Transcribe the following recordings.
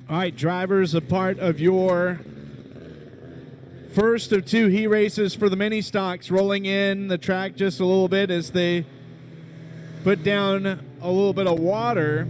All right, drivers, a part of your first of two heat races for the mini stocks, rolling in the track just a little bit as they put down a little bit of water.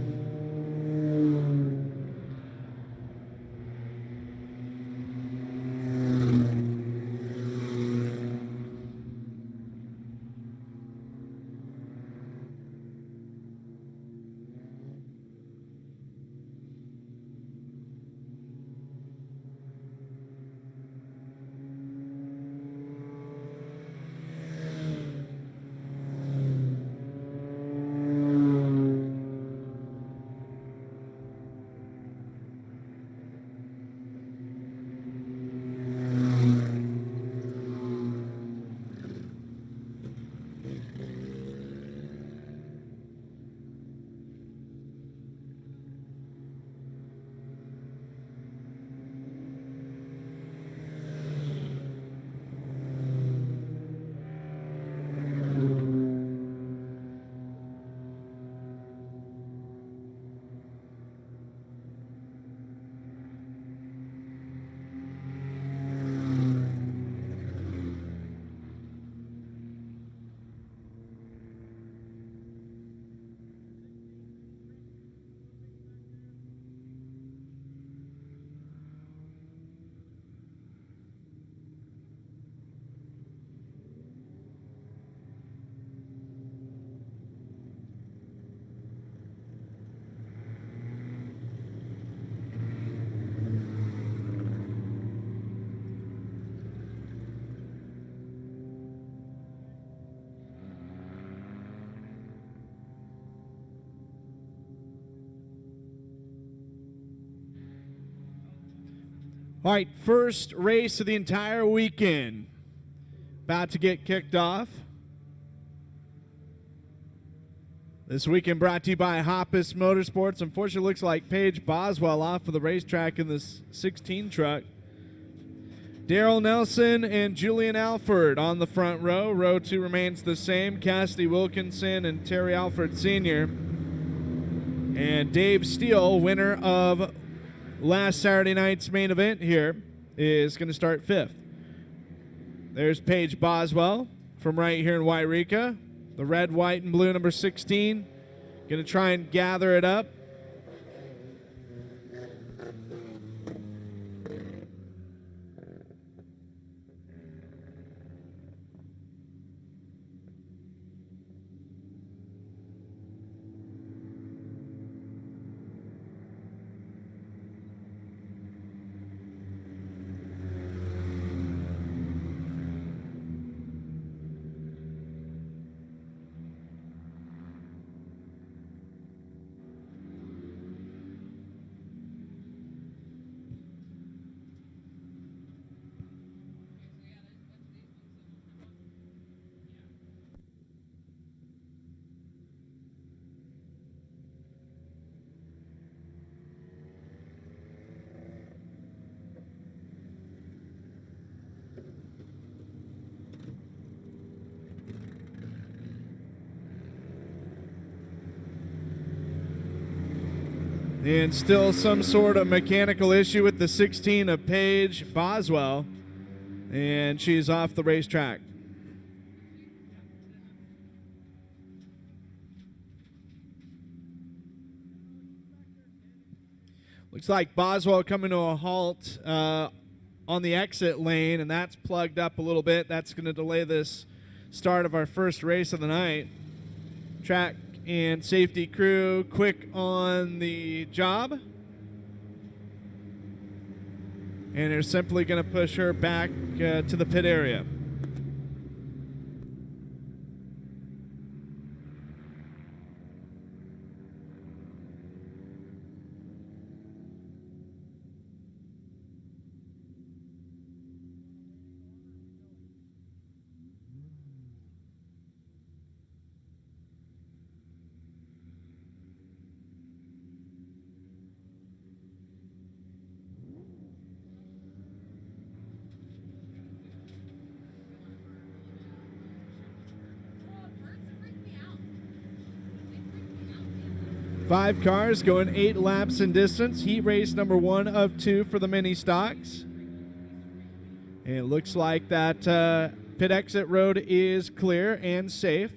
All right, first race of the entire weekend about to get kicked off. This weekend brought to you by Hoppus Motorsports. Unfortunately, looks like Paige Boswell off of the racetrack in this 16 truck. Daryl Nelson and Julian Alford on the front row. Row 2 remains the same. Cassidy Wilkinson and Terry Alford Sr. And Dave Steele, winner of last Saturday night's main event here, is going to start 5th. There's Paige Boswell from right here in Yreka. The red, white, and blue number 16. Going to try and gather it up. And still some sort of mechanical issue with the 16 of Paige Boswell. And she's off the racetrack. Looks like Boswell coming to a halt on the exit lane, and that's plugged up a little bit. That's going to delay this start of our first race of the night. Track and safety crew quick on the job. And they're simply going to push her back to the pit area. 5 cars going 8 laps in distance. Heat race number 1 of 2 for the mini stocks. And it looks like that pit exit road is clear and safe.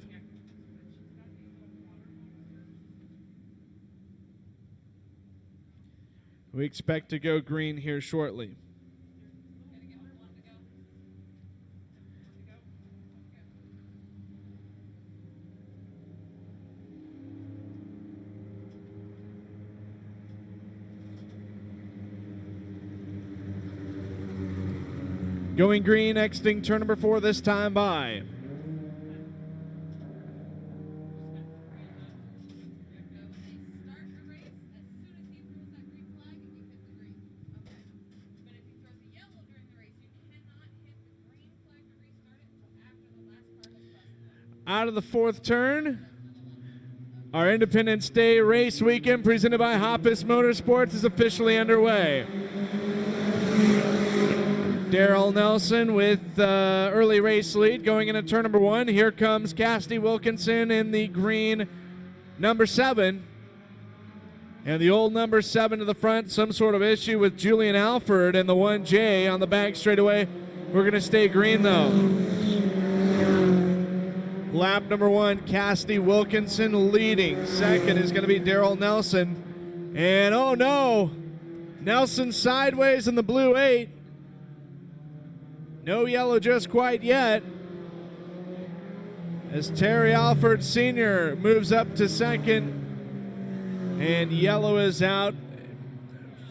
We expect to go green here shortly. Going green, exiting turn number 4 this time by. Out of the 4th turn, our Independence Day race weekend presented by Hoppus Motorsports is officially underway. Daryl Nelson with early race lead going into turn number 1. Here comes Cassidy Wilkinson in the green number 7. And the old number 7 to the front, some sort of issue with Julian Alford and the 1J on the back straightaway. We're going to stay green though. Lap number 1, Cassidy Wilkinson leading. Second is going to be Daryl Nelson. And oh no, Nelson sideways in the blue 8. No yellow just quite yet. As Terry Alford Sr. moves up to second. And yellow is out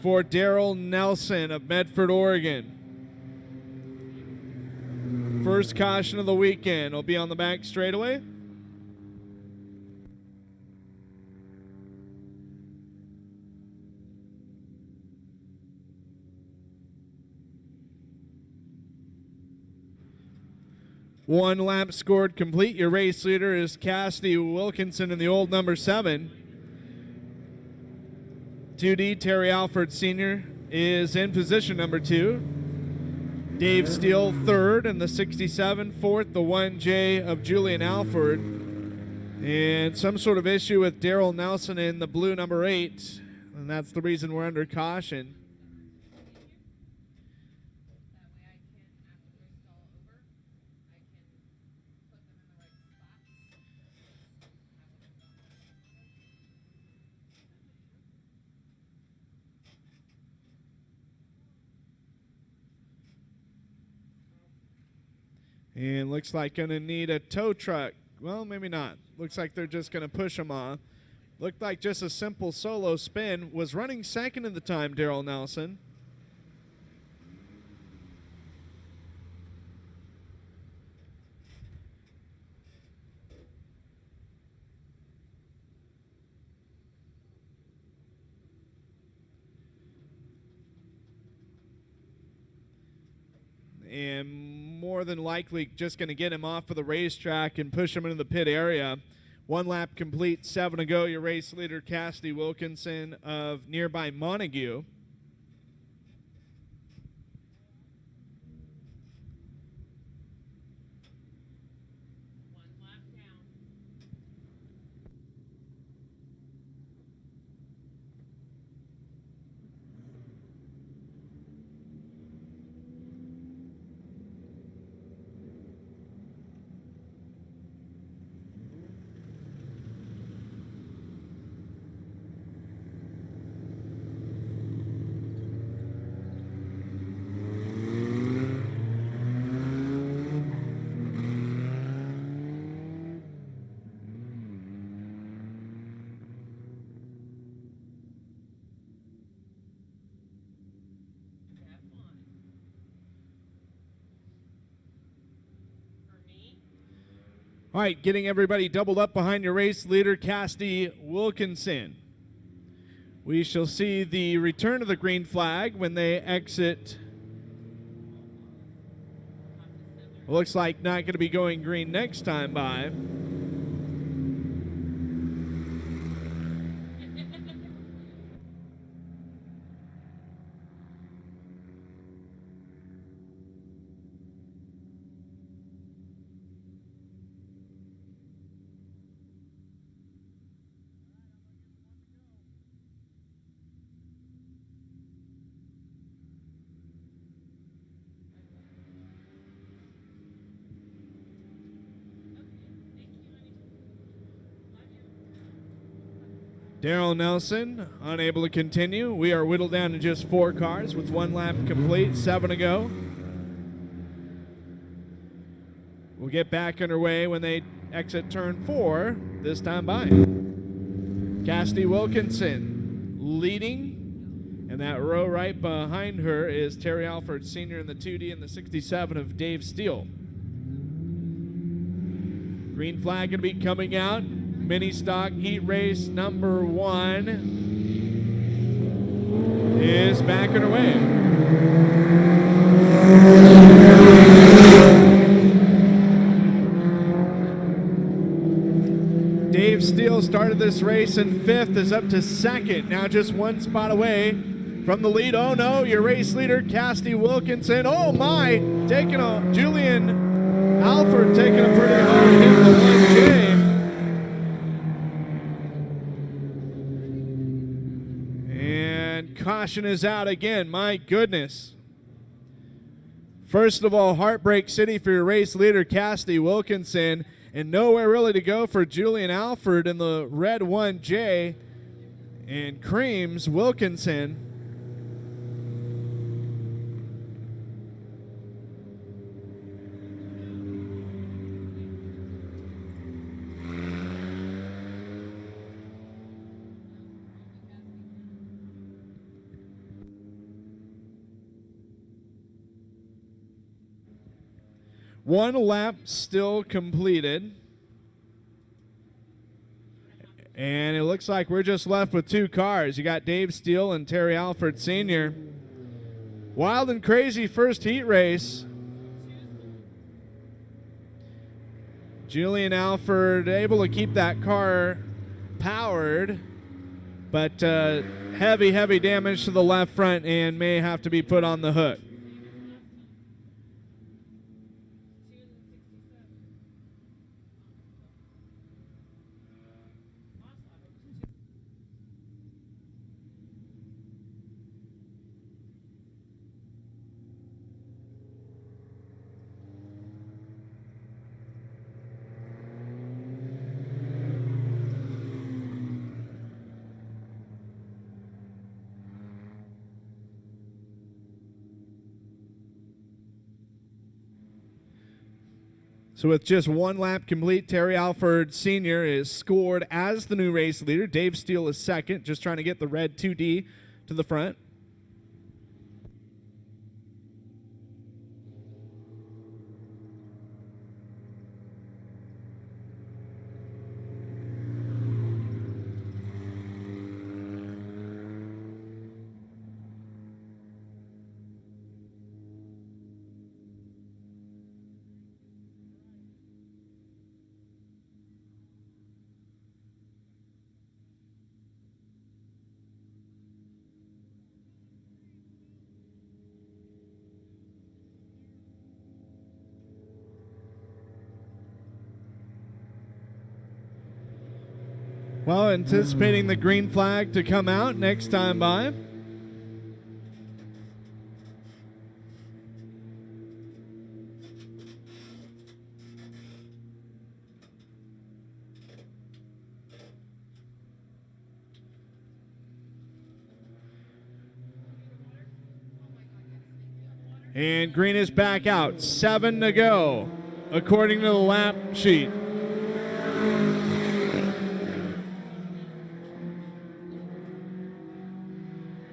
for Daryl Nelson of Medford, Oregon. First caution of the weekend will be on the back straightaway. One lap scored complete. Your race leader is Cassidy Wilkinson in the old number 7. 2D Terry Alford Sr. is in position number 2. Dave Steele 3rd in the 67. 4th, the 1J of Julian Alford. And some sort of issue with Daryl Nelson in the blue number 8. And that's the reason we're under caution. And looks like going to need a tow truck. Well, maybe not. Looks like they're just going to push them off. Looked like just a simple solo spin. Was running second at the time, Daryl Nelson. And more than likely just going to get him off of the racetrack and push him into the pit area. 1 lap complete, 7 to go. Your race leader, Cassidy Wilkinson of nearby Montague. All right, getting everybody doubled up behind your race leader, Cassidy Wilkinson. We shall see the return of the green flag when they exit. Looks like not going to be going green next time by. Daryl Nelson unable to continue. We are whittled down to just 4 cars with 1 lap complete, 7 to go. We'll get back underway when they exit turn 4, this time by. Cassidy Wilkinson leading, and that row right behind her is Terry Alford Sr. in the 2D and the 67 of Dave Steele. Green flag going to be coming out. Mini stock heat race number 1 is back underway. Dave Steele started this race in 5th, is up to 2nd, now just 1 spot away from the lead. Oh no, your race leader, Cassidy Wilkinson. Oh my, taking a Julian Alford taking a pretty hard hit with 1J. And caution is out again, my goodness. First of all, Heartbreak City for your race leader, Cassidy Wilkinson. And nowhere really to go for Julian Alford in the red 1J. And creams Wilkinson. One lap still completed. And it looks like we're just left with 2 cars. You got Dave Steele and Terry Alford Sr. Wild and crazy first heat race. Julian Alford able to keep that car powered, but heavy damage to the left front and may have to be put on the hook. So with just 1 lap complete, Terry Alford Sr. is scored as the new race leader. Dave Steele is 2nd, just trying to get the red 2D to the front. Well, anticipating the green flag to come out next time by. And green is back out. 7 to go, according to the lap sheet.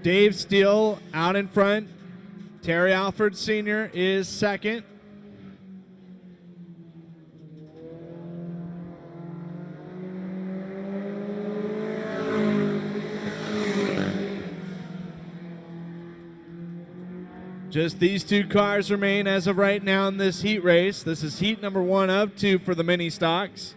Dave Steele out in front. Terry Alford Sr. is 2nd. Just these 2 cars remain as of right now in this heat race. This is heat number 1 of 2 for the mini stocks.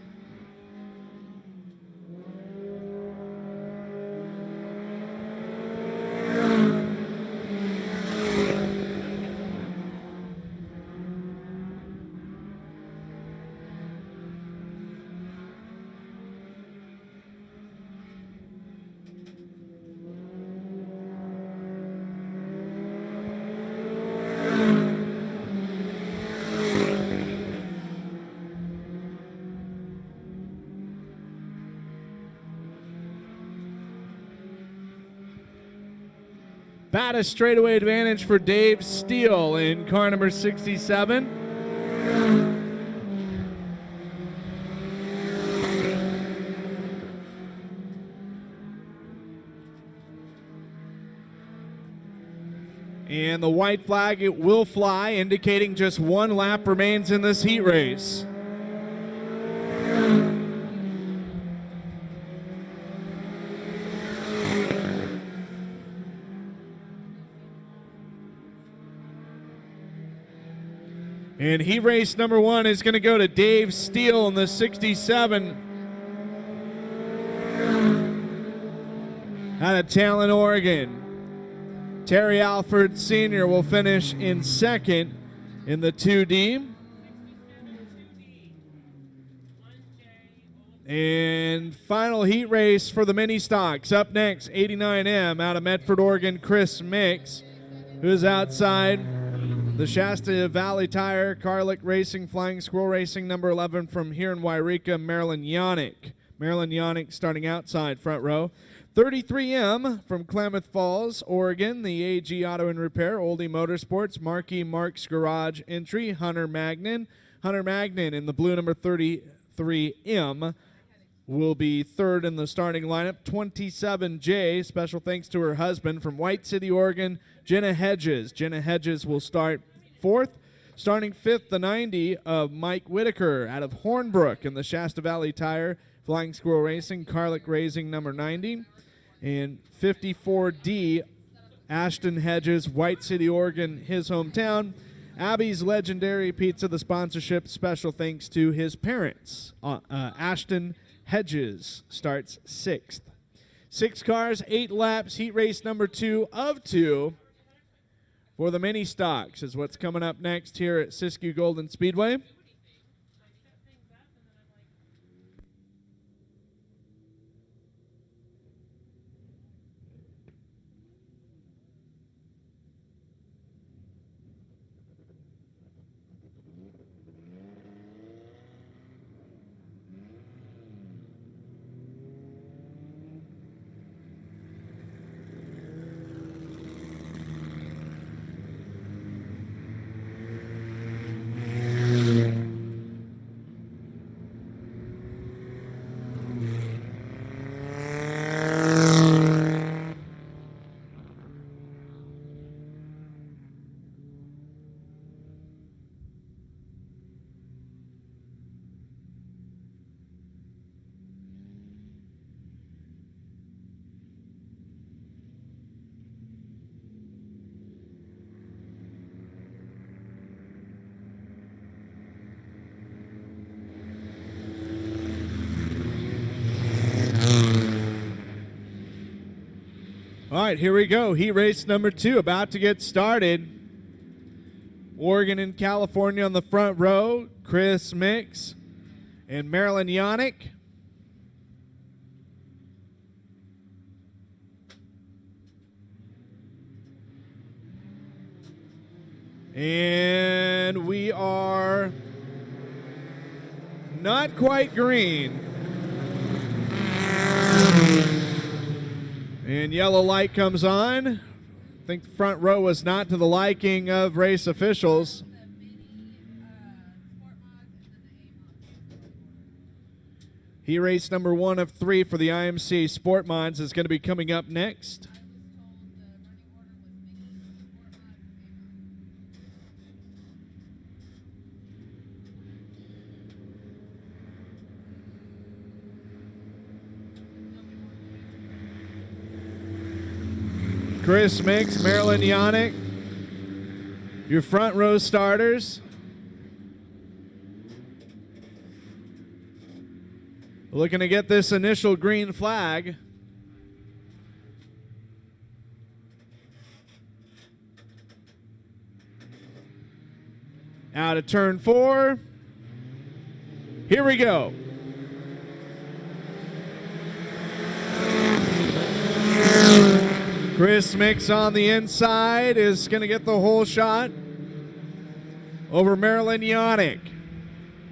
Baddest straightaway advantage for Dave Steele in car number 67. And the white flag, it will fly, indicating just one lap remains in this heat race. And heat race number 1 is going to go to Dave Steele in the 67 out of Talon, Oregon. Terry Alford Sr. will finish in second in the 2D. And final heat race for the mini stocks. Up next, 89M out of Medford, Oregon, Chris Mix, who's outside the Shasta Valley Tire, Carlick Racing, Flying Squirrel Racing, number 11 from here in Yreka, Marilyn Yannick. Marilyn Yannick starting outside front row. 33M from Klamath Falls, Oregon, the AG Auto and Repair, Oldie Motorsports, Markey Mark's Garage Entry, Hunter Magnin. Hunter Magnin in the blue number 33M will be third in the starting lineup. 27J, special thanks to her husband from White City, Oregon, Jenna Hedges. Jenna Hedges will start fourth. Starting fifth, the 90 of Mike Whitaker out of Hornbrook in the Shasta Valley Tire, Flying Squirrel Racing, Carlick Racing, number 90. And 54D, Ashton Hedges, White City, Oregon, his hometown. Abby's Legendary Pizza, the sponsorship, special thanks to his parents. Ashton Hedges starts sixth. 6 cars, 8 laps, heat race number 2 of 2 for the mini stocks is what's coming up next here at Siskiyou Golden Speedway. All right, here we go. Heat race number 2 about to get started. Oregon and California on the front row. Chris Mix and Marilyn Yannick. And we are not quite green. And yellow light comes on. I think the front row was not to the liking of race officials. Heat race number 1 of 3 for the IMC Sport Mods is going to be coming up next. Chris Mix, Marilyn Yannick, your front row starters. Looking to get this initial green flag. Out of turn 4. Here we go. Chris Mix on the inside is going to get the whole shot over Marilyn Yannick.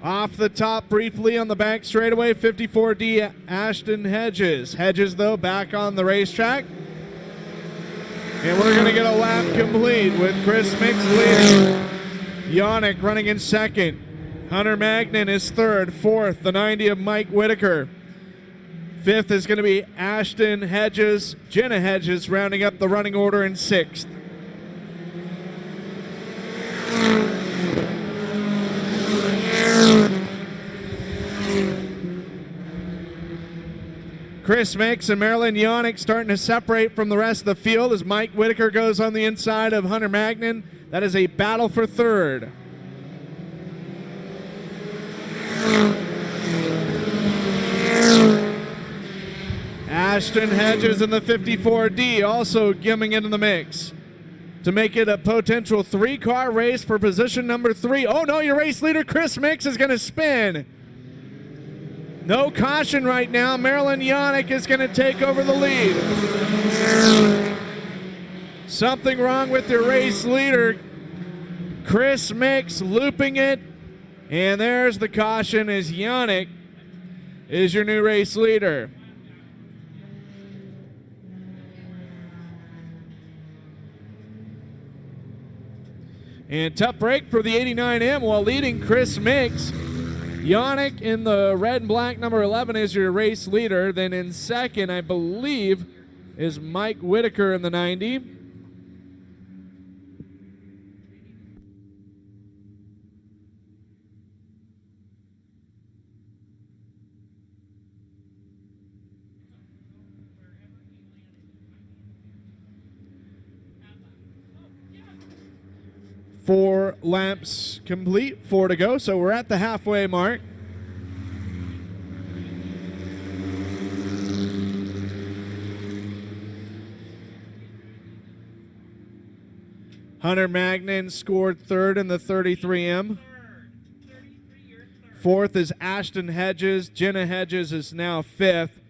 Off the top briefly on the back straightaway, 54D Ashton Hedges. Hedges, though, back on the racetrack. And we're going to get a lap complete with Chris Mix leading. Yannick running in second. Hunter Magnan is third. Fourth, the 90 of Mike Whitaker. Fifth is going to be Ashton Hedges. Jenna Hedges rounding up the running order in sixth. Chris Mix and Marilyn Yannick starting to separate from the rest of the field as Mike Whitaker goes on the inside of Hunter Magnan. That is a battle for third. Ashton Hedges in the 54D also coming into the mix to make it a potential three-car race for position number 3. Oh no, your race leader Chris Mix is going to spin. No caution right now. Marilyn Yannick is going to take over the lead. Something wrong with your race leader. Chris Mix looping it. And there's the caution as Yannick is your new race leader. And tough break for the 89M while leading Chris Mix. Yannick in the red and black number 11 is your race leader. Then in second, I believe, is Mike Whitaker in the 90. Four laps complete, 4 to go, so we're at the halfway mark. Hunter Magnan scored third in the 33M. Fourth is Ashton Hedges. Jenna Hedges is now fifth.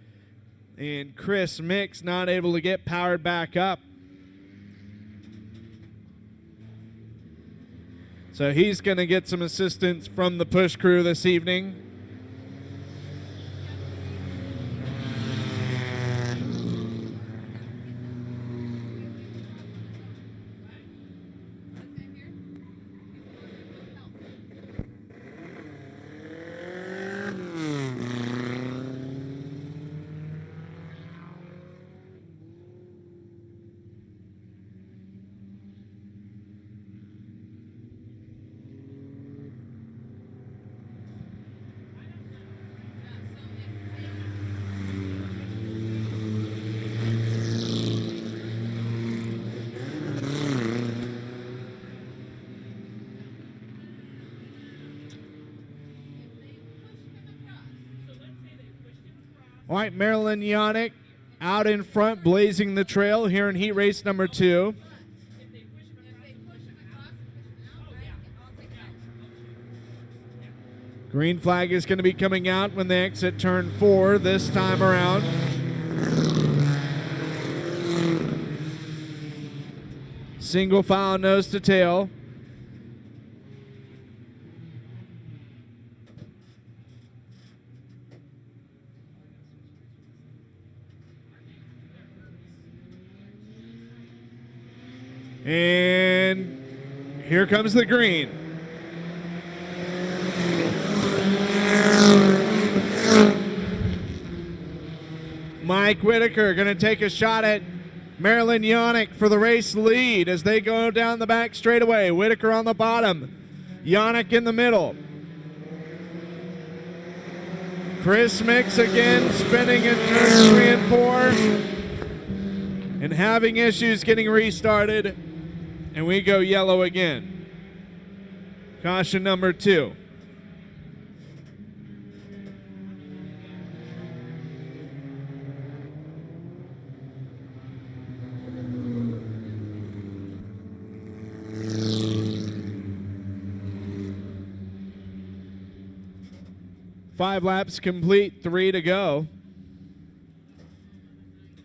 And Chris Mix not able to get powered back up. So he's going to get some assistance from the push crew this evening. All right, Marilyn Yannick out in front, blazing the trail here in heat race number 2. Green flag is going to be coming out when they exit turn 4 this time around. Single file nose to tail. And here comes the green. Mike Whitaker going to take a shot at Marilyn Yannick for the race lead as they go down the back straightaway. Whitaker on the bottom. Yannick in the middle. Chris Mix again spinning in turns 3 and 4 and having issues getting restarted. And we go yellow again. Caution number 2. Five laps complete, 3 to go.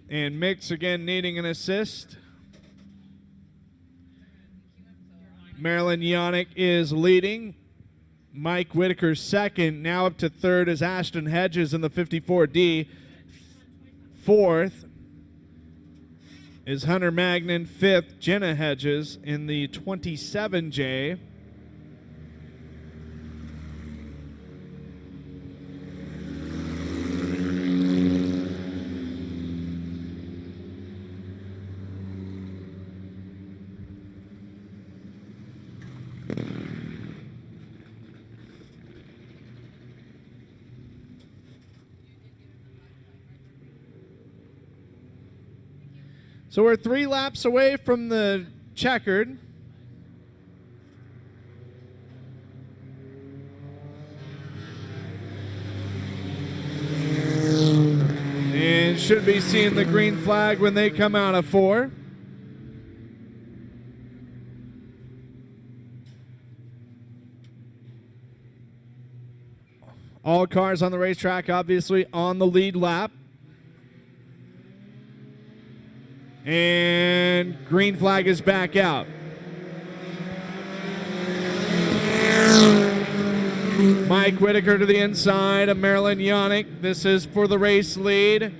And Mix again needing an assist. Marilyn Yannick is leading. Mike Whitaker second. Now up to third is Ashton Hedges in the 54D. Fourth is Hunter Magnan. 5th, Jenna Hedges in the 27J. So we're 3 laps away from the checkered. And should be seeing the green flag when they come out of 4. All cars on the racetrack obviously on the lead lap. And green flag is back out. Mike Whitaker to the inside of Marilyn Yannick. This is for the race lead.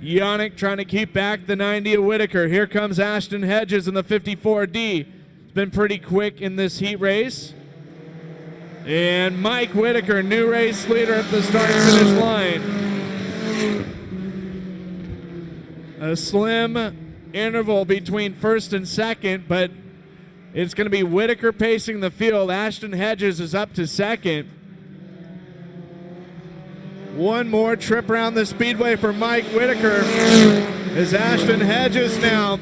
Yannick trying to keep back the 90 of Whitaker. Here comes Ashton Hedges in the 54D. It's been pretty quick in this heat race. And Mike Whitaker, new race leader at the start and finish line. A slim interval between first and second, but it's going to be Whitaker pacing the field. Ashton Hedges is up to second. One more trip around the speedway for Mike Whitaker as Ashton Hedges now.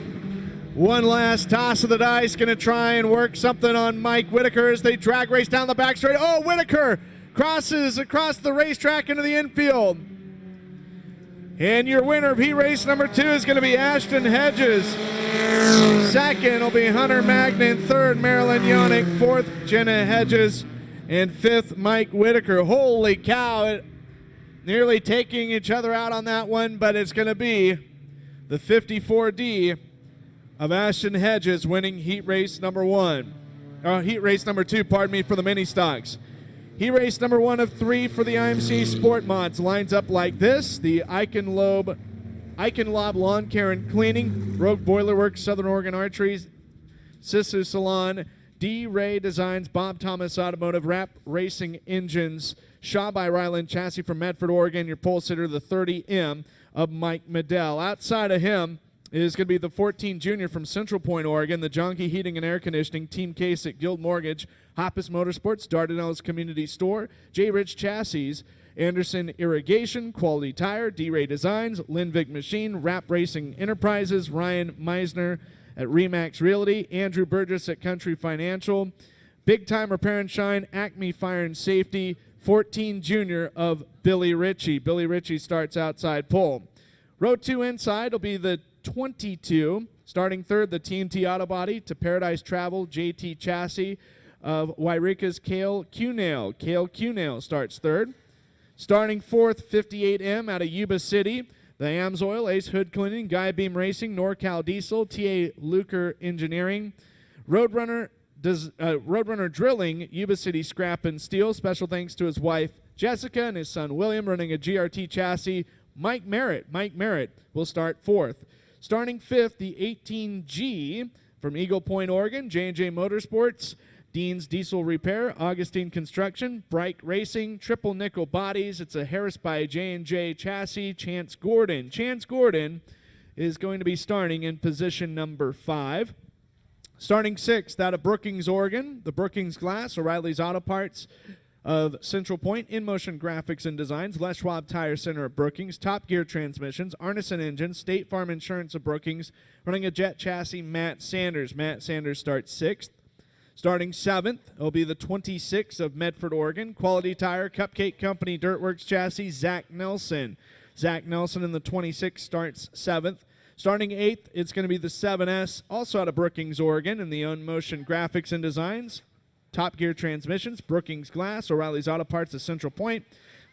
One last toss of the dice, going to try and work something on Mike Whitaker as they drag race down the back straight. Oh, Whitaker crosses across the racetrack into the infield. And your winner of heat race number 2 is going to be Ashton Hedges. Second will be Hunter Magnan. 3rd, Marilyn Yannick. 4th, Jenna Hedges. And 5th, Mike Whitaker. Holy cow. Nearly taking each other out on that one, but it's going to be the 54D of Ashton Hedges winning heat race number 1. Heat race number 2, pardon me, for the mini stocks. Heat race number 1 of 3 for the IMC Sport Mods lines up like this. The Eichenlob Lawn Care and Cleaning, Rogue Boiler Works, Southern Oregon Archeries, Siskiyou Salon, D. Ray Designs, Bob Thomas Automotive, Rap Racing Engines, Shaw by Ryland Chassis from Medford, Oregon, your pole sitter, the 30M of Mike Medell. Outside of him is going to be the 14 Junior from Central Point, Oregon, the Jonky Heating and Air Conditioning, Team Case at Guild Mortgage, Hoppus Motorsports, Dardanelles Community Store, J. Rich Chassis, Anderson Irrigation, Quality Tire, D-Ray Designs, Lindvik Machine, Rap Racing Enterprises, Ryan Meisner at Remax Realty, Andrew Burgess at Country Financial, Big Time Repair and Shine, Acme Fire and Safety, 14 Junior of Billy Ritchie. Billy Ritchie starts outside pole. Row 2 inside will be the 22. Starting 3rd, the TNT Auto Body to Paradise Travel, JT Chassis of Yreka's Cale Cunale. Cale Cunale starts 3rd. Starting 4th, 58M out of Yuba City. The Amsoil, Ace Hood Cleaning, Guy Beam Racing, NorCal Diesel, TA Luker Engineering, Roadrunner Drilling, Yuba City Scrap and Steel. Special thanks to his wife Jessica and his son William running a GRT chassis. Mike Merritt will start 4th. Starting 5th, the 18G from Eagle Point, Oregon, J&J Motorsports, Dean's Diesel Repair, Augustine Construction, Bright Racing, Triple Nickel Bodies. It's a Harris by J&J chassis. Chance Gordon. Chance Gordon is going to be starting in position number 5. Starting 6th, out of Brookings, Oregon, the Brookings Glass, O'Reilly's Auto Parts of Central Point, In Motion Graphics and Designs, Les Schwab Tire Center of Brookings, Top Gear Transmissions, Arneson Engines, State Farm Insurance of Brookings, running a jet chassis, Matt Sanders. Matt Sanders starts 6th. Starting 7th, it'll be the 26 of Medford, Oregon, Quality Tire, Cupcake Company, Dirtworks Chassis, Zach Nelson. Zach Nelson in the 26 starts 7th. Starting 8th, it's going to be the 7S, also out of Brookings, Oregon, in the In Motion Graphics and Designs, Top Gear Transmissions, Brookings Glass, O'Reilly's Auto Parts of Central Point,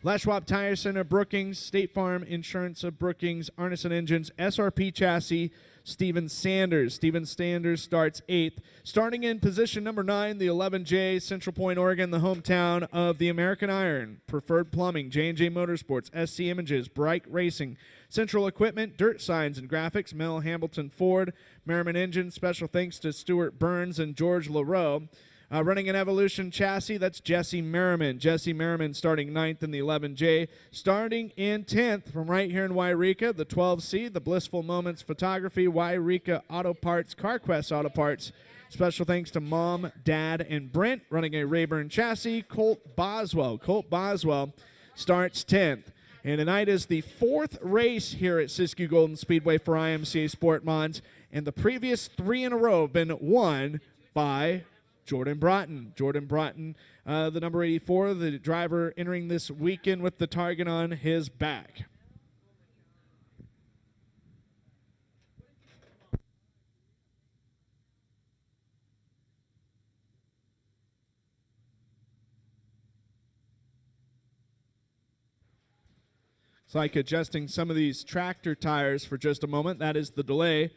Les Schwab Tire Center, Brookings, State Farm Insurance of Brookings, Arneson Engines, SRP Chassis, Steven Sanders. Steven Sanders starts 8th. Starting in position number 9, the 11J, Central Point, Oregon, the hometown of the American Iron, Preferred Plumbing, J&J Motorsports, SC Images, Bright Racing, Central Equipment, Dirt Signs and Graphics, Mel Hamilton Ford, Merriman Engine. Special thanks to Stuart Burns and George LaRoe. Running an Evolution chassis, that's Jesse Merriman. Jesse Merriman starting 9th in the 11J. Starting in 10th from right here in Yreka, the 12C, the Blissful Moments Photography, Yreka Auto Parts, CarQuest Auto Parts. Special thanks to Mom, Dad, and Brent. Running a Rayburn chassis, Colt Boswell. Colt Boswell starts 10th. And tonight is the 4th race here at Siskiyou Golden Speedway for IMCA Sport Mods. And the previous 3 in a row have been won by Jordan Broughton. Jordan Broughton, the number 84, the driver entering this weekend with the target on his back. It's like adjusting some of these tractor tires for just a moment. That is the delay.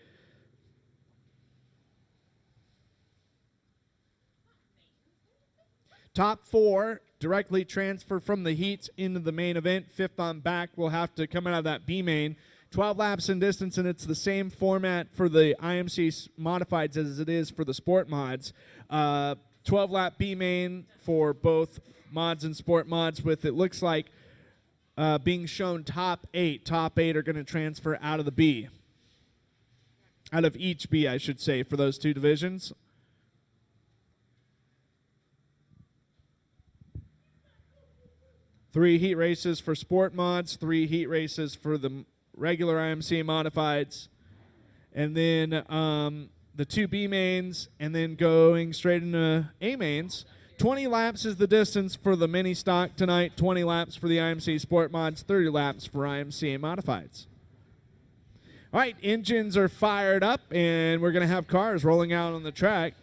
Top 4 directly transfer from the heats into the main event. 5th on back will have to come out of that B main. 12 laps in distance, and it's the same format for the IMC Modifieds as it is for the Sport Mods. 12-lap B main for both mods and Sport Mods, with it looks like being shown top 8. Top 8 are going to transfer out of the B. Out of each B, I should say, for those 2 divisions. Three heat races for Sport Mods, 3 heat races for the regular IMC Modifieds, and then the 2 B mains, and then going straight into A mains. 20 laps is the distance for the mini stock tonight, 20 laps for the IMC Sport Mods, 30 laps for IMCA Modifieds. All right, engines are fired up, and we're going to have cars rolling out on the track.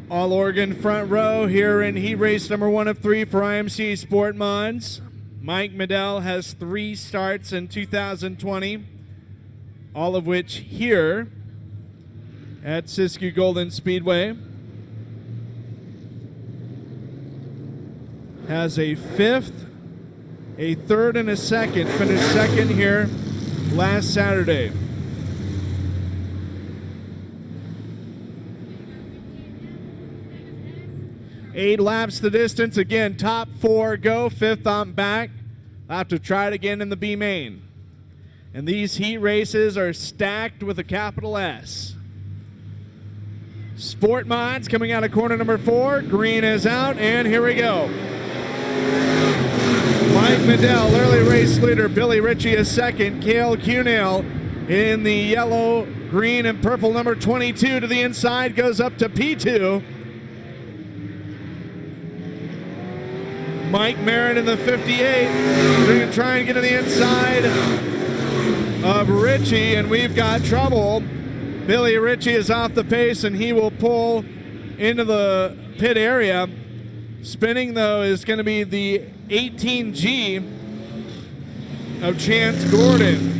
All Oregon front row here in heat race number 1 of 3 for IMC Sport Mods. Mike Medell has 3 starts in 2020, all of which here at Siskiyou Golden Speedway. Has a 5th, a 3rd, and a 2nd. Finished 2nd here last Saturday. Eight laps the distance. Again, top 4 go. 5th on back. I'll have to try it again in the B main. And these heat races are stacked with a capital S. Sport Mods coming out of corner number 4. Green is out, and here we go. Mike Medell, early race leader. Billy Ritchie is second. Cale Cunell in the yellow, green, and purple number 22 to the inside, goes up to P2. Mike Merritt in the 58. We're going to try and get to the inside of Ritchie, and we've got trouble. Billy Ritchie is off the pace, and he will pull into the pit area. Spinning, though, is going to be the 18G of Chance Gordon.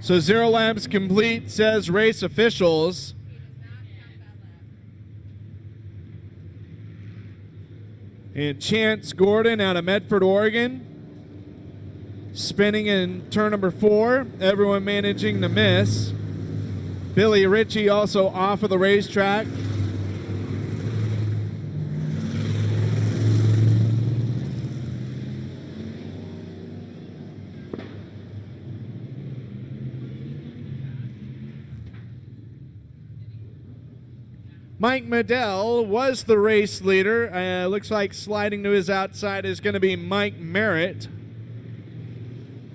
So 0 laps complete, says race officials. And Chance Gordon out of Medford, Oregon, spinning in turn number 4. Everyone managing to miss. Billy Ritchie also off of the racetrack. Mike Medell was the race leader. Looks like sliding to his outside is going to be Mike Merritt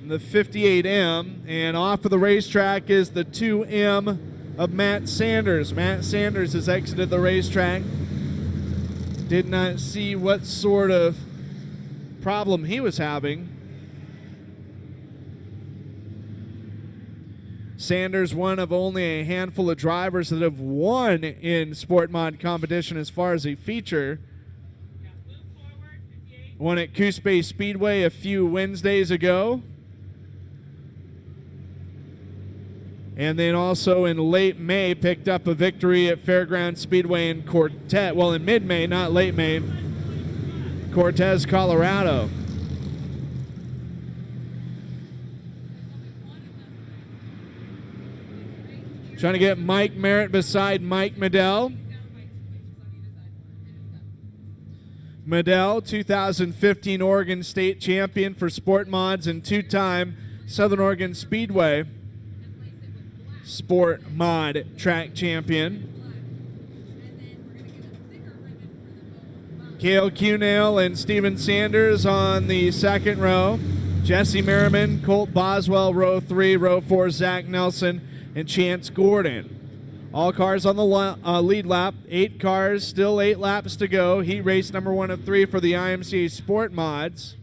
in the 58M. And off of the racetrack is the 2M of Matt Sanders. Matt Sanders has exited the racetrack. Did not see what sort of problem he was having. Sanders, one of only a handful of drivers that have won in Sport Mod competition as far as a feature. Won at Coos Speedway a few Wednesdays ago. And then also in late May picked up a victory at Fairground Speedway in Cortez. Well, in mid-May, not late May. Cortez, Colorado. Trying to get Mike Merritt beside Mike Medell. Medell, 2015 Oregon State champion for Sport Mods and 2-time Southern Oregon Speedway Sport Mod track champion. Cale Cunell and Steven Sanders on the second row. Jesse Merriman, Colt Boswell, row 3, row 4, Zach Nelson, and Chance Gordon. All cars on the lead lap. 8 cars, still 8 laps to go. Heat race number 1 of 3 for the IMCA Sport Mods.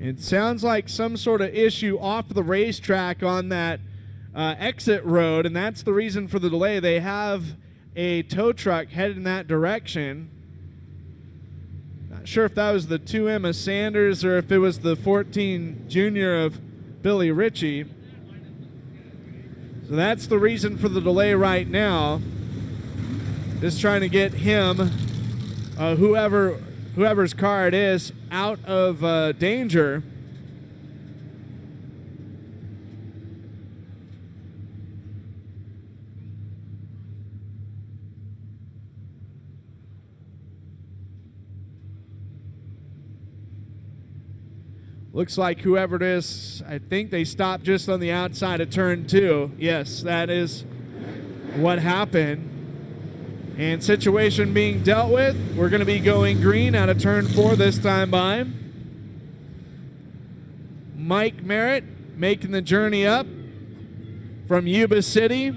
It sounds like some sort of issue off the racetrack on that exit road, and that's the reason for the delay. They have a tow truck headed in that direction. Not sure if that was the 2M of Sanders or if it was the 14 Junior of Billy Ritchie. So that's the reason for the delay right now. Just trying to get him, whoever's car it is, out of danger. Looks like whoever it is, I think they stopped just on the outside of turn 2. Yes, that is what happened. And situation being dealt with. We're going to be going green out of turn 4 this time by. Mike Merritt making the journey up from Yuba City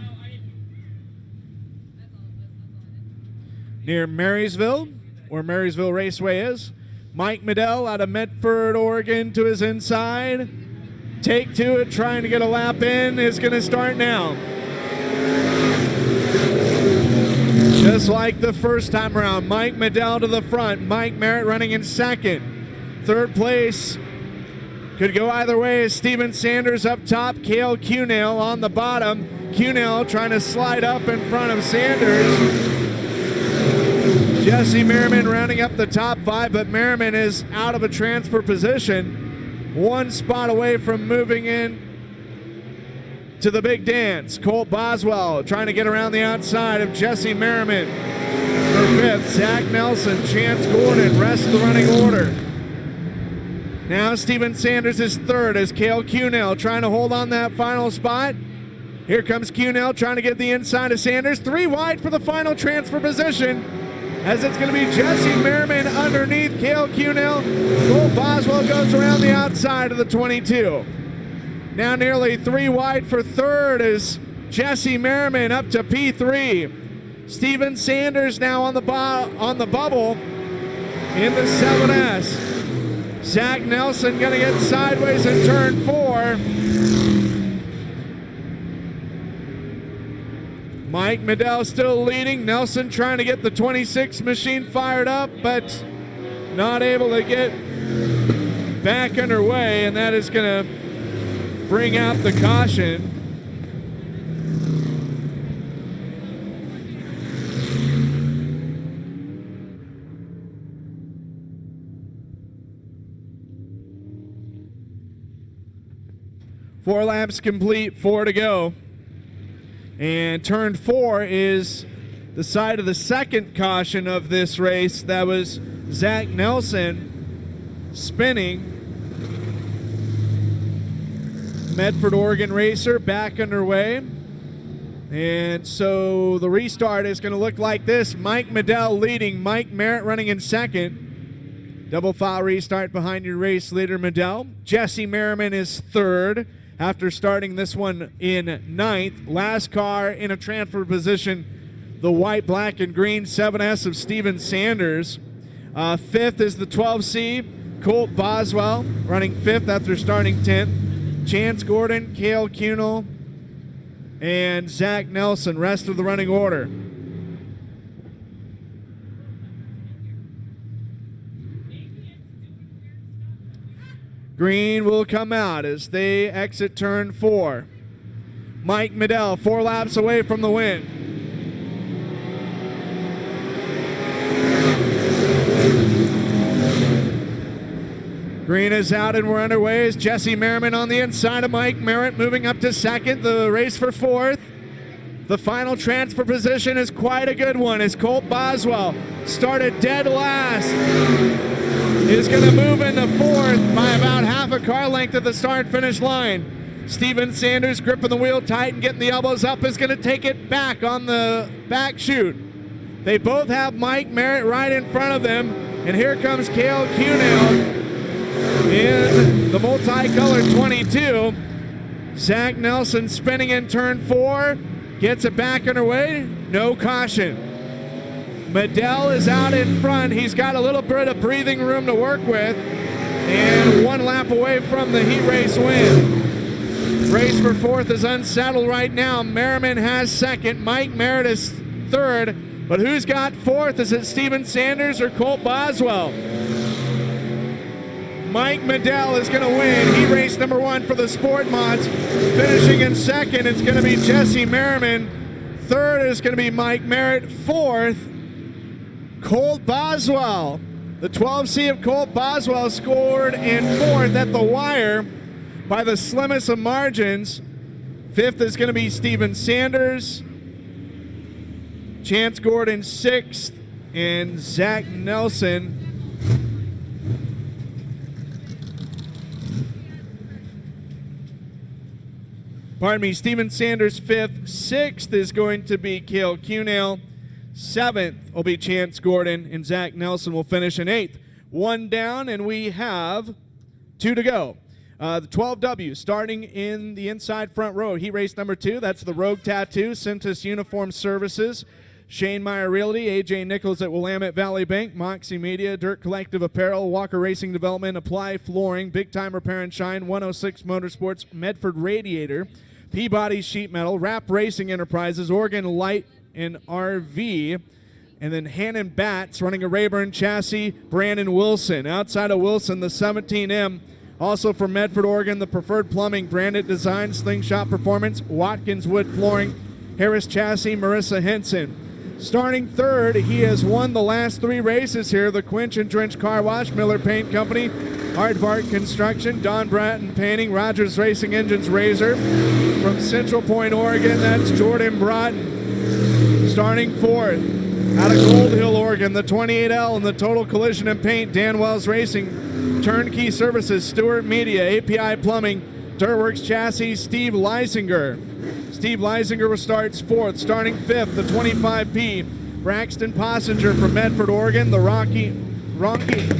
near Marysville, where Marysville Raceway is. Mike Medell out of Medford, Oregon to his inside. Take 2 at trying to get a lap in is going to start now. Just like the first time around, Mike Medell to the front. Mike Merritt running in second. Third place could go either way as Steven Sanders up top, Cale Cunell on the bottom. Cunell trying to slide up in front of Sanders. Jesse Merriman rounding up the top five, but Merriman is out of a transfer position. One spot away from moving in to the big dance. Colt Boswell trying to get around the outside of Jesse Merriman for fifth. Zach Nelson, Chance Gordon, rest of the running order. Now Steven Sanders is third as Cale Cunell trying to hold on that final spot. Here comes Cunell trying to get the inside of Sanders. 3 wide for the final transfer position, as it's going to be Jesse Merriman underneath Cale Cunell. Colt Boswell goes around the outside of the 22. Now nearly 3 wide for third is Jesse Merriman up to P3. Steven Sanders now on the bubble in the 7S. Zach Nelson going to get sideways in turn 4. Mike Medell still leading. Nelson trying to get the 26 machine fired up, but not able to get back underway, and that is going to bring out the caution. Four laps complete, 4 to go. And turn 4 is the side of the second caution of this race. That was Zach Nelson spinning. Medford, Oregon racer back underway. And so the restart is going to look like this. Mike Medell leading, Mike Merritt running in second. Double file restart behind your race leader Medell. Jesse Merriman is third after starting this one in ninth. Last car in a transfer position, the white, black, and green 7S of Steven Sanders. Fifth is the 12C, Colt Boswell, running fifth after starting 10th. Chance Gordon, Cale Cunell, and Zach Nelson, rest of the running order. Green will come out as they exit turn 4. Mike Medell 4 laps away from the win. Green is out and we're underway as Jesse Merriman on the inside of Mike Merritt, moving up to second. The race for fourth. The final transfer position is quite a good one as Colt Boswell started dead last. Is going to move into fourth by about half a car length at the start-finish line. Steven Sanders gripping the wheel tight and getting the elbows up is going to take it back on the back chute. They both have Mike Merritt right in front of them, and here comes Cale Cunell in the multicolored 22. Zach Nelson spinning in turn 4, gets it back underway, no caution. Medell is out in front. He's got a little bit of breathing room to work with, and 1 lap away from the heat race win. Race for fourth is unsettled right now. Merriman has second. Mike Merritt is third, but who's got fourth? Is it Steven Sanders or Colt Boswell? Mike Medell is going to win heat race number 1 for the Sport Mods. Finishing in second, it's going to be Jesse Merriman. Third is going to be Mike Merritt. Fourth, Colt Boswell. The 12C of Colt Boswell scored in fourth at the wire by the slimmest of margins. Fifth is going to be Steven Sanders. Chance Gordon sixth, and Zach Nelson Steven Sanders fifth. Sixth is going to be Cale Cunell. Seventh will be Chance Gordon, and Zach Nelson will finish in eighth. 1 down, and we have 2 to go. The 12W starting in the inside front row. Heat race number 2, that's the Rogue Tattoo, Cintas Uniform Services, Shane Meyer Realty, AJ Nichols at Willamette Valley Bank, Moxie Media, Dirt Collective Apparel, Walker Racing Development, Apply Flooring, Big Time Repair and Shine, 106 Motorsports, Medford Radiator, Peabody Sheet Metal, Rap Racing Enterprises, Oregon Light and RV. And then Hannon Batts running a Rayburn chassis, Brandon Wilson. Outside of Wilson, the 17M. Also from Medford, Oregon, the Preferred Plumbing, Branded Design, Slingshot Performance, Watkins Wood Flooring, Harris Chassis, Marissa Henson. Starting third, he has won the last 3 races here. The Quench and Drench Car Wash, Miller Paint Company, Hardbart Construction, Don Bratton Painting, Rogers Racing Engines Razor. From Central Point, Oregon, that's Jordan Bratton. Starting fourth, out of Gold Hill, Oregon, the 28L and the Total Collision and Paint, Dan Wells Racing, Turnkey Services, Stewart Media, API Plumbing, Dirtworks Chassis, Steve Leisinger. Steve Leisinger starts fourth. Starting fifth, the 25P, Braxton Possinger from Medford, Oregon, the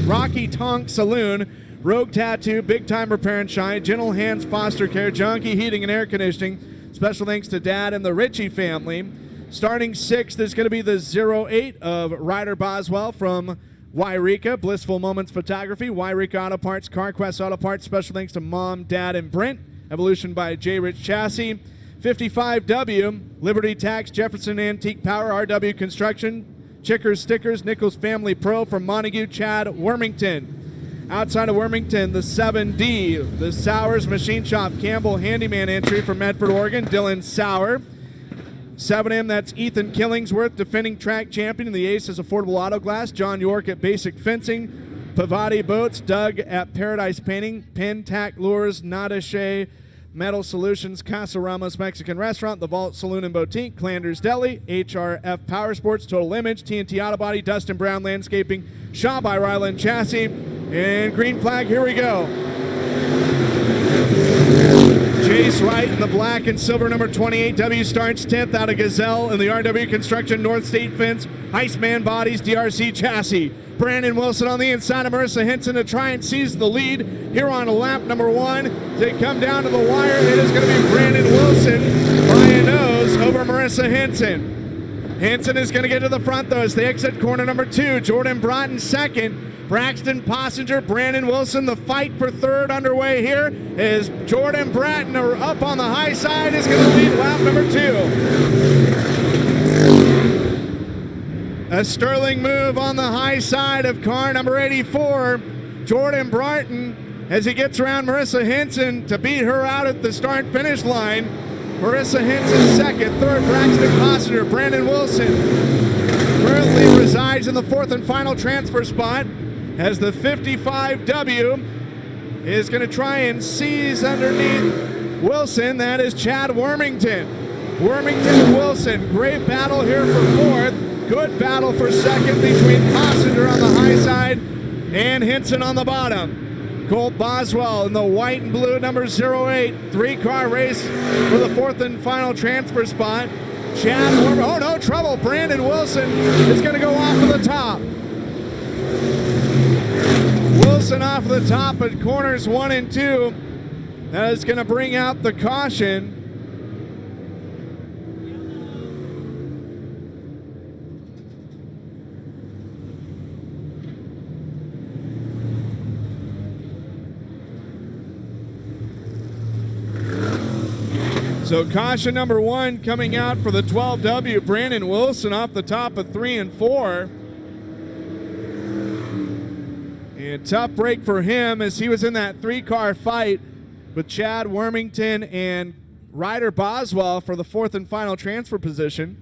Rocky Tonk Saloon, Rogue Tattoo, Big Time Repair and Shine, Gentle Hands Foster Care, Junkie Heating and Air Conditioning. Special thanks to Dad and the Ritchie family. Starting sixth is going to be the 08 of Ryder Boswell from Yreka, Blissful Moments Photography, Yreka Auto Parts, CarQuest Auto Parts. Special thanks to Mom, Dad, and Brent. Evolution by J. Rich Chassis. 55W, Liberty Tax, Jefferson Antique Power, RW Construction, Chickers Stickers, Nichols Family Pro from Montague, Chad Wormington. Outside of Wormington, the 7D, the Sowers Machine Shop, Campbell Handyman entry from Medford, Oregon, Dylan Sauer. 7M, that's Ethan Killingsworth, defending track champion in the Aces Affordable Auto Glass, John York at Basic Fencing, Pavati Boats, Doug at Paradise Painting, Penn Tack Lures, Nadache Metal Solutions, Casa Ramos Mexican Restaurant, The Vault Saloon and Boutique, Clanders Deli, HRF Power Sports, Total Image, TNT Auto Body, Dustin Brown Landscaping, Shaw by Ryland Chassis, and green flag, here we go. Jace Wright in the black and silver number 28W starts 10th out of Gazelle in the RW Construction North State Fence, Iceman Bodies, DRC Chassis. Brandon Wilson on the inside of Marissa Henson to try and seize the lead here on lap number 1. They come down to the wire. It is going to be Brandon Wilson by a nose over Marissa Henson. Henson is going to get to the front though as they exit corner number 2. Jordan Broughton second. Braxton Possinger, Brandon Wilson. The fight for third underway here is Jordan Bratton up on the high side is going to lead lap number 2. A sterling move on the high side of car number 84. Jordan Bratton as he gets around Marissa Henson to beat her out at the start-finish line. Marissa Henson second, third Braxton Possinger, Brandon Wilson currently resides in the fourth and final transfer spot as the 55W is going to try and seize underneath Wilson. That is Chad Wormington. Wormington Wilson, great battle here for fourth. Good battle for second between Possinger on the high side and Henson on the bottom. Colt Boswell in the white and blue number 08. 3-car race for the fourth and final transfer spot. Chad Wormington, oh no, trouble. Brandon Wilson is going to go off of the top. Wilson off the top at corners 1 and 2. That is going to bring out the caution. So caution number 1 coming out for the 12W, Brandon Wilson off the top of 3 and 4. And tough break for him as he was in that 3-car fight with Chad Wormington and Ryder Boswell for the fourth and final transfer position.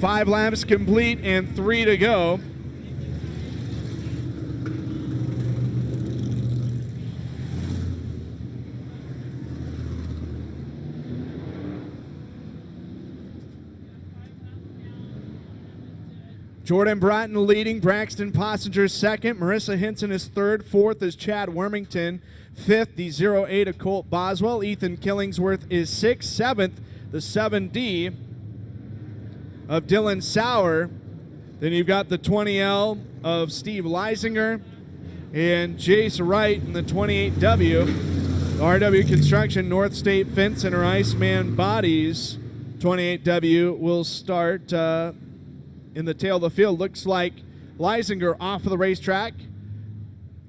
Five laps complete and 3 to go. Jordan Bratton leading, Braxton Possinger second, Marissa Henson is third, fourth is Chad Wormington, fifth the 08 of Colt Boswell, Ethan Killingsworth is sixth, seventh the 7D of Dylan Sauer. Then you've got the 20L of Steve Leisinger and Jace Wright in the 28W. RW Construction North State Fence Center Iceman Bodies 28W will start in the tail of the field. Looks like Leisinger off of the racetrack.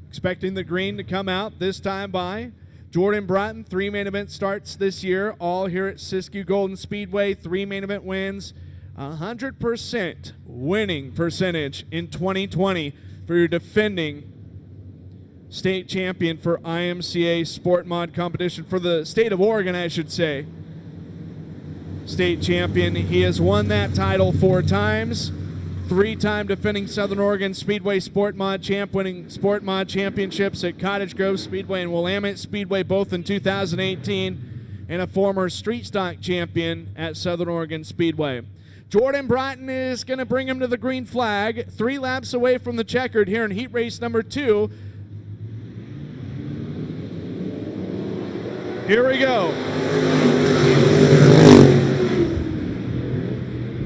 Expecting the green to come out, this time by Jordan Broughton. 3 main event starts this year, all here at Siskiyou Golden Speedway. 3 main event wins, 100% winning percentage in 2020 for your defending state champion for IMCA Sport Mod competition, for the state of Oregon, I should say. State champion. He has won that title 4 times. 3-time defending Southern Oregon Speedway Sport Mod champ, winning Sport Mod championships at Cottage Grove Speedway and Willamette Speedway both in 2018, and a former street stock champion at Southern Oregon Speedway. Jordan Broughton is going to bring him to the green flag, 3 laps away from the checkered here in heat race number 2. Here we go.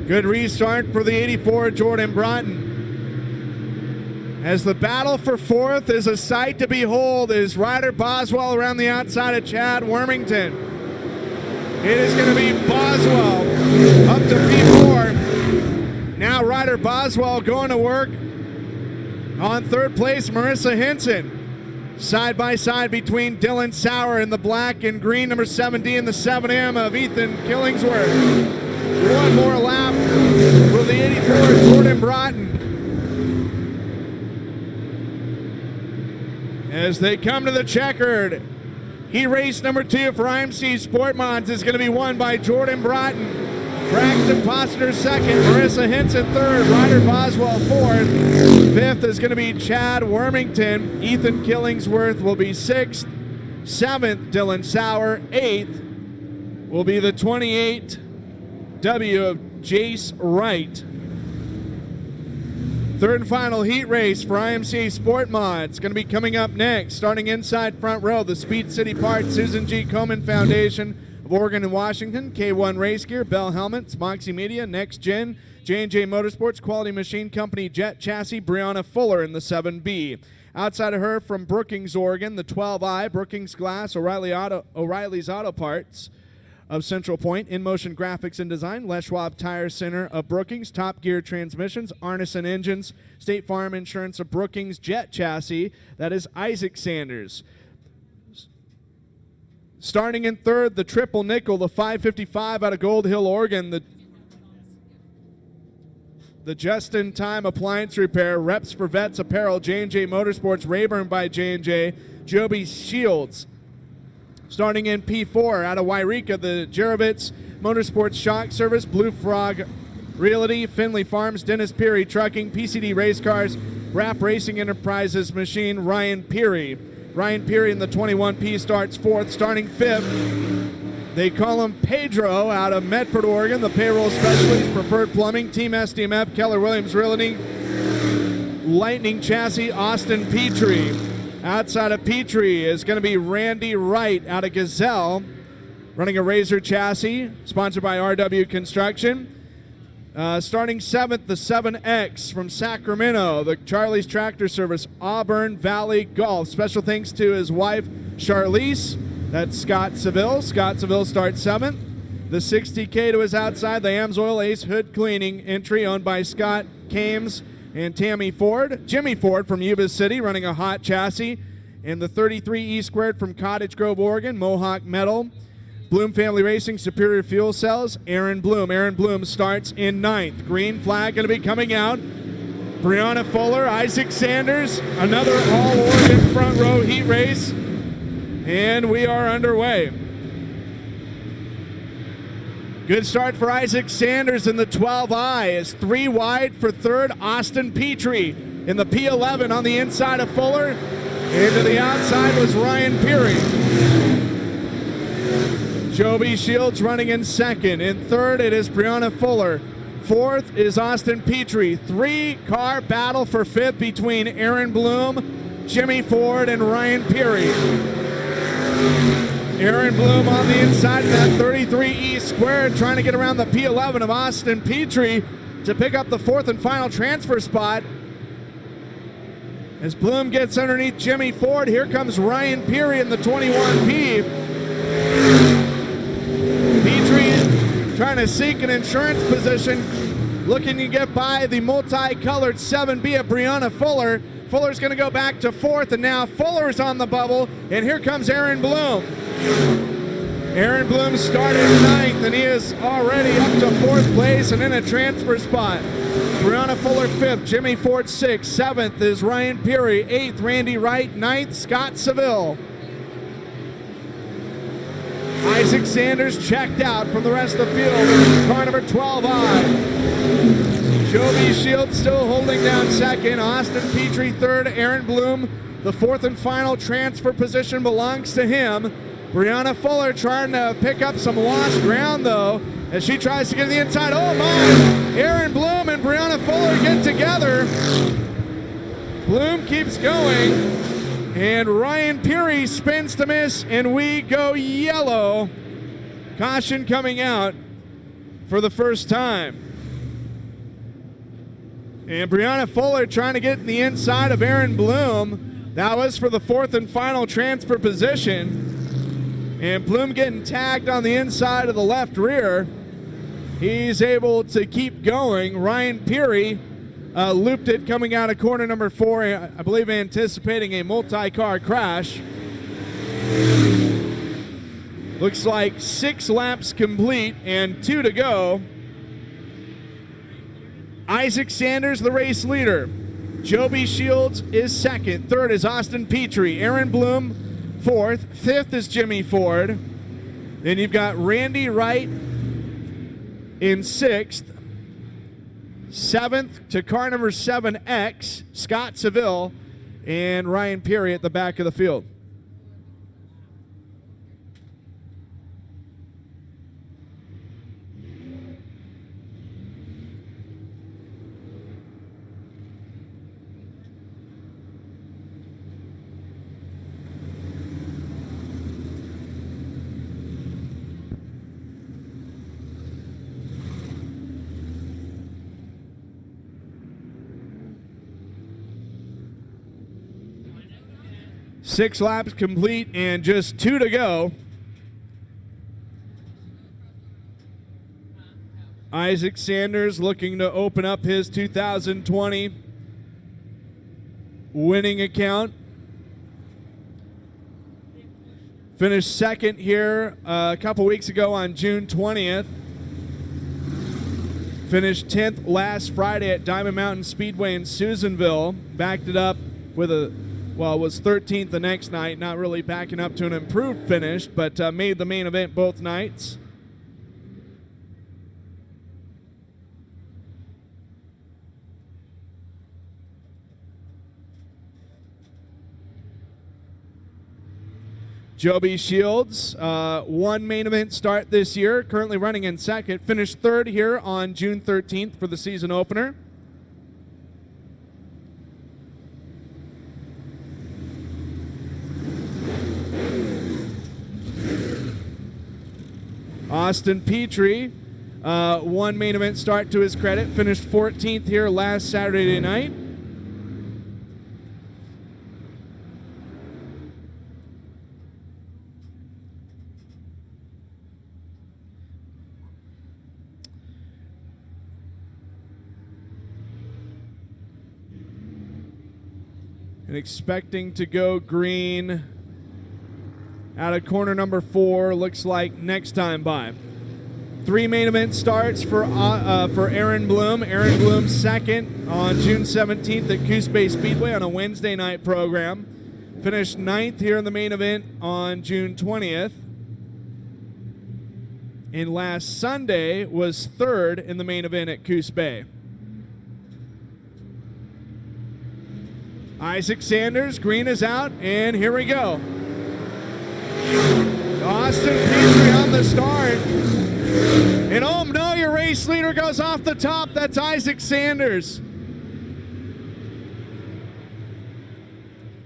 Good restart for the 84 Jordan Broughton. As the battle for 4th is a sight to behold, is Ryder Boswell around the outside of Chad Wormington. It is going to be Boswell up to P4. Now Ryder Boswell going to work on 3rd place, Marissa Henson. Side by side between Dylan Sauer in the black and green, number 7D, and the 7M of Ethan Killingsworth. 1 more lap for the 84 Jordan Broughton. As they come to the checkered, heat race number 2 for IMC Sport Mods is going to be won by Jordan Broughton. Braxton Postner 2nd, Marissa Henson 3rd, Ryder Boswell 4th. 5th is going to be Chad Wormington. Ethan Killingsworth will be 6th. 7th, Dylan Sauer. 8th will be the 28 W of Jace Wright. 3rd and final heat race for IMCA Sport Mods going to be coming up next. Starting inside front row, the Speed City Parts Susan G. Komen Foundation of Oregon and Washington, K1 Race Gear, Bell Helmets, Moxie Media, Next Gen, J&J Motorsports, Quality Machine Company, Jet Chassis, Brianna Fuller in the 7B. Outside of her from Brookings, Oregon, the 12I, Brookings Glass, O'Reilly's Auto Parts of Central Point, In Motion Graphics and Design, Les Schwab Tire Center of Brookings, Top Gear Transmissions, Arneson Engines, State Farm Insurance of Brookings, Jet Chassis, that is Isaac Sanders. Starting in 3rd, the triple nickel, the 555 out of Gold Hill, Oregon, the just-in-time appliance repair, Reps for Vets Apparel, J&J Motorsports, Rayburn by J&J, Joby Shields. Starting in P4, out of Yreka, the Jerovitz Motorsports Shock Service, Blue Frog Realty, Finley Farms, Dennis Peary Trucking, PCD Race Cars, Rap Racing Enterprises Machine, Ryan Peary. Ryan Peary in the 21P starts 4th. Starting 5th, they call him Pedro out of Medford, Oregon, the Payroll Specialties, Preferred Plumbing, Team SDMF, Keller Williams Realty, Lightning Chassis, Austin Petrie. Outside of Petrie is going to be Randy Wright out of Gazelle, running a Razor chassis, sponsored by RW Construction. Starting 7th, the 7X from Sacramento, the Charlie's Tractor Service, Auburn Valley Golf. Special thanks to his wife, Charlize. That's Scott Seville. Scott Seville starts 7th. The 60K to his outside, the Amsoil Ace Hood Cleaning entry, owned by Scott Kames and Tammy Ford. Jimmy Ford from Yuba City, running a hot chassis. And the 33E squared from Cottage Grove, Oregon, Mohawk Metal. Bloom Family Racing, Superior Fuel Cells, Aaron Bloom. Aaron Bloom starts in 9th. Green flag going to be coming out. Brianna Fuller, Isaac Sanders, another all-Oregon front row heat race. And we are underway. Good start for Isaac Sanders in the 12I. Is 3 wide for 3rd, Austin Petrie. In the P11 on the inside of Fuller. And to the outside was Ryan Peary. Joby Shields running in 2nd. In 3rd, it is Brianna Fuller. 4th is Austin Petrie. 3-car battle for 5th between Aaron Bloom, Jimmy Ford, and Ryan Peary. Aaron Bloom on the inside of that 33E squared, trying to get around the P11 of Austin Petrie to pick up the 4th and final transfer spot. As Bloom gets underneath Jimmy Ford, here comes Ryan Peary in the 21P. Petrie trying to seek an insurance position looking to get by the multicolored 7B of Brianna Fuller. Fuller's going to go back to fourth, and now Fuller's on the bubble, and here comes Aaron Bloom. Aaron Bloom started ninth, and he is already up to fourth place and in a transfer spot. Brianna Fuller fifth, Jimmy Ford sixth, seventh is Ryan Peary, eighth Randy Wright, ninth Scott Seville. Isaac Sanders checked out from the rest of the field. Car number 12 on. Joby Shields still holding down second. Austin Petrie third. Aaron Bloom, the fourth and final transfer position belongs to him. Brianna Fuller trying to pick up some lost ground, though, as she tries to get to the inside. Oh, my! Aaron Bloom and Brianna Fuller get together. Bloom keeps going, and Ryan Peary spins to miss, and we go yellow. Caution coming out for the first time. And Brianna Fuller trying to get in the inside of Aaron Bloom. That was for the fourth and final transfer position. And Bloom getting tagged on the inside of the left rear. He's able to keep going. Ryan Peary looped it coming out of corner number 4, I believe anticipating a multi-car crash. Looks like 6 laps complete and 2 to go. Isaac Sanders, the race leader. Joby Shields is second. Third is Austin Petrie. Aaron Bloom, fourth. Fifth is Jimmy Ford. Then you've got Randy Wright in sixth. Seventh to car number 7X, Scott Seville, and Ryan Peary at the back of the field. Six laps complete and just 2 to go. Isaac Sanders looking to open up his 2020 winning account. Finished second here a couple weeks ago on June 20th. Finished 10th last Friday at Diamond Mountain Speedway in Susanville. Backed it up with was 13th the next night, not really backing up to an improved finish, but made the main event both nights. Joby Shields, one main event start this year, currently running in second, finished third here on June 13th for the season opener. Austin Petrie, one main event start to his credit, finished 14th here last Saturday night. And expecting to go green out of corner number 4, looks like next time by. 3 main event starts for Aaron Bloom. Aaron Bloom second on June 17th at Coos Bay Speedway on a Wednesday night program. Finished 9th here in the main event on June 20th. And last Sunday was 3rd in the main event at Coos Bay. Isaac Sanders, green is out, and here we go. Austin Petrie on the start. And oh no, your race leader goes off the top. That's Isaac Sanders.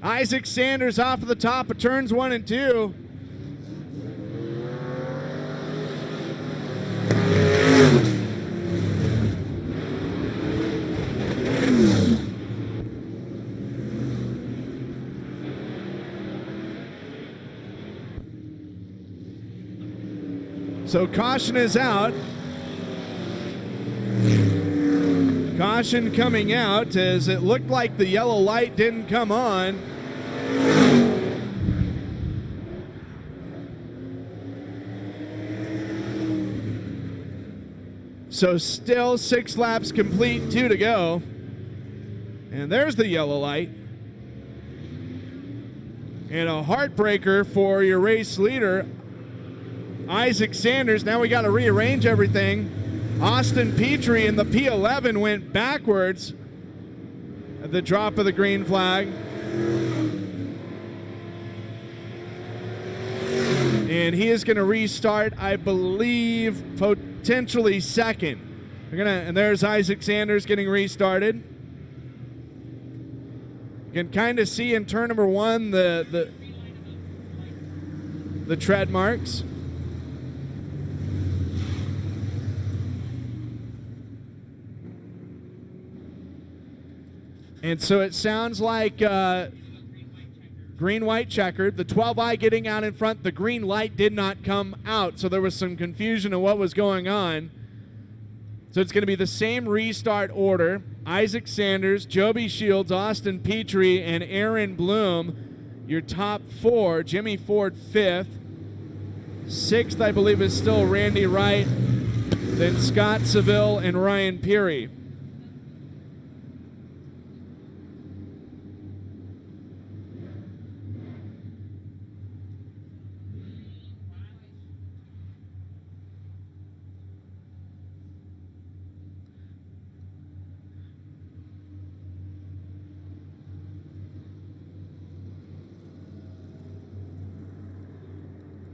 Isaac Sanders off of the top of turns 1 and 2. So caution is out. Caution coming out as it looked like the yellow light didn't come on. So still 6 laps complete, 2 to go. And there's the yellow light. And a heartbreaker for your race leader, Isaac Sanders. Now we got to rearrange everything. Austin Petrie in the P11 went backwards at the drop of the green flag. And he is going to restart, I believe, potentially second. And there's Isaac Sanders getting restarted. You can kind of see in turn number 1 the tread marks. And so it sounds like green-white checkered. The 12i getting out in front. The green light did not come out, so there was some confusion of what was going on. So it's going to be the same restart order. Isaac Sanders, Joby Shields, Austin Petrie, and Aaron Bloom, your top 4. Jimmy Ford 5th. 6th, I believe, is still Randy Wright. Then Scott Seville and Ryan Peary.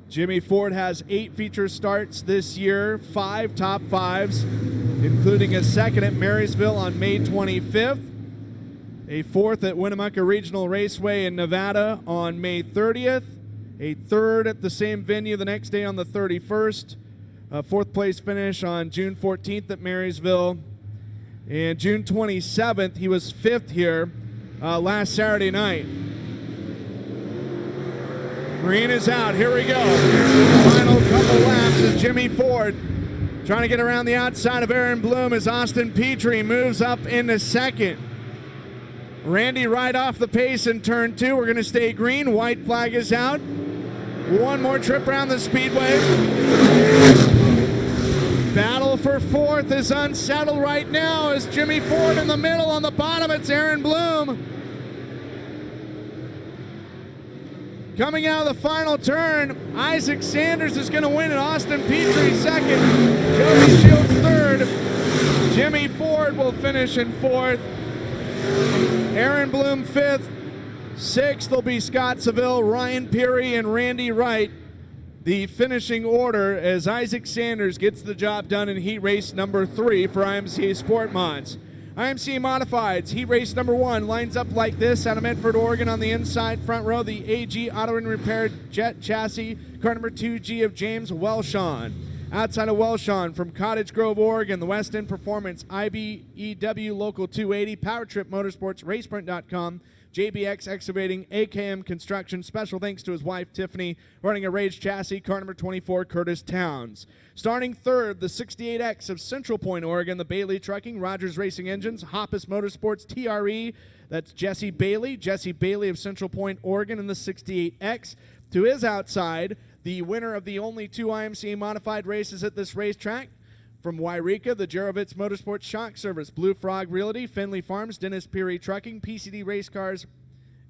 Jimmy Ford has 8 feature starts this year, 5 top 5s, including a 2nd at Marysville on May 25th, a 4th at Winnemucca Regional Raceway in Nevada on May 30th, a 3rd at the same venue the next day on the 31st, a 4th place finish on June 14th at Marysville, and June 27th he was 5th here last Saturday night. Green is out. Here we go. Final couple laps is Jimmy Ford trying to get around the outside of Aaron Bloom as Austin Petrie moves up into 2nd. Randy right off the pace in turn 2. We're going to stay green. White flag is out. One more trip around the speedway. Battle for 4th is unsettled right now as Jimmy Ford in the middle. On the bottom, it's Aaron Bloom. Coming out of the final turn, Isaac Sanders is going to win it. Austin Petrie 2nd. Joby Shields 3rd. Jimmy Ford will finish in 4th. Aaron Bloom 5th. 6th will be Scott Seville, Ryan Peary, and Randy Wright. The finishing order as Isaac Sanders gets the job done in heat race number 3 for IMCA Sport Mods. IMC Modifieds, heat race number 1 lines up like this out of Medford, Oregon. On the inside front row, the AG Auto and Repair Jet Chassis, car number 2G of James Welshon. Outside of Welshon, from Cottage Grove, Oregon, the West End Performance, IBEW Local 280, Power Trip Motorsports, RacePrint.com, JBX Excavating, AKM Construction. Special thanks to his wife, Tiffany, running a Rage Chassis, car number 24, Curtis Towns. Starting 3rd, the 68X of Central Point, Oregon, the Bailey Trucking, Rogers Racing Engines, Hoppus Motorsports, TRE. That's Jesse Bailey of Central Point, Oregon, in the 68X. To his outside, the winner of the only 2 IMCA modified races at this racetrack, from Yreka, the Jarovitz Motorsports Shock Service, Blue Frog Realty, Finley Farms, Dennis Peary Trucking, PCD Race Cars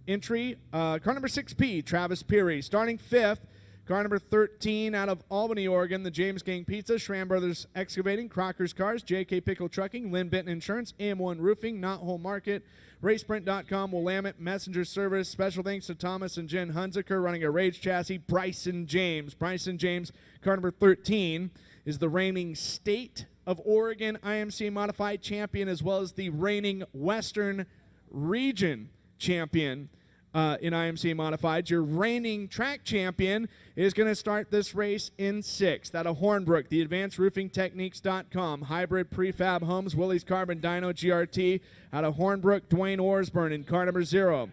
Entry, car number 6P, Travis Peary. Starting 5th, car number 13 out of Albany, Oregon, the James Gang Pizza, Schramm Brothers Excavating, Crocker's Cars, JK Pickle Trucking, Lynn Benton Insurance, AM1 Roofing, Not Hole Market, RacePrint.com, Willamette Messenger Service. Special thanks to Thomas and Jen Hunziker running a Rage Chassis, Bryson James. Bryson James, car number 13, is the reigning State of Oregon IMCA Modified Champion, as well as the reigning Western Region Champion in IMCA Modified. Your reigning track champion is going to start this race in 6th. Out of Hornbrook, the AdvancedRoofingTechniques.com, Hybrid Prefab Homes, Willys Carbon Dyno GRT. Out of Hornbrook, Dwayne Orsburn in car number 0.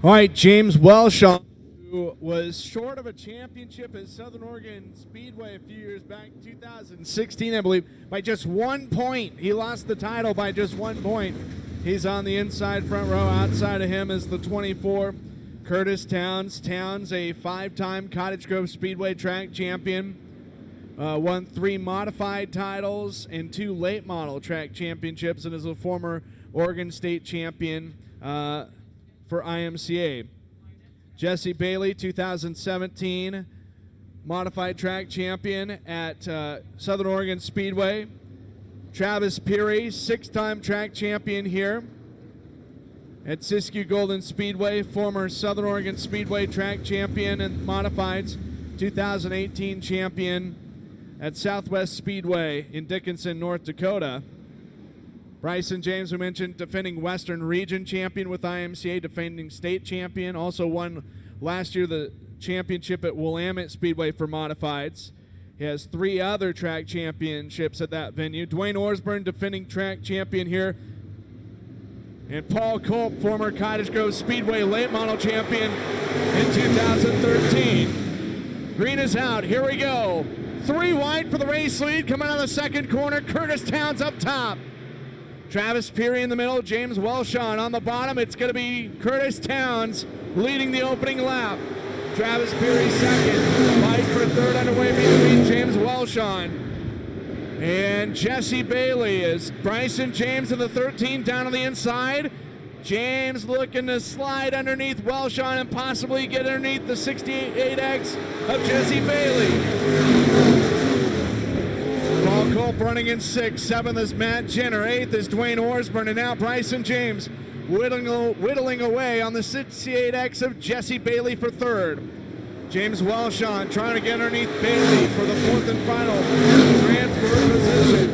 All right, James Welshaw, who was short of a championship at Southern Oregon Speedway a few years back, 2016, I believe, by just 1 point. He lost the title by just 1 point. He's on the inside front row. Outside of him is the 24, Curtis Towns. Towns, a 5-time Cottage Grove Speedway track champion, won 3 modified titles and 2 late model track championships, and is a former Oregon State champion for IMCA. Jesse Bailey, 2017 modified track champion at Southern Oregon Speedway. Travis Peary, 6-time track champion here at Siskiyou Golden Speedway, former Southern Oregon Speedway track champion and modifieds, 2018 champion at Southwest Speedway in Dickinson, North Dakota. Bryson James, we mentioned, defending Western Region champion with IMCA, defending state champion. Also won last year the championship at Willamette Speedway for modifieds. He has 3 other track championships at that venue. Dwayne Osborne, defending track champion here. And Paul Culp, former Cottage Grove Speedway late model champion in 2013. Green is out. Here we go. 3 wide for the race lead. Coming out of the second corner, Curtis Towns up top. Travis Peary in the middle, James Welshaw on the bottom. It's going to be Curtis Towns leading the opening lap. Travis Peary second. Fight for third underway between James Welshaw and Jesse Bailey. Is Bryson James in the 13 down on the inside. James looking to slide underneath Welshaw and possibly get underneath the 68X of Jesse Bailey. Paul Culp running in 6th. 7th is Matt Jenner. 8th is Dwayne Osborne. And now Bryson James whittling away on the 68X of Jesse Bailey for 3rd. James Welshaw trying to get underneath Bailey for the 4th and final transfer position.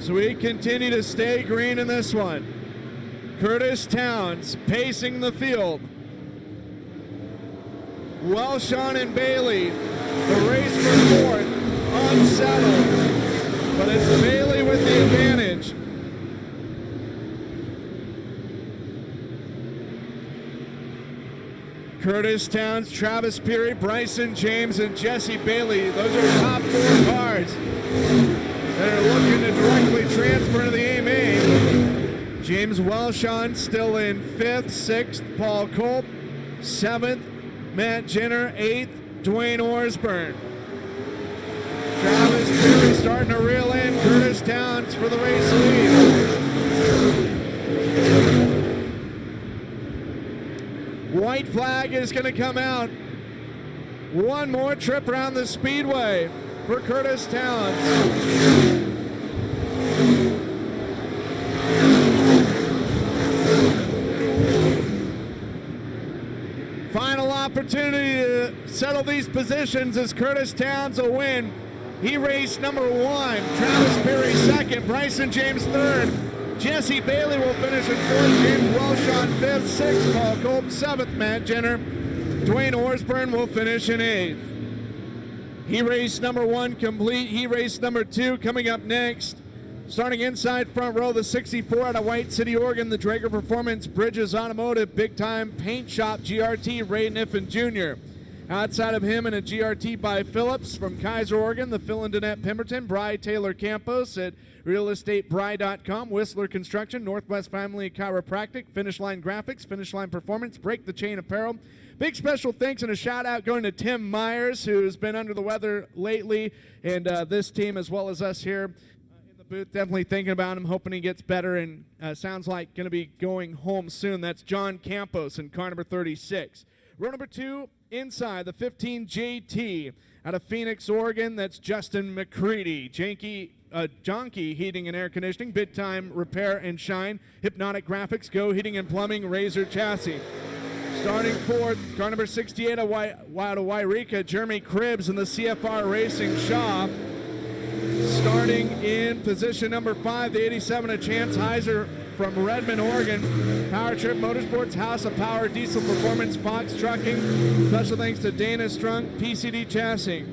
So we continue to stay green in this one. Curtis Towns pacing the field. Welshaw and Bailey, the race for 4th. Unsettled, but it's Bailey with the advantage. Curtis Towns, Travis Peary, Bryson James, and Jesse Bailey. Those are top 4 cars that are looking to directly transfer to the AMA. James Welshaw still in 5th, 6th, Paul Culp, 7th, Matt Jenner, 8th, Dwayne Osborne. Travis Peary starting to reel in Curtis Towns for the race lead. White flag is going to come out. One more trip around the speedway for Curtis Towns. Final opportunity to settle these positions as Curtis Towns will win. He raced number 1, Travis Peary 2nd, Bryson James 3rd, Jesse Bailey will finish in 4th, James Welshaw 5th, 6th, Paul Culp 7th, Matt Jenner, Dwayne Osborne will finish in 8th. He raced number 1 complete, he raced number 2 coming up next. Starting inside front row, the 64 out of White City, Oregon, the Drager Performance Bridges Automotive Big Time Paint Shop GRT, Ray Niffen Jr. Outside of him in a GRT by Phillips from Kaiser, Oregon, the Phil and Danette Pemberton, Bry Taylor Campos at realestatebry.com, Whistler Construction, Northwest Family Chiropractic, Finish Line Graphics, Finish Line Performance, Break the Chain Apparel. Big special thanks and a shout out going to Tim Myers, who's been under the weather lately, and this team as well as us here in the booth, definitely thinking about him, hoping he gets better, and sounds like going to be going home soon. That's John Campos in car number 36. Row number 2, inside the 15 JT out of Phoenix, Oregon. That's Justin Mccready. Jonky Heating and Air Conditioning, Big Time Repair and Shine, Hypnotic Graphics, Go Heating and Plumbing, Razor Chassis. Starting 4th, car number 68 out of Yreka, Jeremy Cribbs in the CFR Racing Shop. Starting in position number 5, the 87 of Chance Heiser from Redmond, Oregon. Power Trip Motorsports, House of Power, Diesel Performance, Fox Trucking. Special thanks to Dana Strunk, PCD Chassis.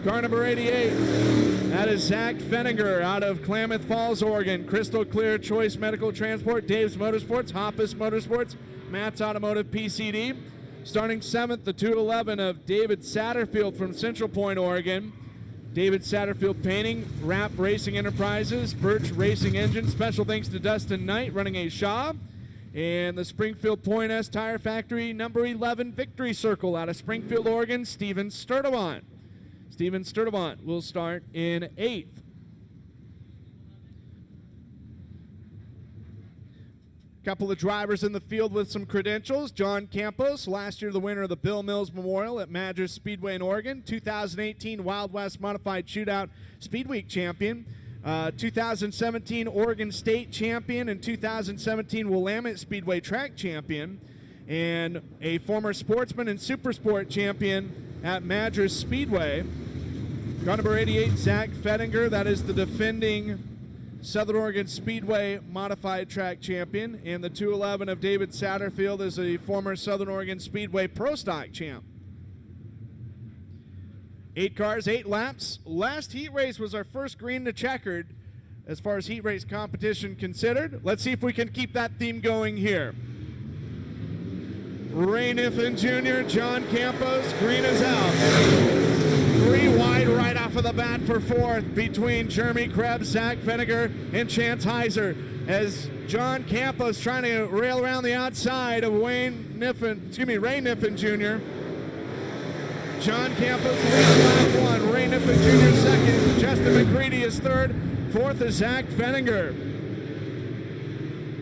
Car number 88, That is Zach Fenninger out of Klamath Falls, Oregon. Crystal Clear Choice Medical Transport, Dave's Motorsports, Hoppus Motorsports, Matt's Automotive PCD. Starting 7th, the 211 of David Satterfield from Central Point, Oregon. David Satterfield Painting, Wrap Racing Enterprises, Birch Racing Engine. Special thanks to Dustin Knight running a Shaw. And the Springfield Point S Tire Factory, number 11 Victory Circle out of Springfield, Oregon, Steven Sturdivant. Steven Sturdivant will start in 8th. Couple of drivers in the field with some credentials. John Campos, last year the winner of the Bill Mills Memorial at Madras Speedway in Oregon. 2018 Wild West Modified Shootout Speed Week champion. 2017 Oregon State champion and 2017 Willamette Speedway track champion. And a former sportsman and super sport champion at Madras Speedway. Car number 88, Zach Fettinger. That is the defending Southern Oregon Speedway Modified Track Champion. And the 211 of David Satterfield is a former Southern Oregon Speedway Pro Stock champ. 8 cars, 8 laps. Last heat race was our first green to checkered as far as heat race competition considered. Let's see if we can keep that theme going here. Ray Niffen Jr., John Campos, green is out. 3 wide right off of the bat for 4th between Jeremy Krebs, Zach Fenninger, and Chance Heiser as John Campos trying to rail around the outside of Ray Niffen Jr. John Campos leads lap 1, Ray Niffen Jr. second, Justin Mccready is third, 4th is Zach Fenninger.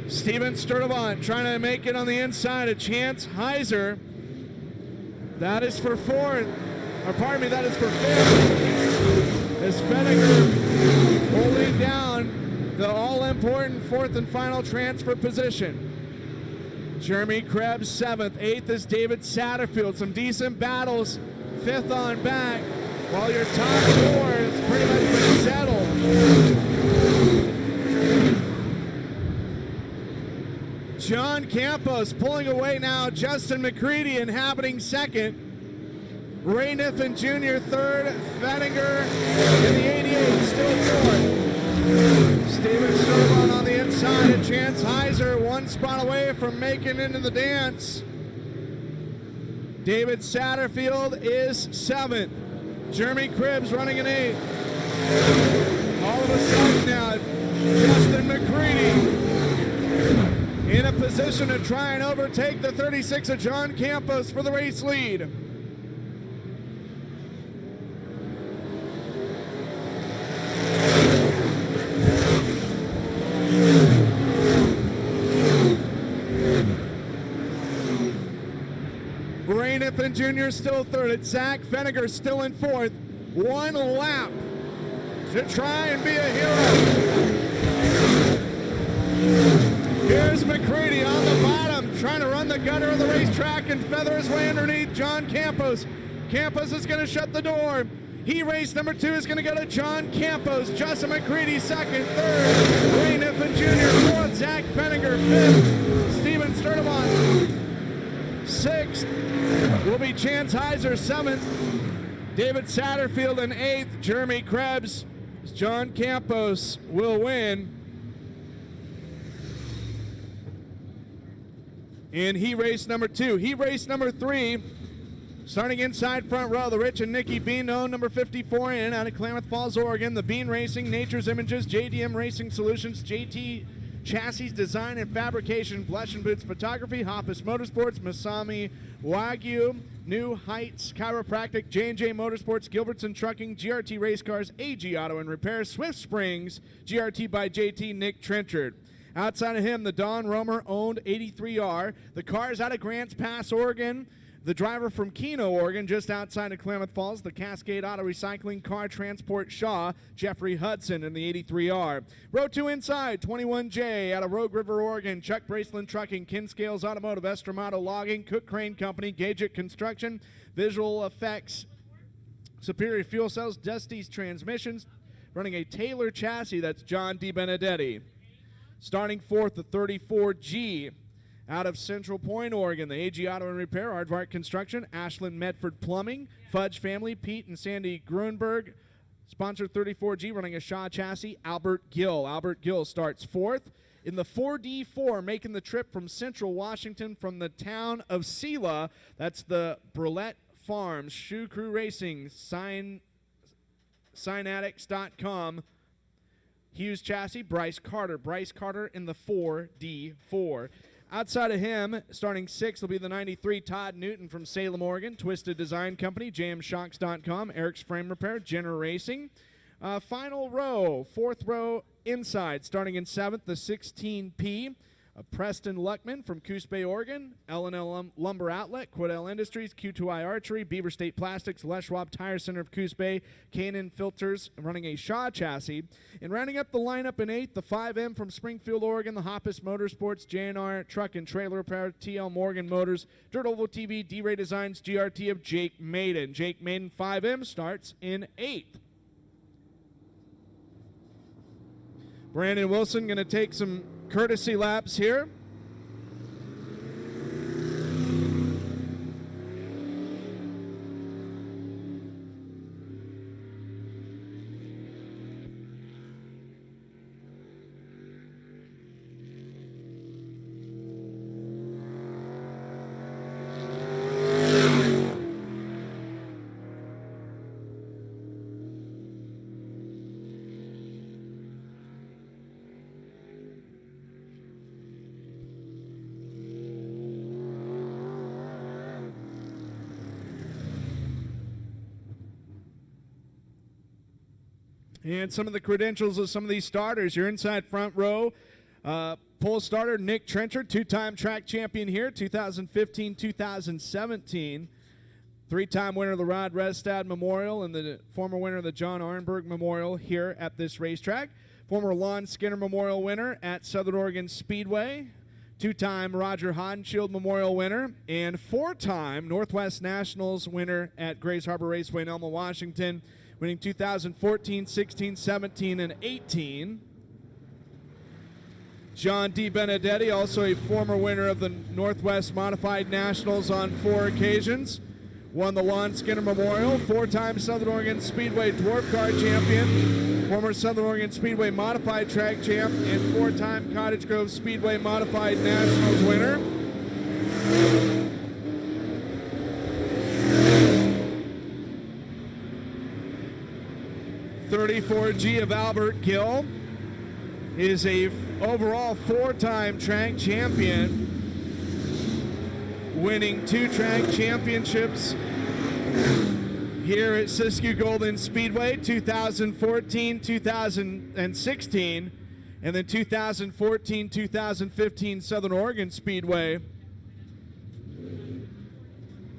Steven Sturdivant trying to make it on the inside of Chance Heiser. That is for 4th. Or pardon me, that is for 5th. As Fenninger holding down the all-important 4th and final transfer position. Jeremy Krebs 7th. 8th is David Satterfield. Some decent battles. 5th on back. While your top 4 is pretty much been settled. John Campos pulling away now. Justin Mccready inhabiting 2nd. Ray Niffen Jr. 3rd, Fettinger in the 88, still 4th. Steven Sturdivant on the inside, and Chance Heiser 1 spot away from making into the dance. David Satterfield is 7th. Jeremy Krebs running in 8th. All of a sudden now, Justin Mccready in a position to try and overtake the 36 of John Campos for the race lead. Ray Niffen Jr. still 3rd. It's Zach Fenninger still in 4th. 1 lap to try and be a hero. Here's Mccready on the bottom, trying to run the gutter of the racetrack and feather his way underneath John Campos. Campos is going to shut the door. Heat race number 2 is going to go to John Campos. Justin Mccready 2nd, 3rd. Ray Niffen Jr. 4th. Zach Fenninger 5th. Steven Sturdivant 6th. Will be Chance Heiser 7th. David Satterfield in 8th. Jeremy Krebs. John Campos will win. In heat race number 2. Heat race number 3. Starting inside front row, the Rich and Nikki Bean, number 54 in out of Klamath Falls, Oregon. The Bean Racing, Nature's Images, JDM Racing Solutions, JT Chassis Design and Fabrication, Blush and Boots Photography, Hoppus Motorsports, Masami Wagyu, New Heights Chiropractic, J&J Motorsports, Gilbertson Trucking, GRT Race Cars, AG Auto and Repair, Swift Springs, GRT by JT Nick Trenchard. Outside of him, the Don Romer owned 83R. The cars out of Grants Pass, Oregon. The driver from Keno, Oregon, just outside of Klamath Falls, the Cascade Auto Recycling Car Transport Shaw, Jeffrey Hudson in the 83R. Row 2 inside, 21J out of Rogue River, Oregon, Chuck Braceland Trucking, Kinscales Automotive, Estramato Logging, Cook Crane Company, Gadget Construction, Visual Effects, Superior Fuel Cells, Dusty's Transmissions, running a Taylor chassis, that's John DiBenedetti. Starting 4th, the 34G. Out of Central Point, Oregon, the AG Auto and Repair, Aardvark Construction, Ashland Medford Plumbing, Fudge Family, Pete and Sandy Grunberg, Sponsor 34G running a Shaw chassis, Albert Gill. Albert Gill starts fourth. In the 4D4, making the trip from Central Washington from the town of Sela. That's the Burlette Farms, Shoe Crew Racing, Signaddicts.com. Hughes chassis, Bryce Carter. Bryce Carter in the 4D4. Outside of him, starting sixth will be the 93 Todd Newton from Salem, Oregon. Twisted Design Company, JMShocks.com, Eric's Frame Repair, Jenner Racing. Final row, fourth row inside, starting in seventh, the 16P. Preston Luckman from Coos Bay, Oregon. L&L Lumber Outlet, Quidel Industries, Q2I Archery, Beaver State Plastics, Les Schwab Tire Center of Coos Bay, K&N Filters, running a Shaw chassis. And rounding up the lineup in eighth, the 5M from Springfield, Oregon, the Hoppus Motorsports, J&R Truck and Trailer Repair, TL Morgan Motors, Dirt Oval TV, D-Ray Designs, GRT of Jake Maiden. Jake Maiden 5M starts in eighth. Brandon Wilson going to take some courtesy laps here. And some of the credentials of some of these starters. Your inside front row, pole starter Nick Trenchard, two-time track champion here, 2015, 2017. Three-time winner of the Rod Restad Memorial and the former winner of the John Arnberg Memorial here at this racetrack. Former Lon Skinner Memorial winner at Southern Oregon Speedway. Two-time Roger Hodenshield Memorial winner. And four-time Northwest Nationals winner at Grays Harbor Raceway in Elma, Washington, winning 2014, 16, 17, and 18. John D. Benedetti, also a former winner of the Northwest Modified Nationals on 4 occasions. Won the Lon Skinner Memorial, four-time Southern Oregon Speedway Dwarf Car Champion, former Southern Oregon Speedway Modified Track Champ, and four-time Cottage Grove Speedway Modified Nationals winner. .34G of Albert Gill is a overall four-time track champion, winning 2 track championships here at Siskiyou Golden Speedway, 2014, 2016, and then 2014, 2015 Southern Oregon Speedway,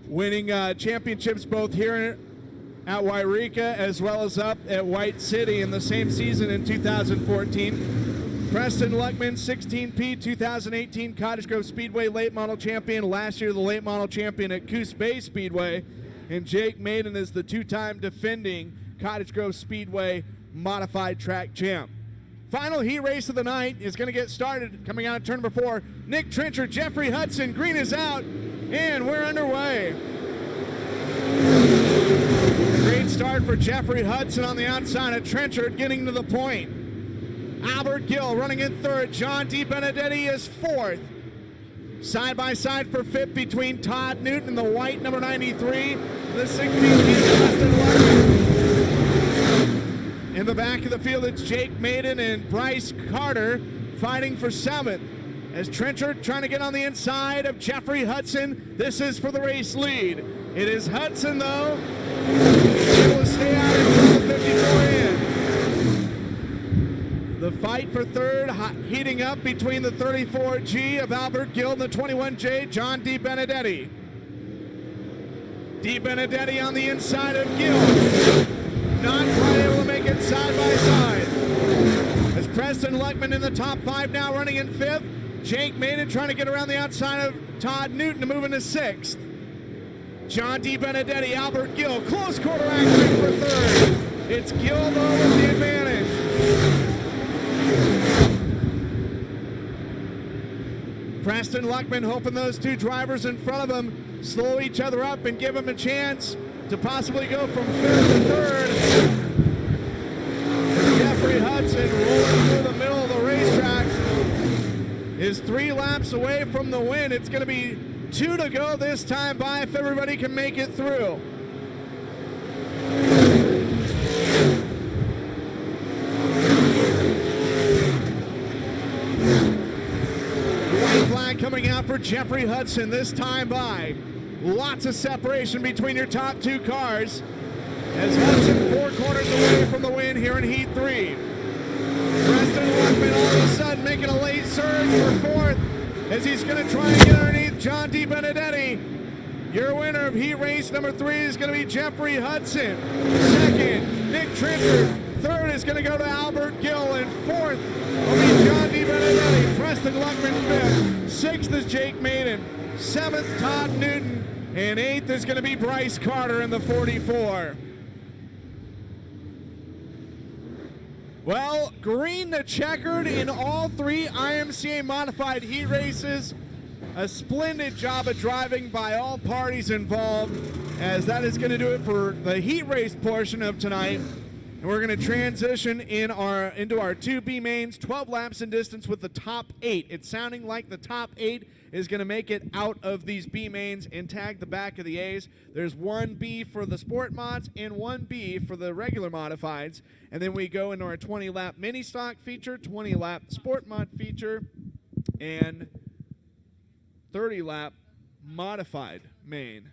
winning championships both here at Yreka as well as up at White City in the same season in 2014. Preston Luckman, 16P, 2018 Cottage Grove Speedway late model champion. Last year, the late model champion at Coos Bay Speedway. And Jake Maiden is the two-time defending Cottage Grove Speedway modified track champ. Final heat race of the night is going to get started coming out of turn number 4. Nick Trenchard, Jeffrey Hudson, green is out, and we're underway. Great start for Jeffrey Hudson on the outside of Trenchard, getting to the point. Albert Gill running in third. John D. Benedetti is fourth. Side by side for fifth between Todd Newton and the white number 93. The 16th. In the back of the field, it's Jake Maiden and Bryce Carter fighting for seventh. As Trenchard trying to get on the inside of Jeffrey Hudson. This is for the race lead. It is Hudson, though, able to stay out until the 54 in. The fight for third heating up between the 34G of Albert Gill and the 21J, John D. Benedetti. D. Benedetti on the inside of Gill. Not quite able to make it side by side. As Preston Luckman in the top 5 now, running in 5th. Jake Maiden trying to get around the outside of Todd Newton to move into 6th. John D. Benedetti, Albert Gill, close quarter action for third. It's Gill, though, with the advantage. Preston Luckman hoping those two drivers in front of him slow each other up and give him a chance to possibly go from 5th to 3rd. Jeffrey Hudson rolling through the middle of the racetrack is 3 laps away from the win. It's going to be 2 to go this time by if everybody can make it through. White flag coming out for Jeffrey Hudson this time by. Lots of separation between your top 2 cars as Hudson 4 corners away from the win here in Heat 3. Preston Luckman all of a sudden making a late surge for 4th as he's going to try and get underneath John DiBenedetti. Your winner of Heat Race number 3 is going to be Jeffrey Hudson. 2nd, Nick Trenchard. 3rd is going to go to Albert Gill, and 4th will be John DiBenedetti. Preston Luckman 5th. 6th is Jake Maiden. 7th, Todd Newton. And 8th is going to be Bryce Carter in the 44. Well, green to checkered in all 3 IMCA modified heat races. A splendid job of driving by all parties involved, as that is going to do it for the heat race portion of tonight. And we're going to transition into our 2B mains, 12 laps in distance with the top 8. It's sounding like the top 8 is going to make it out of these B mains and tag the back of the A's. There's 1B for the sport mods and 1B for the regular modifieds. And then we go into our 20-lap mini stock feature, 20-lap sport mod feature, and 30-lap modified main.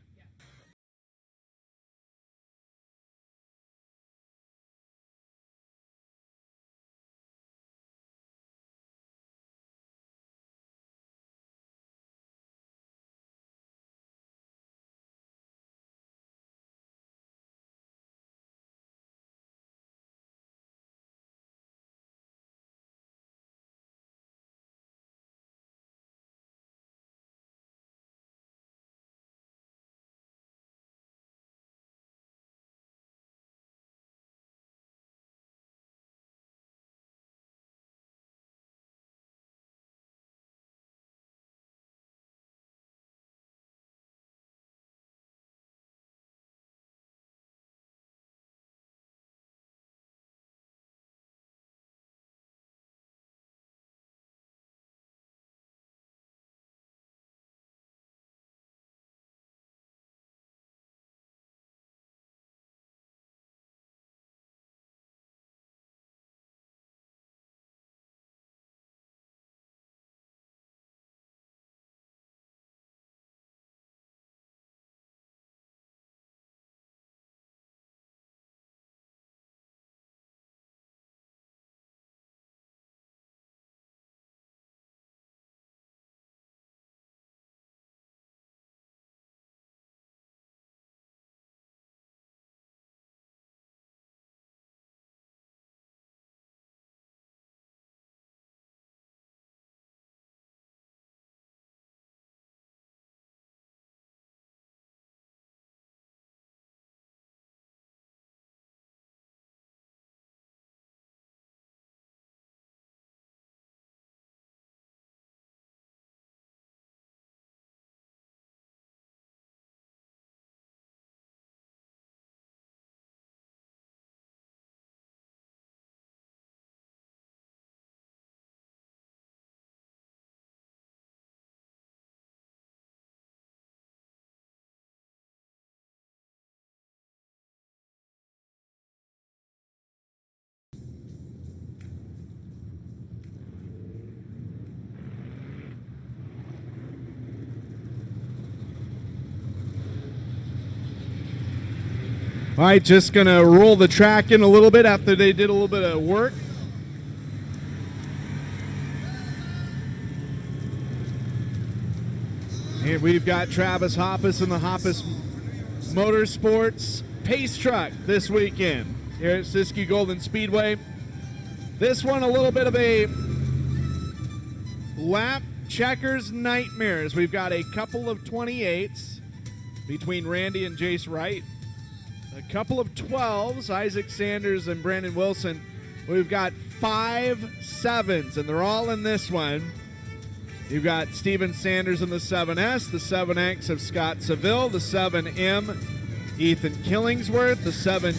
All right, just going to roll the track in a little bit after they did a little bit of work. And we've got Travis Hoppus in the Hoppus Motorsports Pace Truck this weekend here at Siskiyou Golden Speedway. This one a little bit of a lap checkers nightmares. We've got a couple of 28s between Randy and Jace Wright. A couple of 12s, Isaac Sanders and Brandon Wilson. We've got 5 7s, and they're all in this one. You've got Steven Sanders in the 7S, the 7X of Scott Seville, the 7M, Ethan Killingsworth, the 7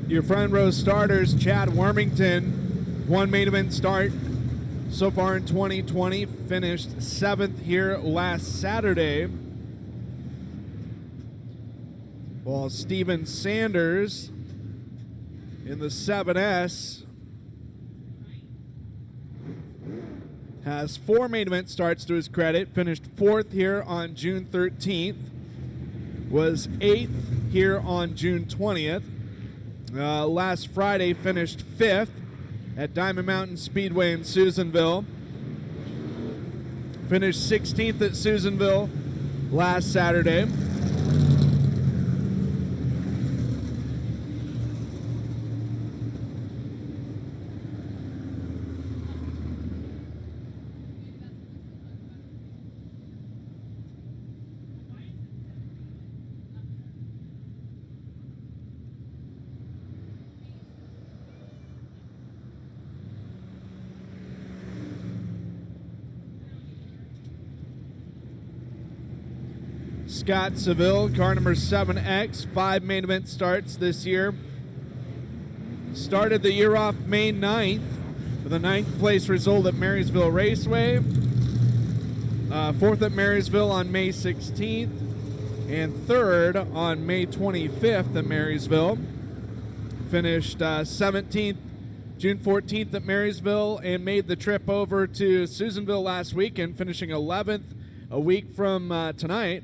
Your front row starters, Chad Wormington, one main event start so far in 2020, finished 7th here last Saturday. While Steven Sanders in the 7S has 4 main event starts to his credit, finished 4th here on June 13th, was 8th here on June 20th. Last Friday finished 5th at Diamond Mountain Speedway in Susanville. Finished 16th at Susanville last Saturday. Scott Seville, car number 7X, 5 main event starts this year. Started the year off May 9th with a 9th place result at Marysville Raceway. 4th at Marysville on May 16th. And 3rd on May 25th at Marysville. Finished 17th June 14th at Marysville and made the trip over to Susanville last weekend, finishing 11th a week from tonight.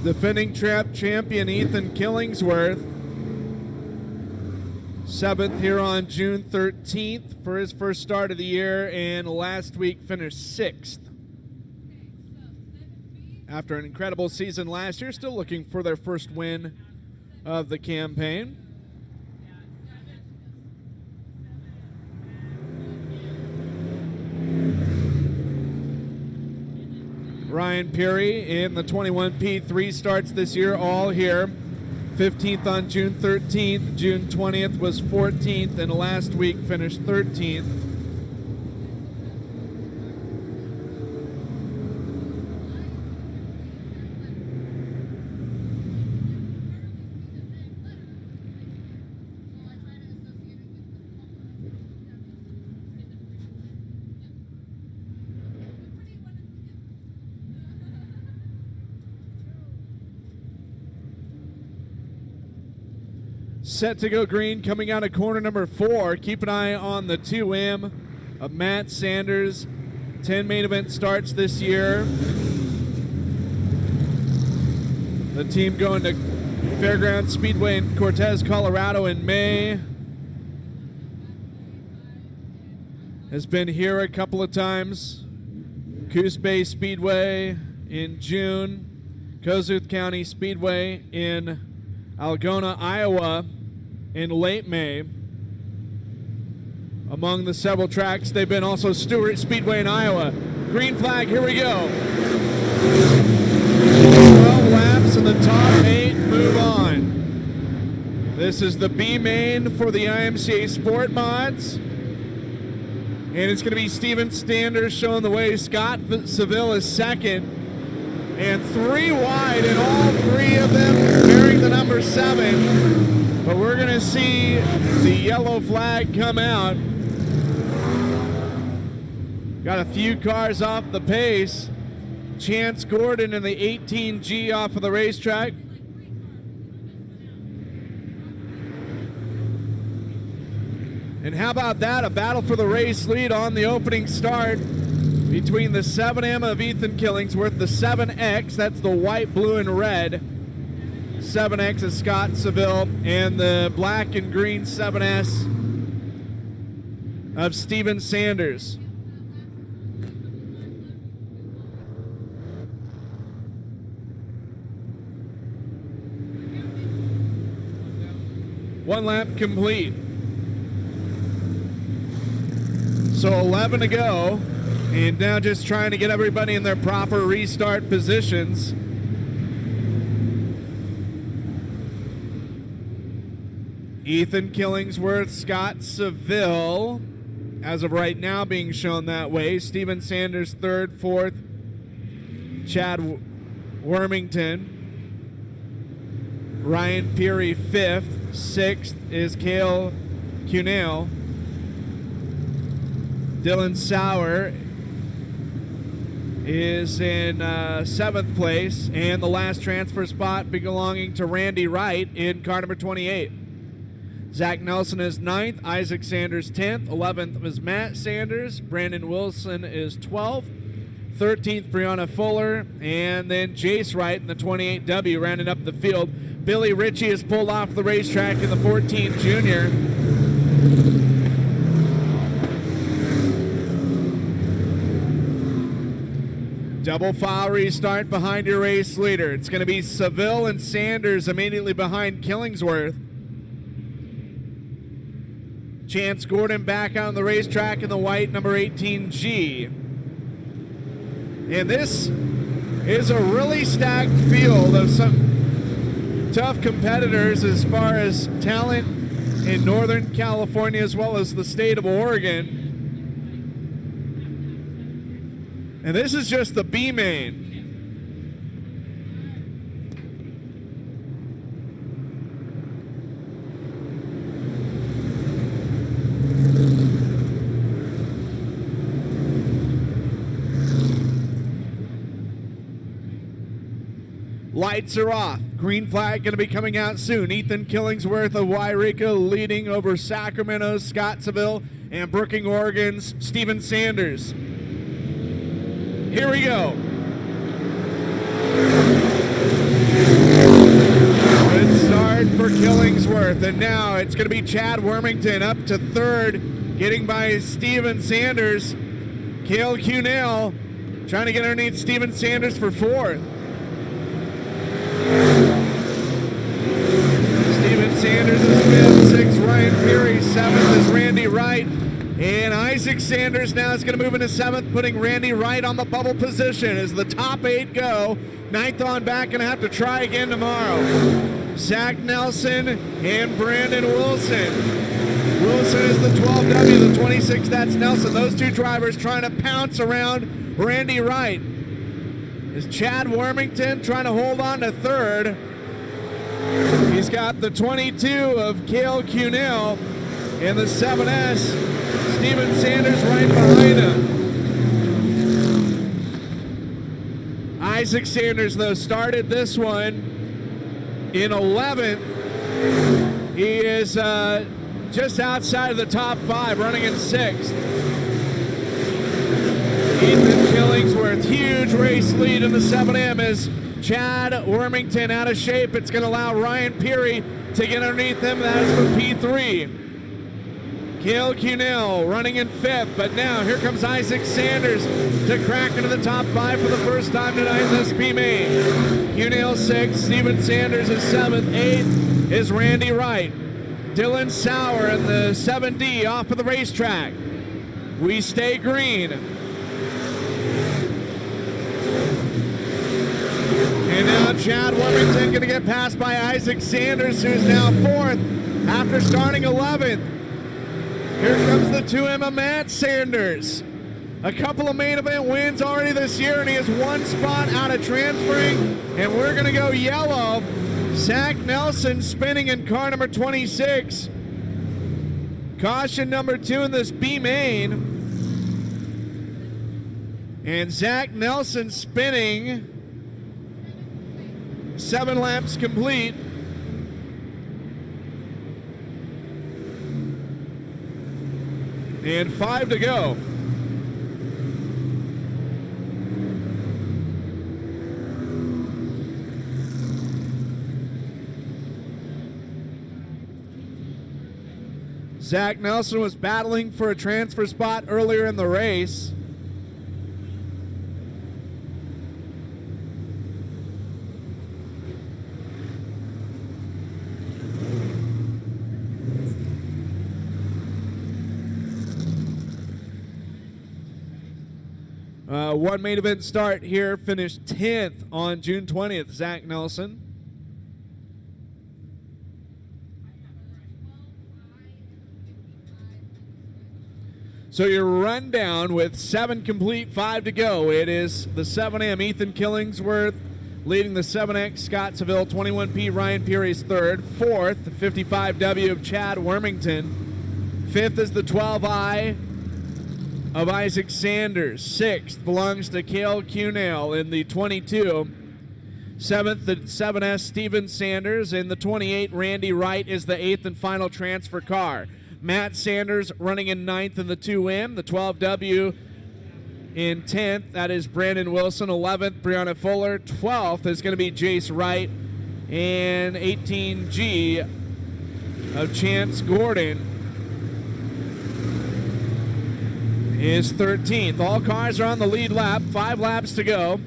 Defending champion Ethan Killingsworth, 7th here on June 13th for his first start of the year, and last week finished 6th. After an incredible season last year, still looking for their first win of the campaign. Ryan Peary in the 21P3 starts this year, all here. 15th on June 13th, June 20th was 14th, and last week finished 13th. Set to go green coming out of corner number 4. Keep an eye on the 2M of Matt Sanders. 10 main event starts this year. The team going to Fairgrounds Speedway in Cortez, Colorado in May. Has been here a couple of times. Coos Bay Speedway in June. Kossuth County Speedway in Algona, Iowa in late May. Among the several tracks, they've been also Stewart Speedway in Iowa. Green flag, here we go. 12 laps and the top 8 move on. This is the B main for the IMCA Sport Mods. And it's going to be Steven Sanders showing the way. Scott Seville is second. And 3 wide, and all 3 of them bearing the number 7. But we're going to see the yellow flag come out. Got a few cars off the pace. Chance Gordon in the 18G off of the racetrack. And how about that? A battle for the race lead on the opening start between the 7M of Ethan Killingsworth, the 7X, that's the white, blue, and red 7X of Scott Seville, and the black and green 7S of Steven Sanders. One lap complete. So 11 to go, and now just trying to get everybody in their proper restart positions. Ethan Killingsworth, Scott Seville, as of right now being shown that way. Steven Sanders third, fourth, Chad Wormington. Ryan Peary fifth, sixth is Cale Cunell. Dylan Sauer is in seventh place, and the last transfer spot belonging to Randy Wright in car number 28. Zach Nelson is 9th, Isaac Sanders 10th, 11th is Matt Sanders, Brandon Wilson is 12th, 13th Brianna Fuller, and then Jace Wright in the 28W rounding up the field. Billy Ritchie is pulled off the racetrack in the 14 junior. Double file restart behind your race leader. It's going to be Seville and Sanders immediately behind Killingsworth. Chance Gordon back on the racetrack in the white number 18G. And this is a really stacked field of some tough competitors as far as talent in Northern California as well as the state of Oregon. And this is just the B main. Lights are off. Green flag going to be coming out soon. Ethan Killingsworth of Yreka leading over Sacramento's Scott Seville and Brookings, Oregon's Steven Sanders. Here we go. Good start for Killingsworth, and now it's going to be Chad Wormington up to third, getting by Steven Sanders. Cale Cunell trying to get underneath Steven Sanders for fourth. Steven Sanders is fifth, sixth Ryan Peary, seventh is Randy Wright, and Isaac Sanders now is going to move into seventh, putting Randy Wright on the bubble position as the top 8 go. Ninth on back, going to have to try again tomorrow. Zach Nelson and Brandon Wilson. Wilson is the 12W, the 26, that's Nelson. Those two drivers trying to pounce around Randy Wright. Is Chad Wormington trying to hold on to third. He's got the 22 of Cale Cunell and the 7S. Steven Sanders right behind him. Isaac Sanders, though, started this one in 11th. He is just outside of the top 5, running in 6th. Ethan Killingsworth, huge race lead in the 7M as Chad Wormington out of shape. It's going to allow Ryan Peary to get underneath him. That is for P3. Cale Cunell running in 5th, but now here comes Isaac Sanders to crack into the top 5 for the first time tonight in this B main. Cunell 6th, Steven Sanders is 7th, 8th is Randy Wright. Dylan Sauer in the 7D off of the racetrack. We stay green. And now Chad Wormington going to get passed by Isaac Sanders, who's now 4th after starting 11th. Here comes the 2M of Matt Sanders. A couple of main event wins already this year, and he has one spot out of transferring. And we're going to go yellow. Zach Nelson spinning in car number 26. Caution number 2 in this B main. And Zach Nelson spinning. 7 laps complete. And 5 to go. Zach Nelson was battling for a transfer spot earlier in the race. One main event start here, finished 10th on June 20th, Zach Nelson. So your rundown with 7 complete, 5 to go. It is the 7M, Ethan Killingsworth leading the 7X, Scott Seville, 21P, Ryan Peary's third. Fourth, the 55W of Chad Wormington. Fifth is the 12I of Isaac Sanders. Sixth belongs to Cale Cunell in the 22. Seventh, the 7S, Steven Sanders. In the 28, Randy Wright is the 8th and final transfer car. Matt Sanders running in 9th in the 2M. The 12W in 10th, that is Brandon Wilson. 11th, Brianna Fuller. 12th is going to be Jace Wright. And 18G of Chance Gordon is 13th. All cars are on the lead lap. 5 laps to go.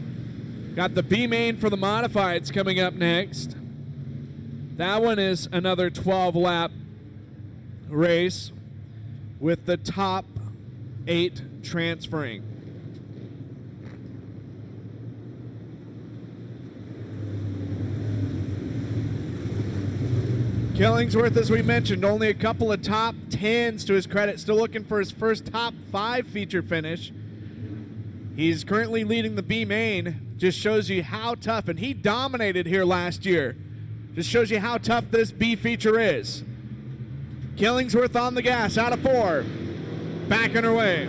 Got the B main for the Modifieds coming up next. That one is another 12-lap race with the top 8 transferring. Killingsworth, as we mentioned, only a couple of top 10s to his credit. Still looking for his first top 5 feature finish. He's currently leading the B main. Just shows you how tough, and he dominated here last year. Just shows you how tough this B feature is. Killingsworth on the gas, out of 4. Back on her way.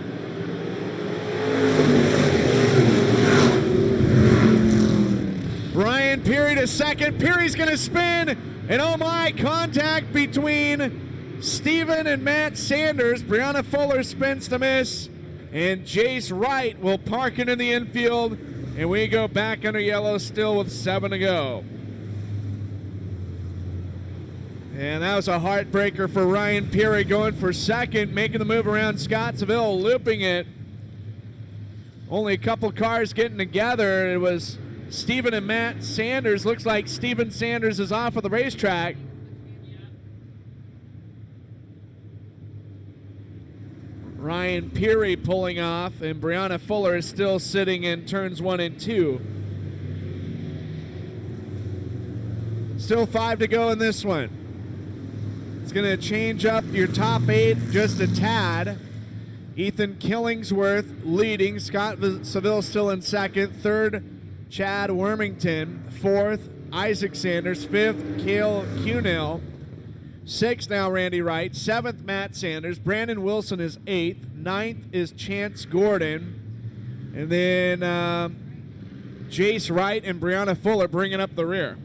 Ryan Peary to second. Peary's going to spin. And oh my, contact between Steven and Matt Sanders. Brianna Fuller spins to miss. And Jace Wright will park it in the infield. And we go back under yellow still with 7 to go. And that was a heartbreaker for Ryan Peary, going for second, making the move around Scottsville, looping it. Only a couple cars getting together. It was Steven and Matt Sanders. Looks like Steven Sanders is off of the racetrack. Ryan Peary pulling off, and Brianna Fuller is still sitting in turns 1 and 2. Still 5 to go in this one. It's going to change up your top 8 just a tad. Ethan Killingsworth leading. Scott Seville still in second. Third, Chad Wormington. Fourth, Isaac Sanders. Fifth, Cale Cunell. Sixth now, Randy Wright. Seventh, Matt Sanders. Brandon Wilson is 8th. Ninth is Chance Gordon. And then Jace Wright and Brianna Fuller bringing up the rear.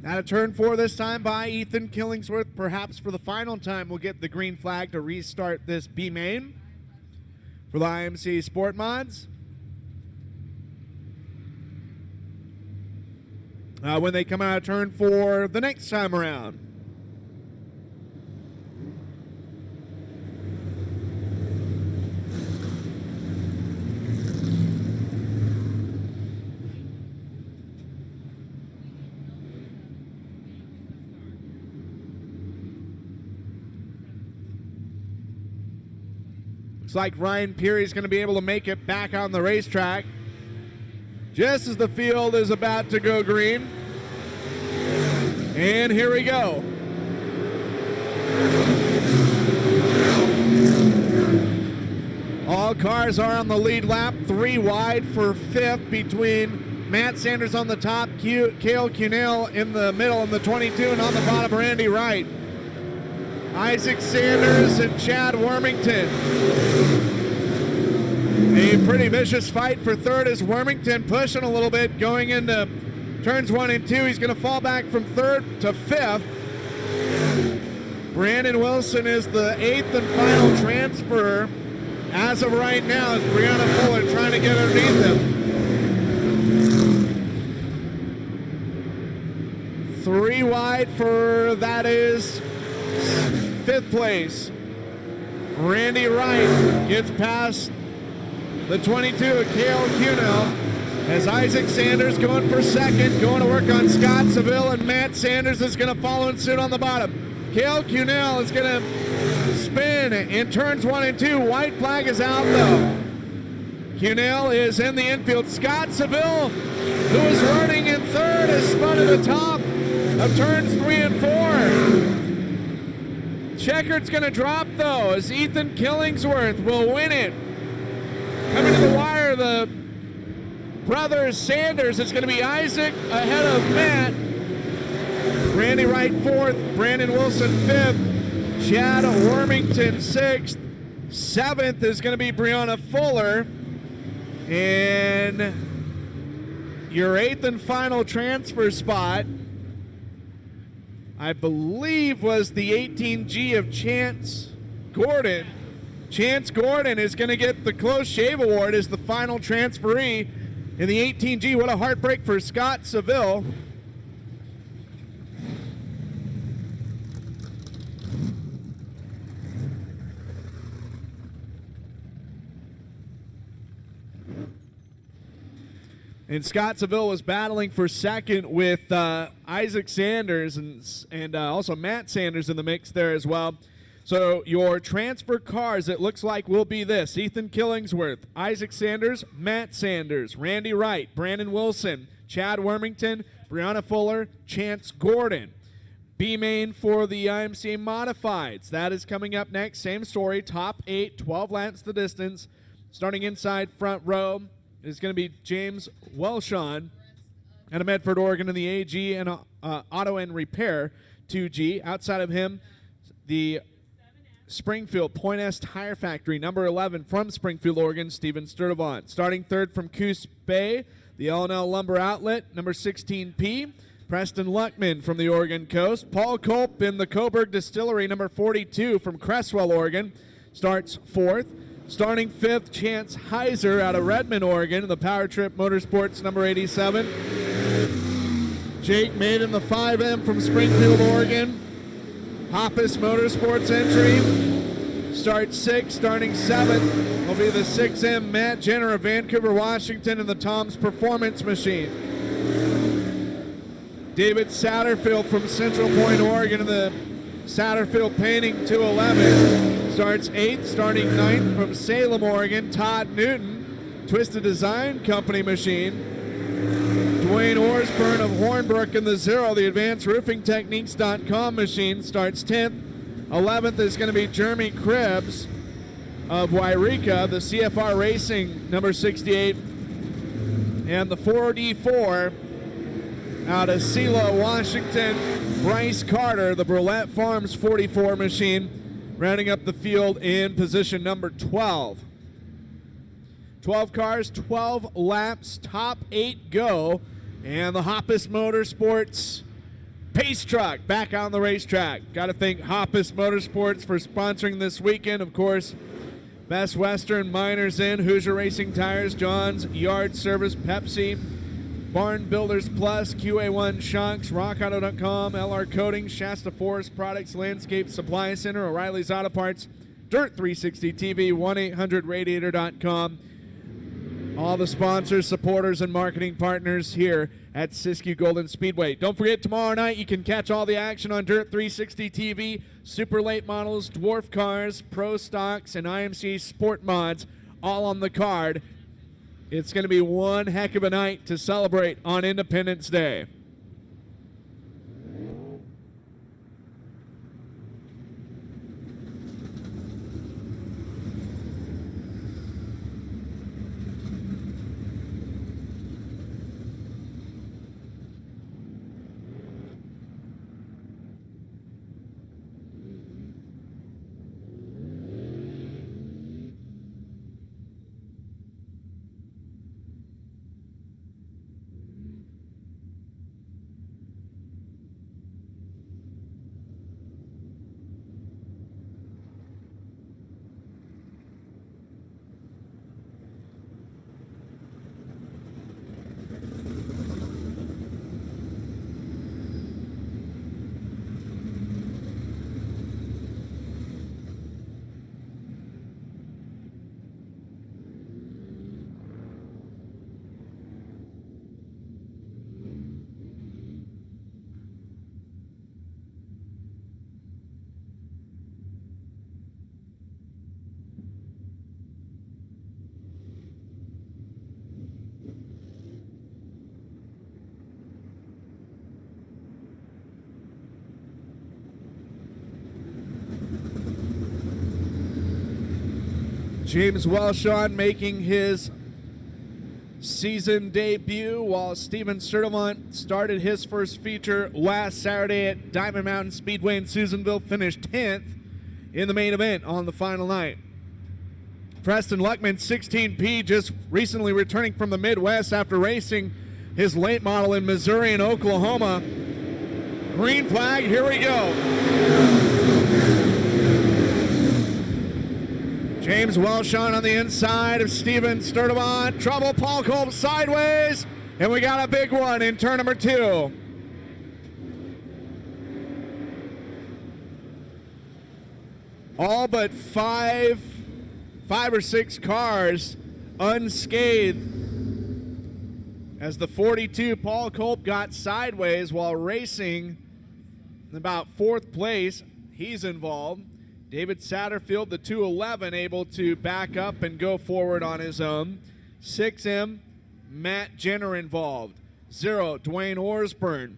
Out of turn 4 this time by Ethan Killingsworth. Perhaps for the final time we'll get the green flag to restart this B main for the IMC Sport Mods. When they come out of turn 4 the next time around. Looks like Ryan Peary is going to be able to make it back on the racetrack just as the field is about to go green. And here we go. All cars are on the lead lap, 3 wide for 5th between Matt Sanders on the top, Cale Cunell in the middle in the 22, and on the bottom, Randy Wright. Isaac Sanders and Chad Wormington. A pretty vicious fight for third as Wormington pushing a little bit going into turns 1 and 2. He's going to fall back from third to fifth. Brandon Wilson is the 8th and final transfer. As of right now, is Brianna Fuller trying to get underneath him. 3 wide for, that is 5th place. Randy Wright gets past the 22 of Cale Cunell as Isaac Sanders going for second, going to work on Scott Seville, and Matt Sanders is going to follow in suit on the bottom. Cale Cunell is going to spin in turns 1 and 2. White flag is out though. Cunell is in the infield. Scott Seville, who is running in third, is spun at the top of turns 3 and 4. Checkered's going to drop though as Ethan Killingsworth will win it. Coming to the wire, the brothers Sanders. It's going to be Isaac ahead of Matt. Randy Wright 4th, Brandon Wilson 5th, Chad Wormington 6th, 7th is going to be Brianna Fuller, and your 8th and final transfer spot, I believe, was the 18G of Chance Gordon. Chance Gordon is going to get the Close Shave Award as the final transferee in the 18G. What a heartbreak for Scott Seville. And Scott Seville was battling for second with Isaac Sanders and also Matt Sanders in the mix there as well. So your transfer cars, it looks like, will be this: Ethan Killingsworth, Isaac Sanders, Matt Sanders, Randy Wright, Brandon Wilson, Chad Wormington, Brianna Fuller, Chance Gordon. B-main for the IMC Modifieds. That is coming up next. Same story, top 8, 12 laps the distance. Starting inside front row is going to be James Welshon out of Medford, Oregon, in the AG and Auto and Repair 2G. Outside of him, the Springfield Point S Tire Factory, number 11 from Springfield, Oregon, Steven Sturdivant. Starting third from Coos Bay, the L&L Lumber Outlet, number 16P, Preston Luckman from the Oregon coast. Paul Culp in the Coburg Distillery, number 42 from Cresswell, Oregon, starts fourth. Starting fifth, Chance Heiser out of Redmond, Oregon, in the Power Trip Motorsports, number 87. Jake Maiden, the 5M from Springfield, Oregon. Hoppus Motorsports entry. Starts sixth. Starting seventh will be the 6M Matt Jenner of Vancouver, Washington, in the Tom's Performance Machine. David Satterfield from Central Point, Oregon, in the Satterfield Painting 211. Starts 8th, starting 9th from Salem, Oregon, Todd Newton, Twisted Design Company machine. Dwayne Orsburn of Hornbrook in the 0, the Advanced Roofing Techniques.com machine, starts 10th. 11th is going to be Jeremy Krebs of Yreka, the CFR Racing number 68. And the 4D4 out of Sela, Washington, Bryce Carter, the Burlette Farms 44 machine, rounding up the field in position number 12. 12 cars, 12 laps, top 8 go, and the Hoppus Motorsports Pace Truck back on the racetrack. Got to thank Hoppus Motorsports for sponsoring this weekend. Of course, Best Western, Miners Inn, Hoosier Racing Tires, John's Yard Service, Pepsi, Barn Builders Plus, QA1 Shocks, RockAuto.com, LR Coatings, Shasta Forest Products, Landscape Supply Center, O'Reilly's Auto Parts, Dirt 360 TV, 1-800-Radiator.com. All the sponsors, supporters, and marketing partners here at Siskiyou Golden Speedway. Don't forget, tomorrow night you can catch all the action on Dirt 360 TV, super late models, dwarf cars, pro stocks, and IMC Sport Mods, all on the card. It's going to be one heck of a night to celebrate on Independence Day. James Welshon making his season debut, while Steven Sturtevant started his first feature last Saturday at Diamond Mountain Speedway in Susanville, finished 10th in the main event on the final night. Preston Luckman, 16P, just recently returning from the Midwest after racing his late model in Missouri and Oklahoma. Green flag, here we go. James Welshon on the inside of Steven Sturtevant. Trouble, Paul Kolb sideways, and we got a big one in turn number 2. All but five or six cars unscathed as the 42 Paul Kolb got sideways while racing in about 4th place. He's involved. David Satterfield, the 211, able to back up and go forward on his own. 6M, Matt Jenner involved. 0, Dwayne Orsburn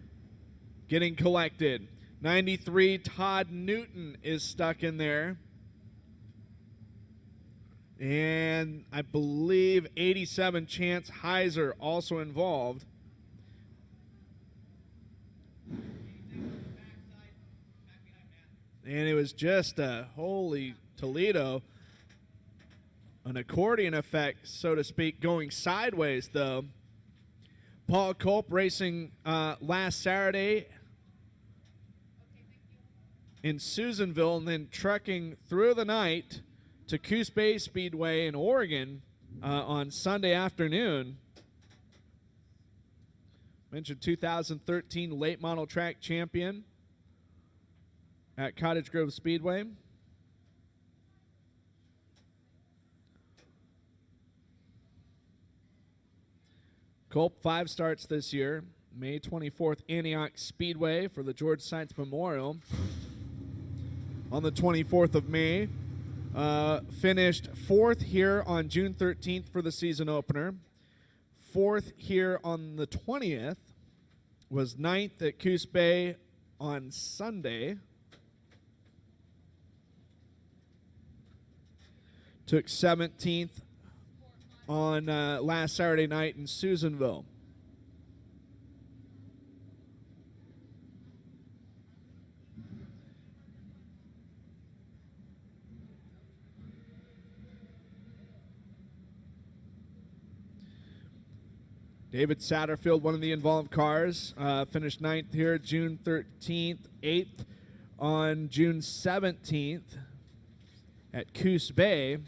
getting collected. 93, Todd Newton is stuck in there. And I believe 87, Chance Heiser also involved. And it was just a holy Toledo, an accordion effect, so to speak, going sideways, though. Paul Kolb racing last Saturday in Susanville and then trucking through the night to Coos Bay Speedway in Oregon on Sunday afternoon. Mentioned 2013 late model track champion at Cottage Grove Speedway. Kolb 5 starts this year. May 24th, Antioch Speedway for the George Seitz Memorial. On the 24th of May, finished 4th here on June 13th for the season opener. 4th here on the 20th. Was 9th at Coos Bay on Sunday. Took 17th on last Saturday night in Susanville. David Satterfield, one of the involved cars, finished 9th here June 13th, 8th on June 17th at Coos Bay,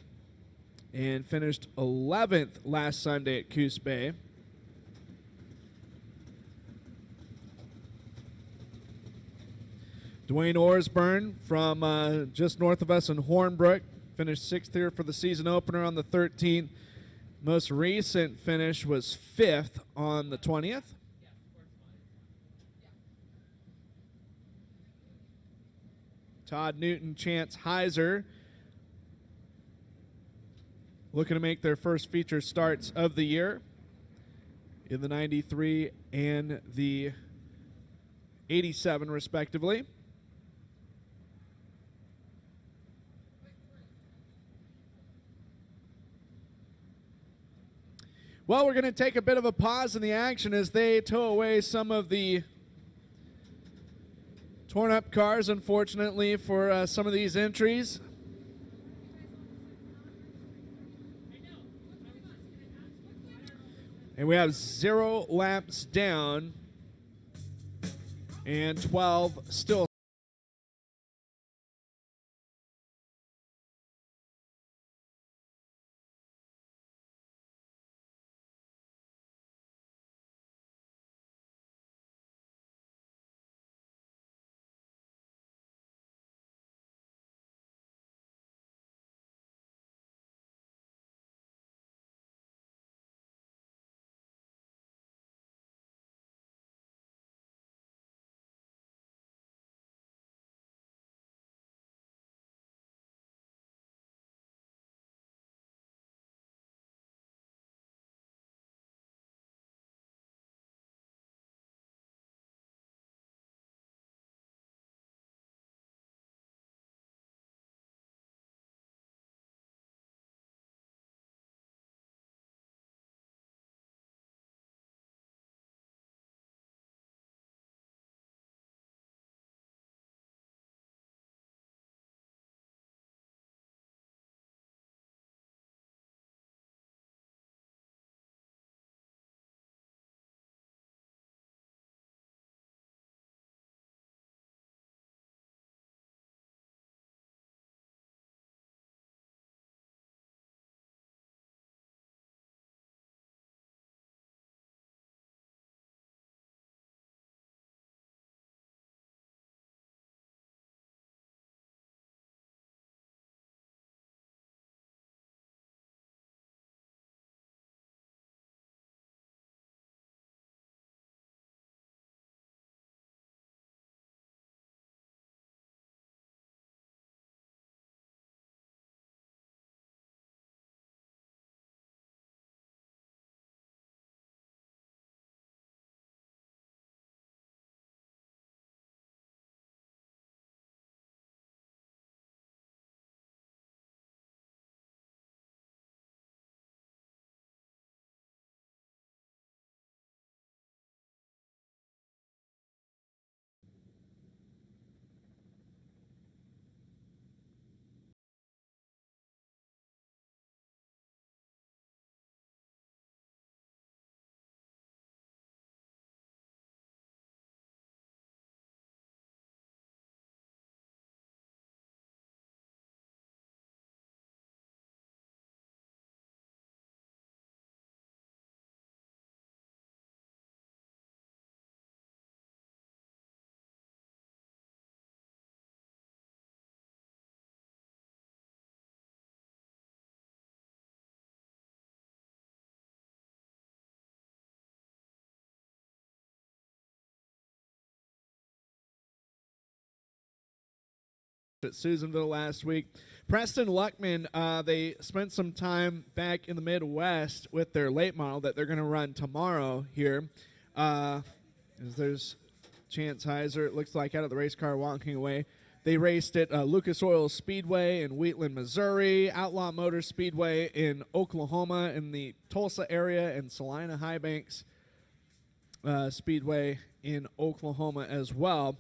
and finished 11th last Sunday at Coos Bay. Dwayne Orsburn from just north of us in Hornbrook finished 6th here for the season opener on the 13th. Most recent finish was 5th on the 20th. Todd Newton, Chance Heiser looking to make their first feature starts of the year in the 93 and the 87 respectively. Well, we're going to take a bit of a pause in the action as they tow away some of the torn up cars, unfortunately, for some of these entries. And we have 0 laps down and 12 still at Susanville last week. Preston Luckman, they spent some time back in the Midwest with their late model that they're going to run tomorrow here. There's Chance Heiser, it looks like, out of the race car walking away. They raced at Lucas Oil Speedway in Wheatland, Missouri, Outlaw Motor Speedway in Oklahoma, in the Tulsa area, and Salina High Banks Speedway in Oklahoma as well.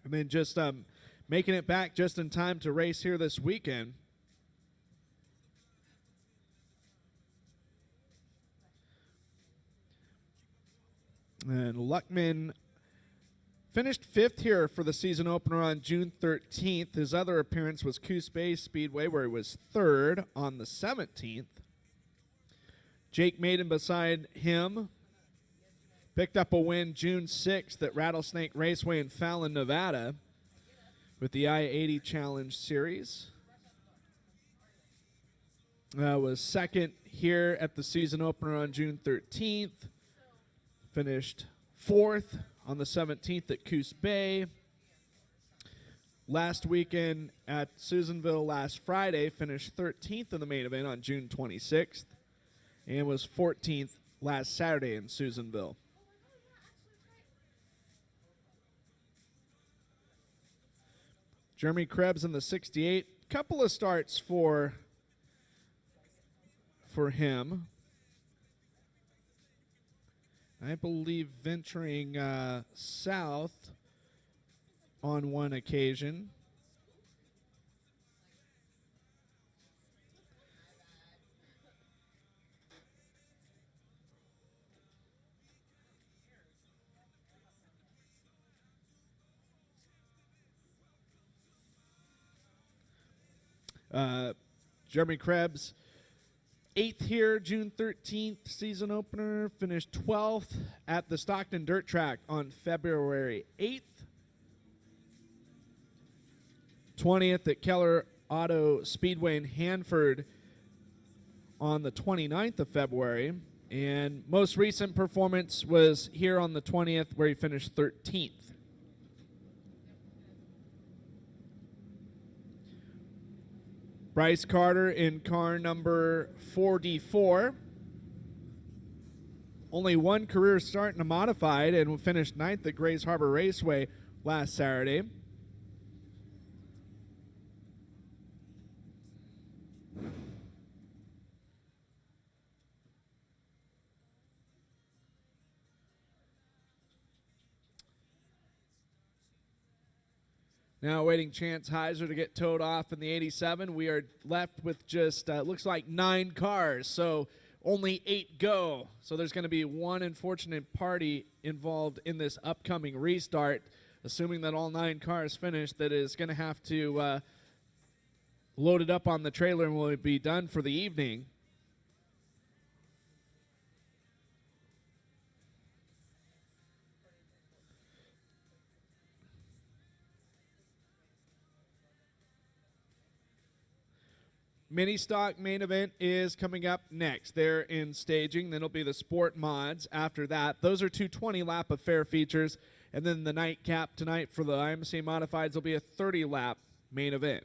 And then just making it back just in time to race here this weekend. And Luckman finished 5th here for the season opener on June 13th. His other appearance was Coos Bay Speedway, where he was 3rd on the 17th. Jake Maiden beside him picked up a win June 6th at Rattlesnake Raceway in Fallon, Nevada with the I-80 Challenge Series. Was 2nd here at the season opener on June 13th. Finished 4th on the 17th at Coos Bay. Last weekend at Susanville last Friday, finished 13th in the main event on June 26th, and was 14th last Saturday in Susanville. Jeremy Krebs in the 68. Couple of starts for him. I believe venturing south on one occasion. Jeremy Krebs, 8th here, June 13th, season opener, finished 12th at the Stockton Dirt Track on February 8th. 20th at Keller Auto Speedway in Hanford on the 29th of February. And most recent performance was here on the 20th, where he finished 13th. Bryce Carter in car number 44. Only one career start in a modified and finished 9th at Grays Harbor Raceway last Saturday. Now awaiting Chance Heiser to get towed off in the 87. We are left with just, looks like 9 cars, so only 8 go. So there's going to be one unfortunate party involved in this upcoming restart, assuming that all 9 cars finish, that is going to have to load it up on the trailer and will be done for the evening. Mini stock main event is coming up next. They're in staging. Then it'll be the sport mods after that. Those are 220 lap affair features. And then the nightcap tonight for the IMC Modifieds will be a 30 lap main event.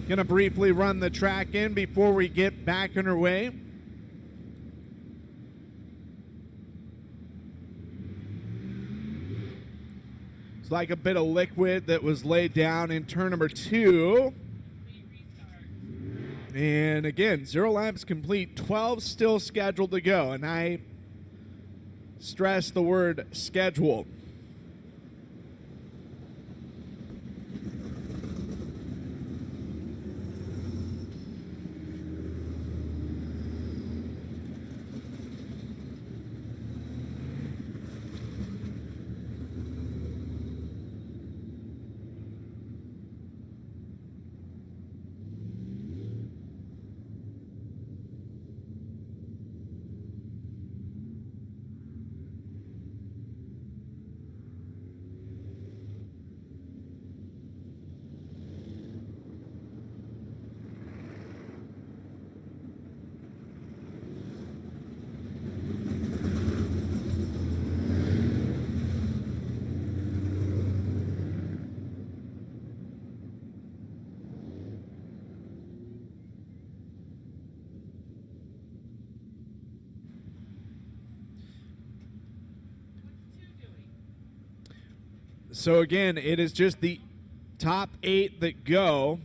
Going to briefly run the track in before we get back underway. It's like a bit of liquid that was laid down in turn number 2. And again, 0 laps complete, 12 still scheduled to go. And I stress the word scheduled. So again, it is just the top 8 that go.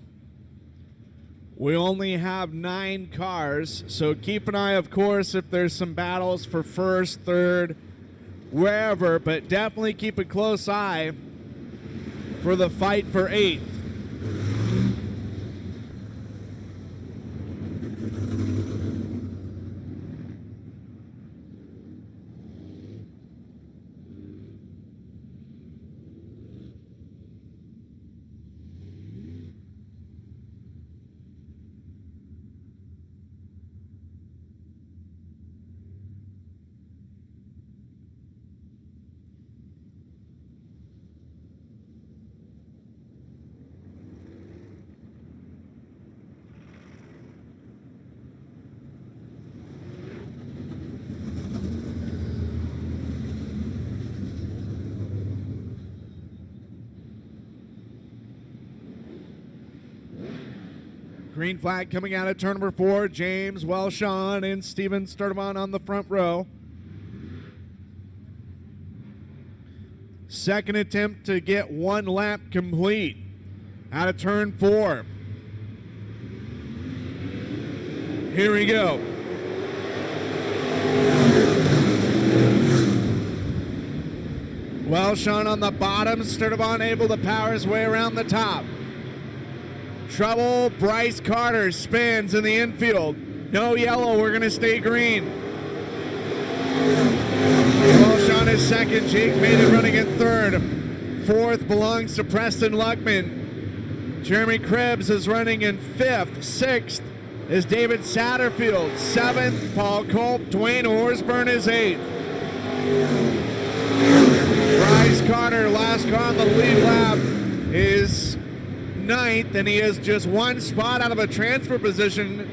We only have 9 cars, so keep an eye, of course, if there's some battles for first, third, wherever, but definitely keep a close eye for the fight for 8th. Green flag coming out of turn number 4. James Welshon and Steven Sturdivant on the front row. Second attempt to get 1 lap complete out of turn 4. Here we go. Welshon on the bottom. Sturdivant able to power his way around the top. Trouble, Bryce Carter spins in the infield. No yellow, we're going to stay green. Welshon is second, Jake Maiden running in third. Fourth belongs to Preston Luckman. Jeremy Krebs is running in fifth. Sixth is David Satterfield. Seventh, Paul Culp. Dwayne Horsburn is eighth. Bryce Carter, last car on the lead lap, is ninth, and he is just 1 spot out of a transfer position.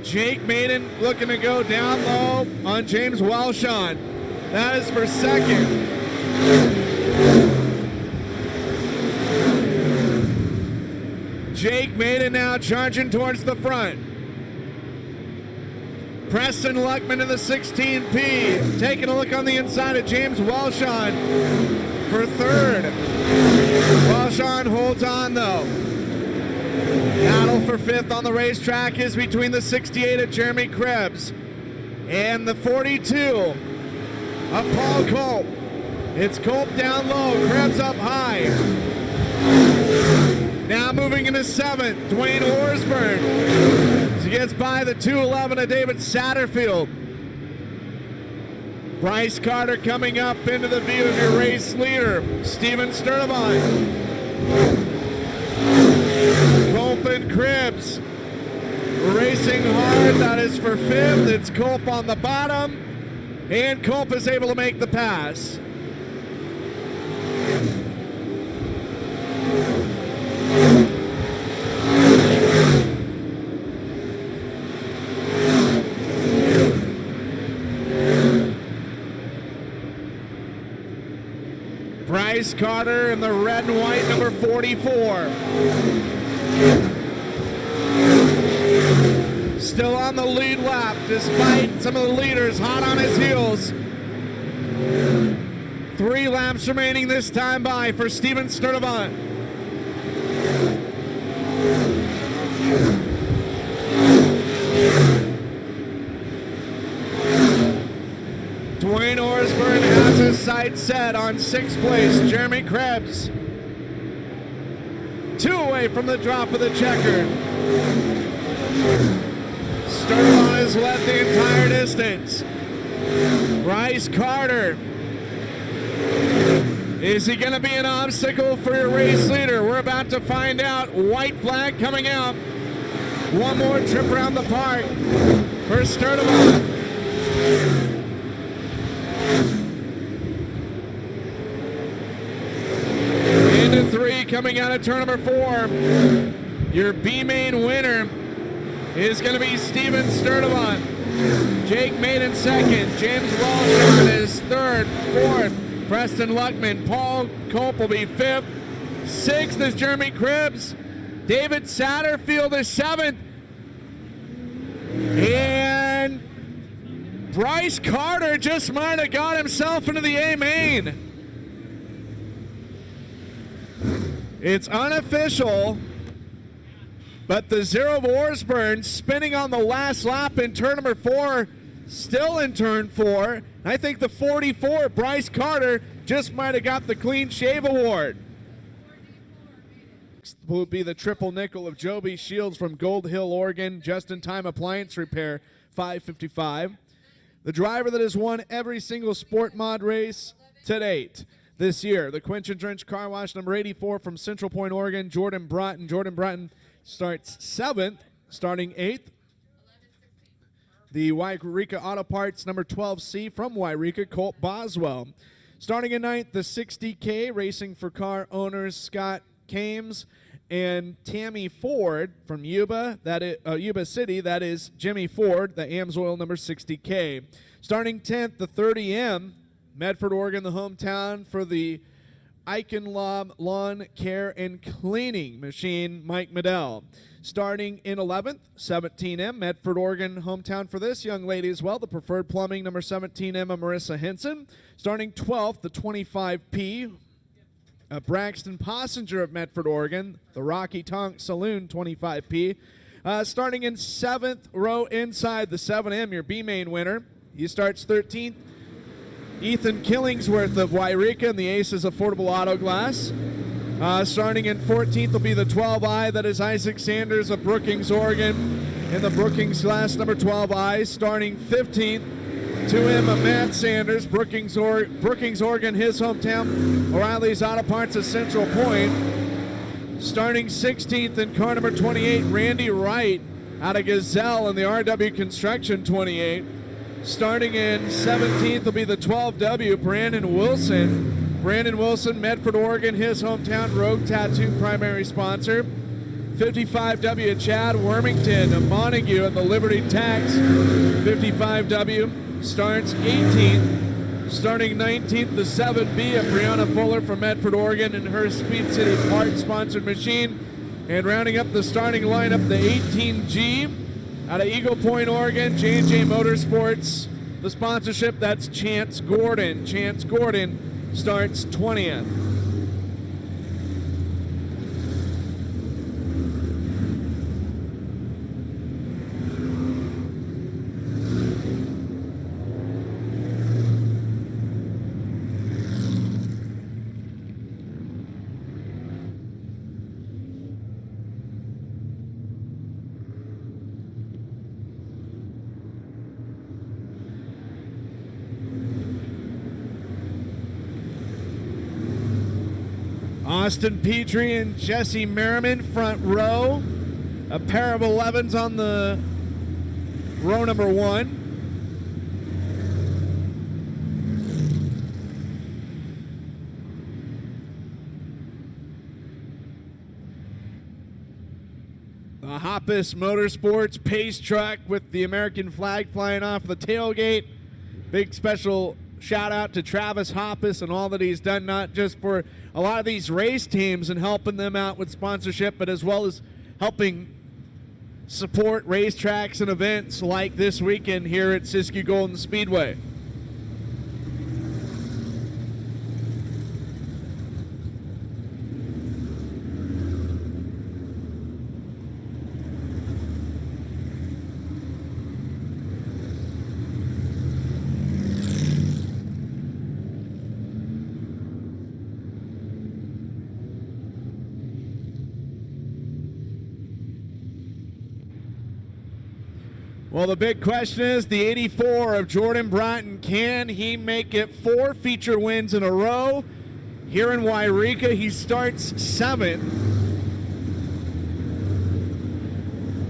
Jake Maiden looking to go down low on James Welshon. That is for second. Jake Maiden now charging towards the front. Preston Luckman in the 16P. Taking a look on the inside of James Welshon for third. Welshon holds on though. Battle for fifth on the racetrack is between the 68 of Jeremy Krebs and the 42 of Paul Culp. It's Culp down low, Krebs up high. Now moving into seventh, Dwayne Horsburn. As he gets by the 211 of David Satterfield. Bryce Carter coming up into the view of your race leader, Steven Sturdivant. Culp and Krebs racing hard. That is for fifth. It's Culp on the bottom, and Culp is able to make the pass. Bryce Carter in the red and white number 44. Still on the lead lap, despite some of the leaders hot on his heels. 3 laps remaining this time by for Steven Sturdivant. Dwayne Orsburn has his sights set on 6th place. Jeremy Krebs 2 away from the drop of the checker. Sturdivant has led the entire distance. Bryce Carter. Is he going to be an obstacle for your race leader? We're about to find out. White flag coming out. One more trip around the park for Sturdivant. Into 3 coming out of turn number 4. Your B-main winner is going to be Steven Sturdivant. Jake Maiden 2nd. James Walsh is 3rd. 4th. Preston Luckman. Paul Culp will be 5th. 6th is Jeremy Krebs. David Satterfield is 7th. And Bryce Carter just might have got himself into the A-main. It's unofficial, but the 0 of Orsburn spinning on the last lap in turn number 4, still in turn 4. I think the 44, Bryce Carter, just might have got the clean shave award. Will be the triple nickel of Joby Shields from Gold Hill, Oregon, just-in-time appliance repair, $555. The driver that has won every single sport mod race to date this year, the Quench and Drench Car Wash number 84 from Central Point, Oregon, Jordan Broughton. Jordan Broughton starts 7th, starting 8th. The Yreka Auto Parts number 12C from Yreka, Colt Boswell. Starting in 9th, the 60K racing for car owners Scott Kames and Tammy Ford from Yuba, Yuba City. That is Jimmy Ford, the Amsoil number 60K. Starting 10th, the 30M, Medford, Oregon, the hometown for the Eichenlob Lawn Care and Cleaning Machine, Mike Medell. Starting in 11th, 17M, Medford, Oregon, hometown for this young lady as well, the Preferred Plumbing, number 17M, Marissa Henson. Starting 12th, the 25P, Braxton Possinger of Medford, Oregon, the Rocky Tonk Saloon, 25P. Starting in 7th row inside the 7M, your B-main winner. He starts 13th. Ethan Killingsworth of Yreka and the Aces Affordable Auto Glass. Starting in 14th will be the 12I, that is Isaac Sanders of Brookings, Oregon, in the Brookings Glass number 12I. Starting 15th, 2M of Matt Sanders, Brookings, Oregon, his hometown, O'Reilly's Auto Parts of Central Point. Starting 16th in car number 28, Randy Wright out of Gazelle in the RW Construction 28. Starting in 17th will be the 12W, Brandon Wilson. Brandon Wilson, Medford, Oregon, his hometown, Rogue Tattoo primary sponsor. 55W, Chad Wormington of Montague at the Liberty Tax. 55W starts 18th. Starting 19th, the 7B of Brianna Fuller from Medford, Oregon, and her Speed City Parts sponsored machine. And rounding up the starting lineup, the 18G out of Eagle Point, Oregon, J&J Motorsports. The sponsorship, that's Chance Gordon. Chance Gordon starts 20th. Austin Petrie and Jesse Merriman front row. A pair of 11s on the row number 1. The Hoppus Motorsports pace truck with the American flag flying off the tailgate. Big special shout out to Travis Hoppus and all that he's done, not just for a lot of these race teams and helping them out with sponsorship, but as well as helping support racetracks and events like this weekend here at Siskiyou Golden Speedway. Well, the big question is the 84 of Jordan Broughton. Can he make it 4 feature wins in a row? Here in Yreka, he starts 7th.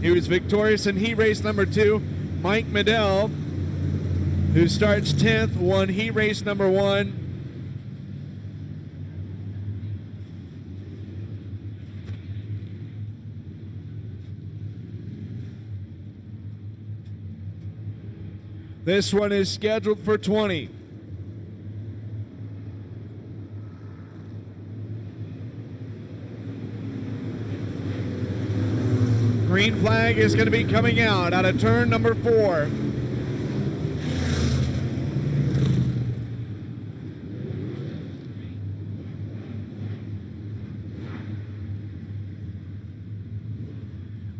He was victorious in heat race number 2. Mike Medell, who starts 10th, won heat race number 1. This one is scheduled for 20. Green flag is going to be coming out of turn number 4.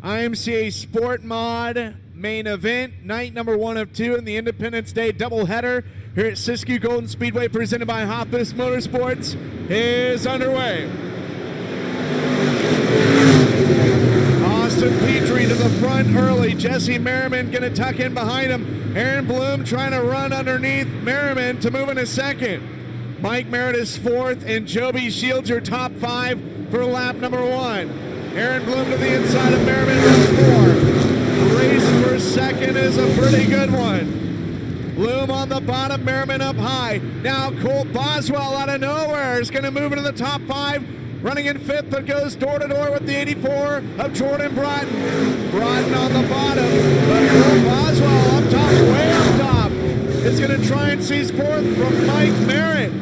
IMCA Sport Mod main event, night number 1 of 2 in the Independence Day doubleheader here at Siskiyou Golden Speedway, presented by Hoppus Motorsports, is underway. Austin Petrie to the front early. Jesse Merriman going to tuck in behind him. Aaron Bloom trying to run underneath Merriman to move into second. Mike Merritt is 4th, and Joby Shields your top 5 for lap number 1. Aaron Bloom to the inside of Merriman, that's 4. Race for second is a pretty good one. Bloom on the bottom, Merriman up high. Now Colt Boswell out of nowhere is going to move into the top 5. Running in 5th, but goes door to door with the 84 of Jordan Broughton. Broughton on the bottom, but Colt Boswell up top, way up top, is going to try and seize 4th from Mike Merritt.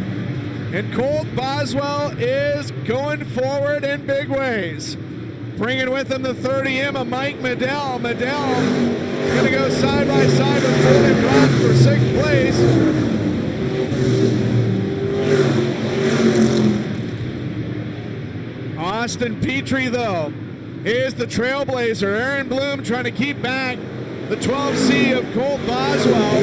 And Colt Boswell is going forward in big ways. Bringing with him the 30M of Mike Medell. Medell going to go side by side with Jordan Broughton for 6th place. Austin Petrie, though, is the trailblazer. Aaron Bloom trying to keep back the 12C of Colt Boswell.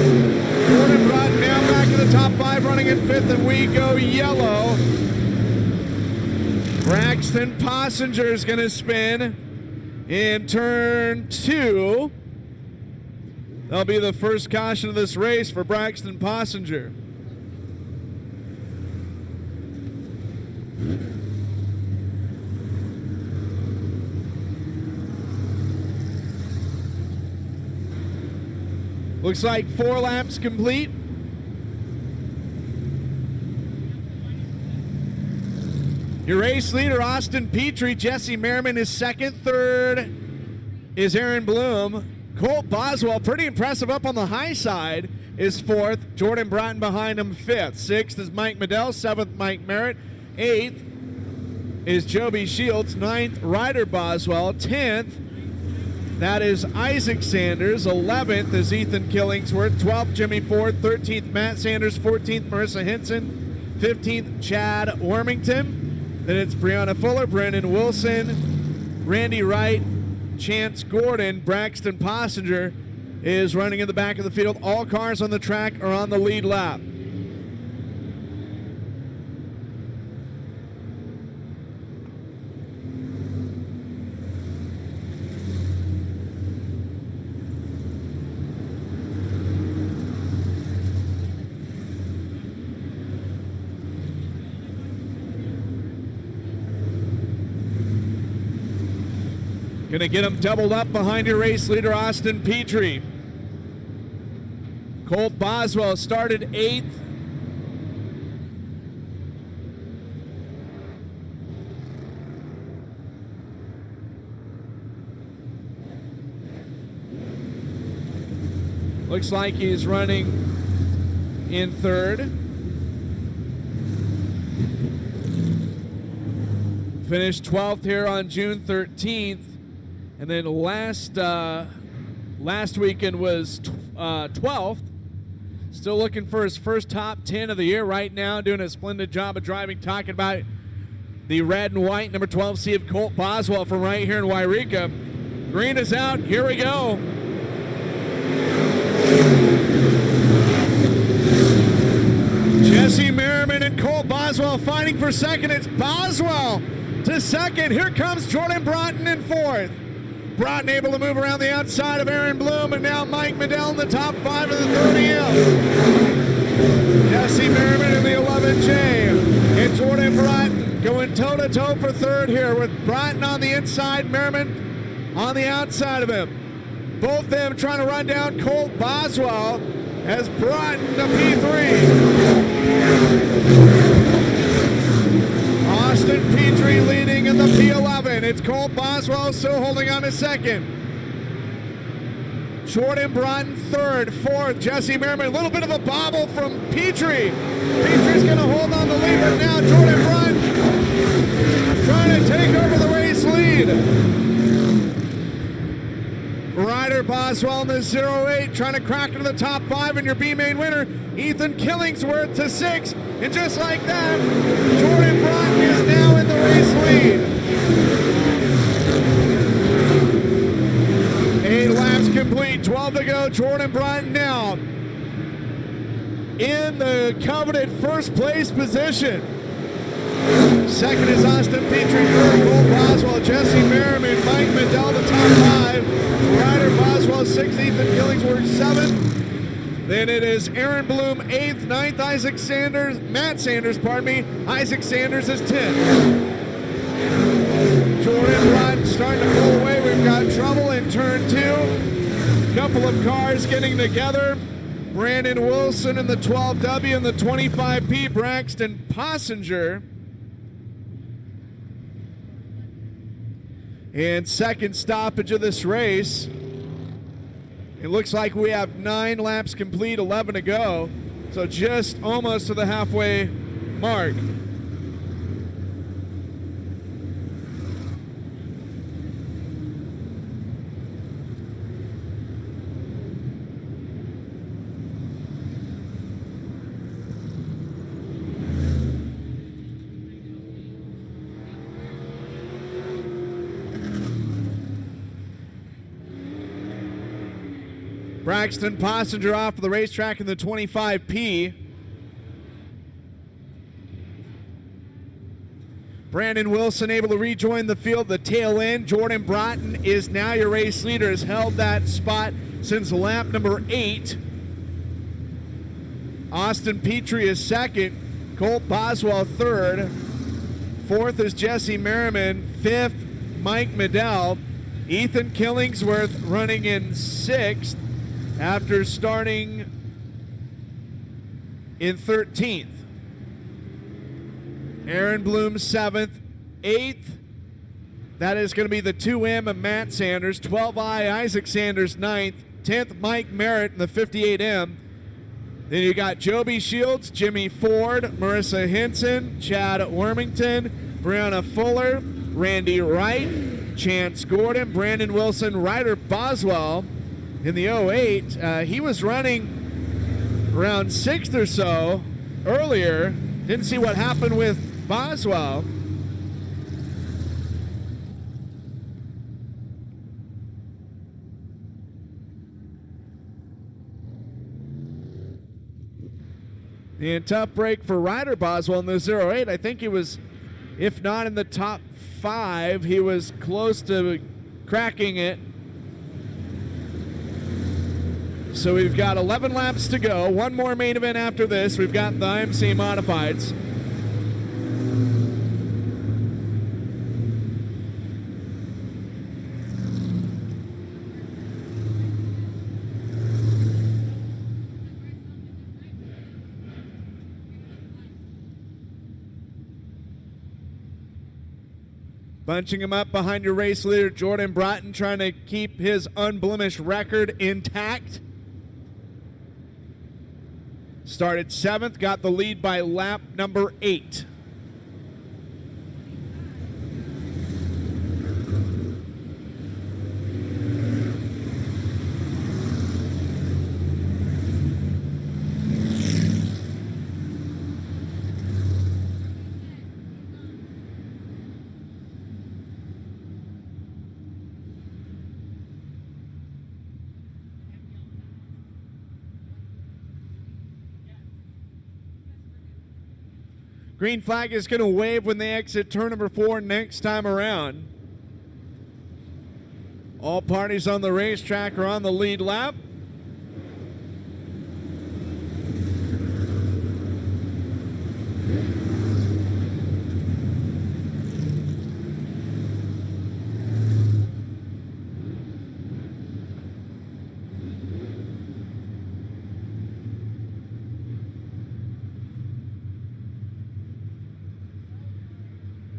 Jordan Broughton now back in the top 5, running in 5th, and we go yellow. Braxton Possinger is going to spin in turn 2. That'll be the first caution of this race for Braxton Possinger. Looks like 4 laps complete. Your race leader, Austin Petrie. Jesse Merriman is 2nd. 3rd is Aaron Bloom. Colt Boswell, pretty impressive up on the high side, is 4th. Jordan Broughton behind him, 5th. 6th is Mike Medell. 7th, Mike Merritt. 8th is Joby Shields. 9th, Ryder Boswell. 10th, that is Isaac Sanders. 11th is Ethan Killingsworth. 12th, Jimmy Ford. 13th, Matt Sanders. 14th, Marissa Henson. 15th, Chad Wormington. Then it's Brianna Fuller, Brandon Wilson, Randy Wright, Chance Gordon. Braxton Possinger is running in the back of the field. All cars on the track are on the lead lap. Going to get him doubled up behind your race leader, Austin Petrie. Colt Boswell started 8th. Looks like he's running in 3rd. Finished 12th here on June 13th. And then last weekend was 12th. Still looking for his first top 10 of the year right now, doing a splendid job of driving. Talking about the red and white number 12 C of Colt Boswell from right here in Yreka. Green is out. Here we go. Jesse Merriman and Colt Boswell fighting for second. It's Boswell to second. Here comes Jordan Broughton in fourth. Broughton able to move around the outside of Aaron Bloom, and now Mike Medell in the top 5 of the 30M. Jesse Merriman in the 11J, and Jordan Broughton going toe-to-toe for third here with Broughton on the inside, Merriman on the outside of him. Both of them trying to run down Colt Boswell as Broughton to P3. Austin Petrie leading in the P11. It's Colt Boswell still holding on to second. Jordan Broughton third, fourth. Jesse Merriman, a little bit of a bobble from Petrie. Petrie's going to hold on the lead, but now Jordan Broughton trying to take over the race lead. Ryder Boswell in the 08 trying to crack into the top 5, and your B-main winner, Ethan Killingsworth to 6. And just like that, Jordan Broughton is now in the race lead. 8 laps complete, 12 to go. Jordan Broughton now in the coveted first place position. Second is Austin Petrie, third Colt Boswell, Jesse Merriman, Mike Medell the top 5. Ryder Boswell 6th, Ethan Killingsworth 7th. Then it is Aaron Bloom 8th, 9th, Matt Sanders, Isaac Sanders is 10th. Jordan Broughton starting to pull away. We've got trouble in turn 2. Couple of cars getting together. Brandon Wilson in the 12W and the 25P, Braxton Possinger. And second stoppage of this race. It looks like we have 9 laps complete, 11 to go. So just almost to the halfway mark. Braxton Possinger off of the racetrack in the 25P. Brandon Wilson able to rejoin the field, the tail end. Jordan Broughton is now your race leader, has held that spot since lap number 8. Austin Petrie is second. Colt Boswell third. Fourth is Jesse Merriman. Fifth, Mike Medell. Ethan Killingsworth running in 6th. After starting in 13th. Aaron Bloom 7th. 8th, that is going to be the 2M of Matt Sanders. 12I, Isaac Sanders 9th. 10th, Mike Merritt in the 58M. Then you got Joby Shields, Jimmy Ford, Marissa Henson, Chad Wormington, Brianna Fuller, Randy Wright, Chance Gordon, Brandon Wilson, Ryder Boswell. In the 08, he was running around 6th or so earlier. Didn't see what happened with Boswell. And tough break for Ryder Boswell in the 08. I think he was, if not in the top 5, he was close to cracking it. So we've got 11 laps to go. One more main event after this. We've got the IMC Modifieds. Bunching him up behind your race leader, Jordan Broughton, trying to keep his unblemished record intact. Started 7th, got the lead by lap number 8. Green flag is going to wave when they exit turn number 4 next time around. All parties on the racetrack are on the lead lap.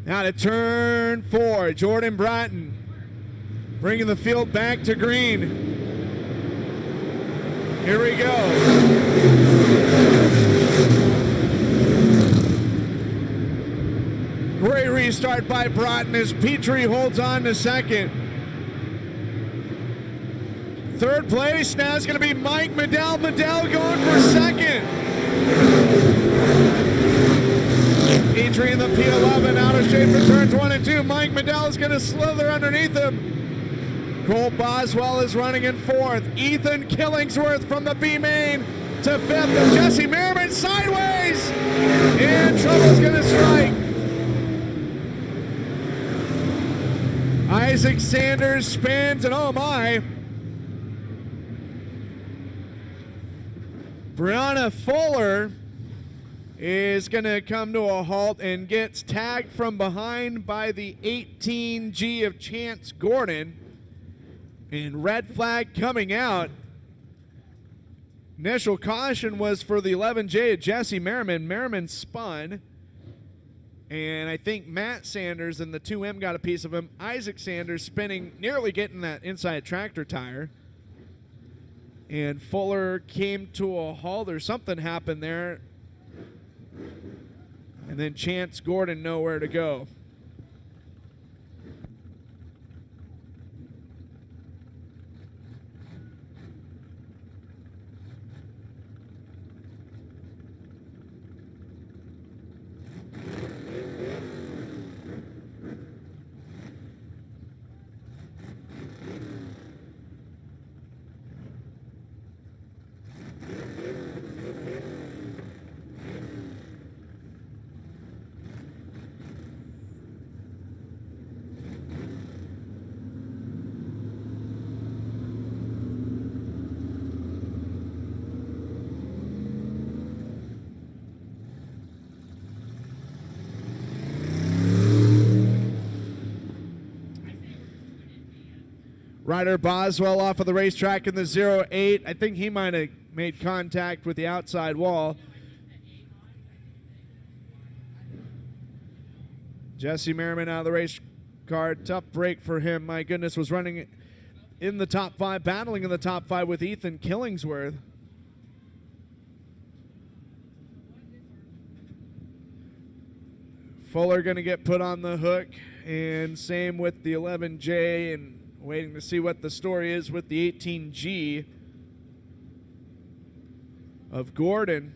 Now to turn 4, Jordan Bratton bringing the field back to green. Here we go. Great restart by Bratton as Petrie holds on to second. Third place now is going to be Mike Medell. Medell going for second. Petrie in the P11 out of shape for turns 1 and 2. Mike Medell is going to slither underneath him. Cole Boswell is running in 4th. Ethan Killingsworth from the B main to 5th. And Jesse Merriman sideways. And trouble's going to strike. Isaac Sanders spins, and oh my. Brianna Fuller is going to come to a halt and gets tagged from behind by the 18G of Chance Gordon. And red flag coming out. Initial caution was for the 11J of Jesse Merriman. Merriman spun. And I think Matt Sanders and the 2M got a piece of him. Isaac Sanders spinning, nearly getting that inside tractor tire. And Fuller came to a halt, or something happened there. And then Chance Gordon nowhere to go. Ryder Boswell off of the racetrack in the 08. I think he might have made contact with the outside wall. Jesse Merriman out of the race car. Tough break for him. My goodness, was running in the top 5, battling in the top 5 with Ethan Killingsworth. Fuller going to get put on the hook, and same with the 11J, and waiting to see what the story is with the 18G of Gordon.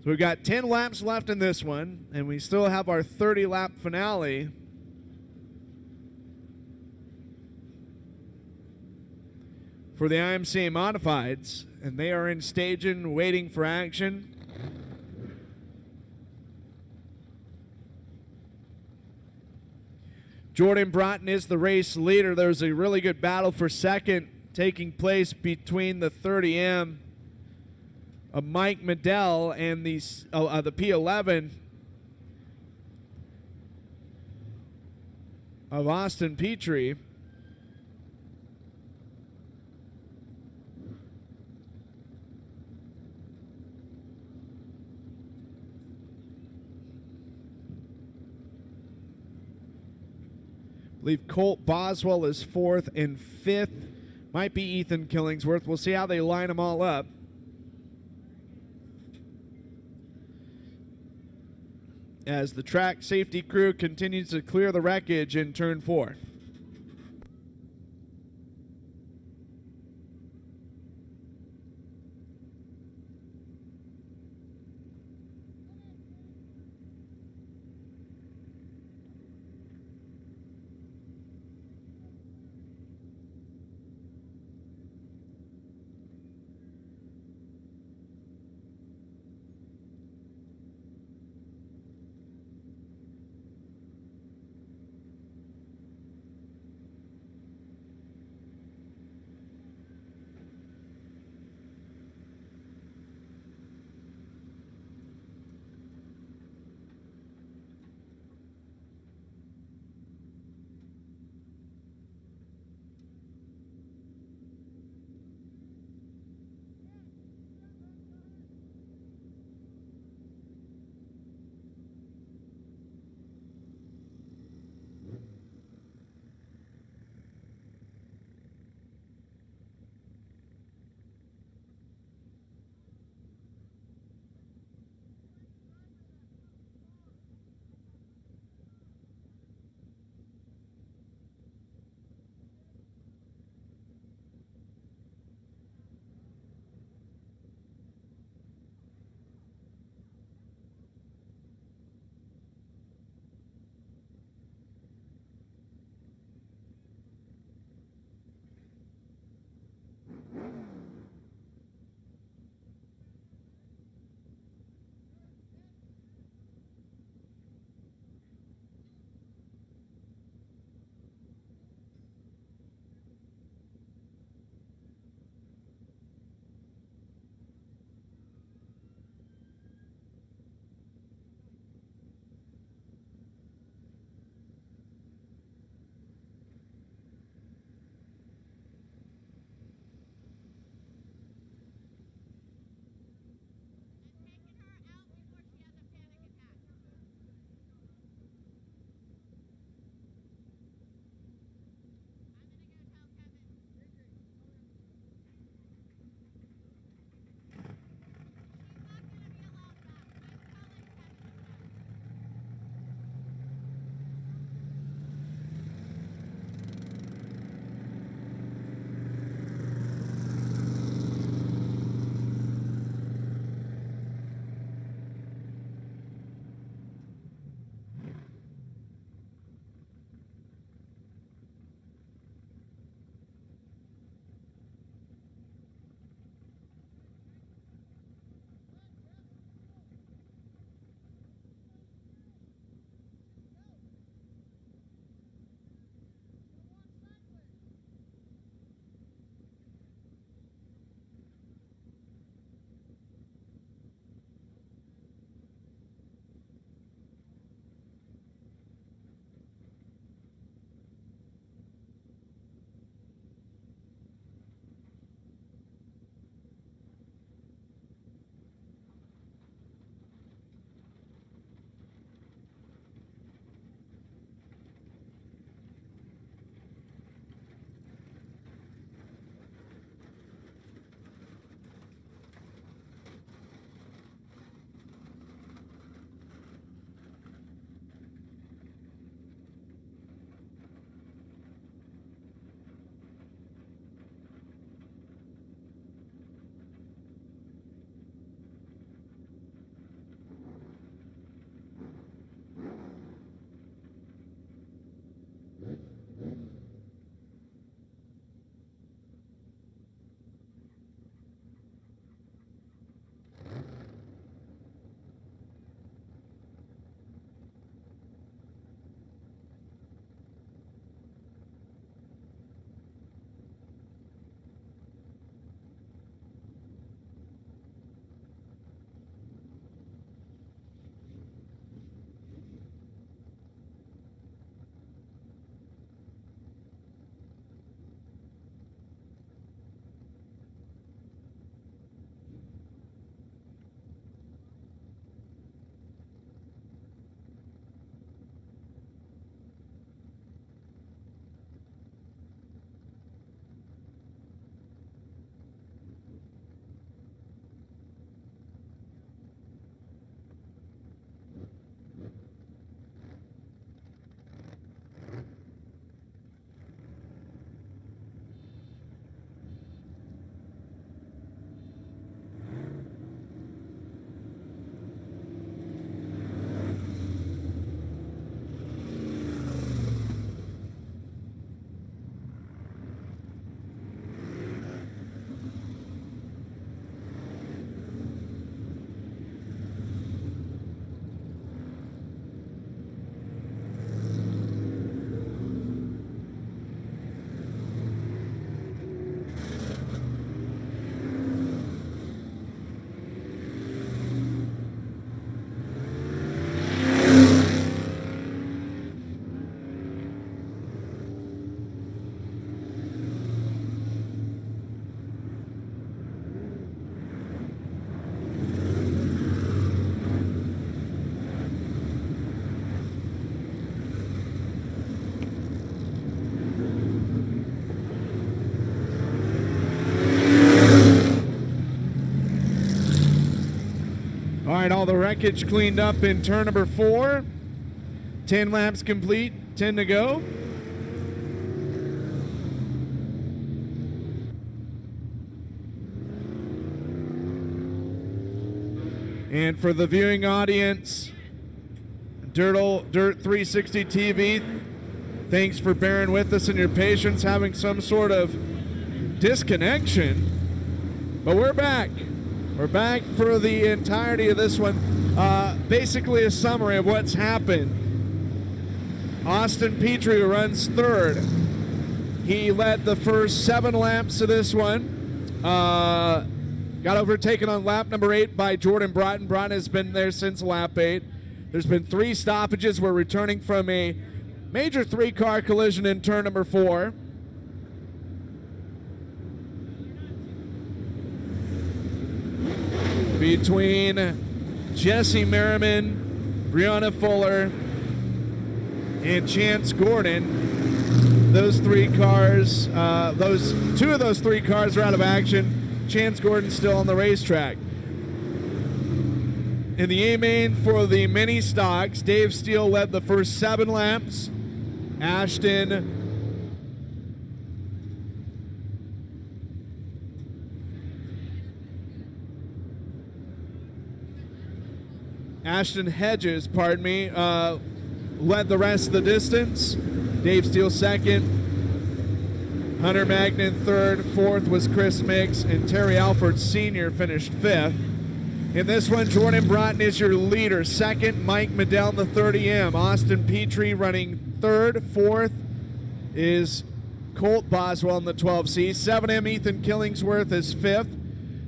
So we've got 10 laps left in this one, and we still have our 30-lap finale. For the IMC Modifieds, and they are in staging, waiting for action. Jordan Broughton is the race leader. There's a really good battle for second taking place between the 30M of Mike Medell and the P11 of Austin Petrie. I believe Colt Boswell is 4th, and 5th might be Ethan Killingsworth. We'll see how they line them all up. As the track safety crew continues to clear the wreckage in turn 4. All right, all the wreckage cleaned up in turn number 4. 10 laps complete, 10 to go. And for the viewing audience, Dirt 360 TV, thanks for bearing with us and your patience, having some sort of disconnection. But we're back. We're back for the entirety of this one. Basically a summary of what's happened. Austin Petrie runs third. He led the first 7 laps of this one. Got overtaken on lap number 8 by Jordan Broughton. Broughton has been there since lap 8. There's been 3 stoppages. We're returning from a major 3-car collision in turn number 4. Between Jesse Merriman, Brianna Fuller, and Chance Gordon. Those 3 cars, 2 of those 3 cars are out of action. Chance Gordon's still on the racetrack. In the A-main for the mini stocks, Dave Steele led the first 7 laps. Ashton Hedges, led the rest of the distance. Dave Steele second. Hunter Magnan third. Fourth was Chris Mix, and Terry Alford Sr. finished 5th. In this one, Jordan Broughton is your leader. Second, Mike Medell in the 30M. Austin Petrie running third. Fourth is Colt Boswell in the 12C. 7M, Ethan Killingsworth is 5th.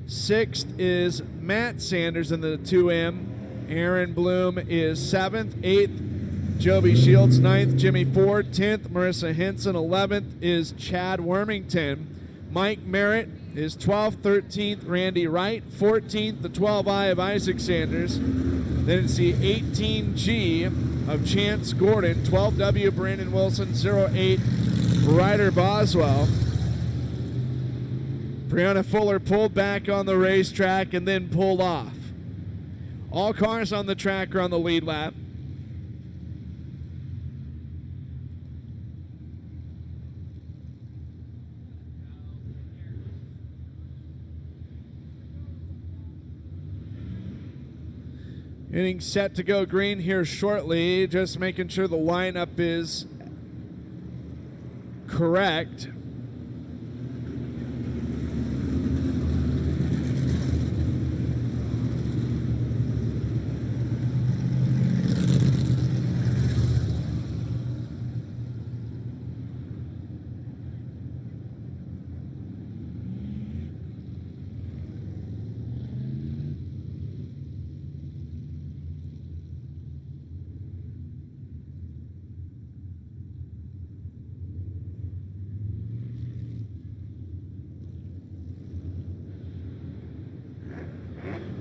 6th is Matt Sanders in the 2M. Aaron Bloom is 7th. 8th, Joby Shields. 9th, Jimmy Ford. 10th, Marissa Henson. 11th is Chad Wormington. Mike Merritt is 12th. 13th, Randy Wright. 14th, the 12I of Isaac Sanders. Then it's the 18G of Chance Gordon. 12W, Brandon Wilson. 08, Ryder Boswell. Brianna Fuller pulled back on the racetrack and then pulled off. All cars on the track are on the lead lap. Getting set to go green here shortly, just making sure the lineup is correct.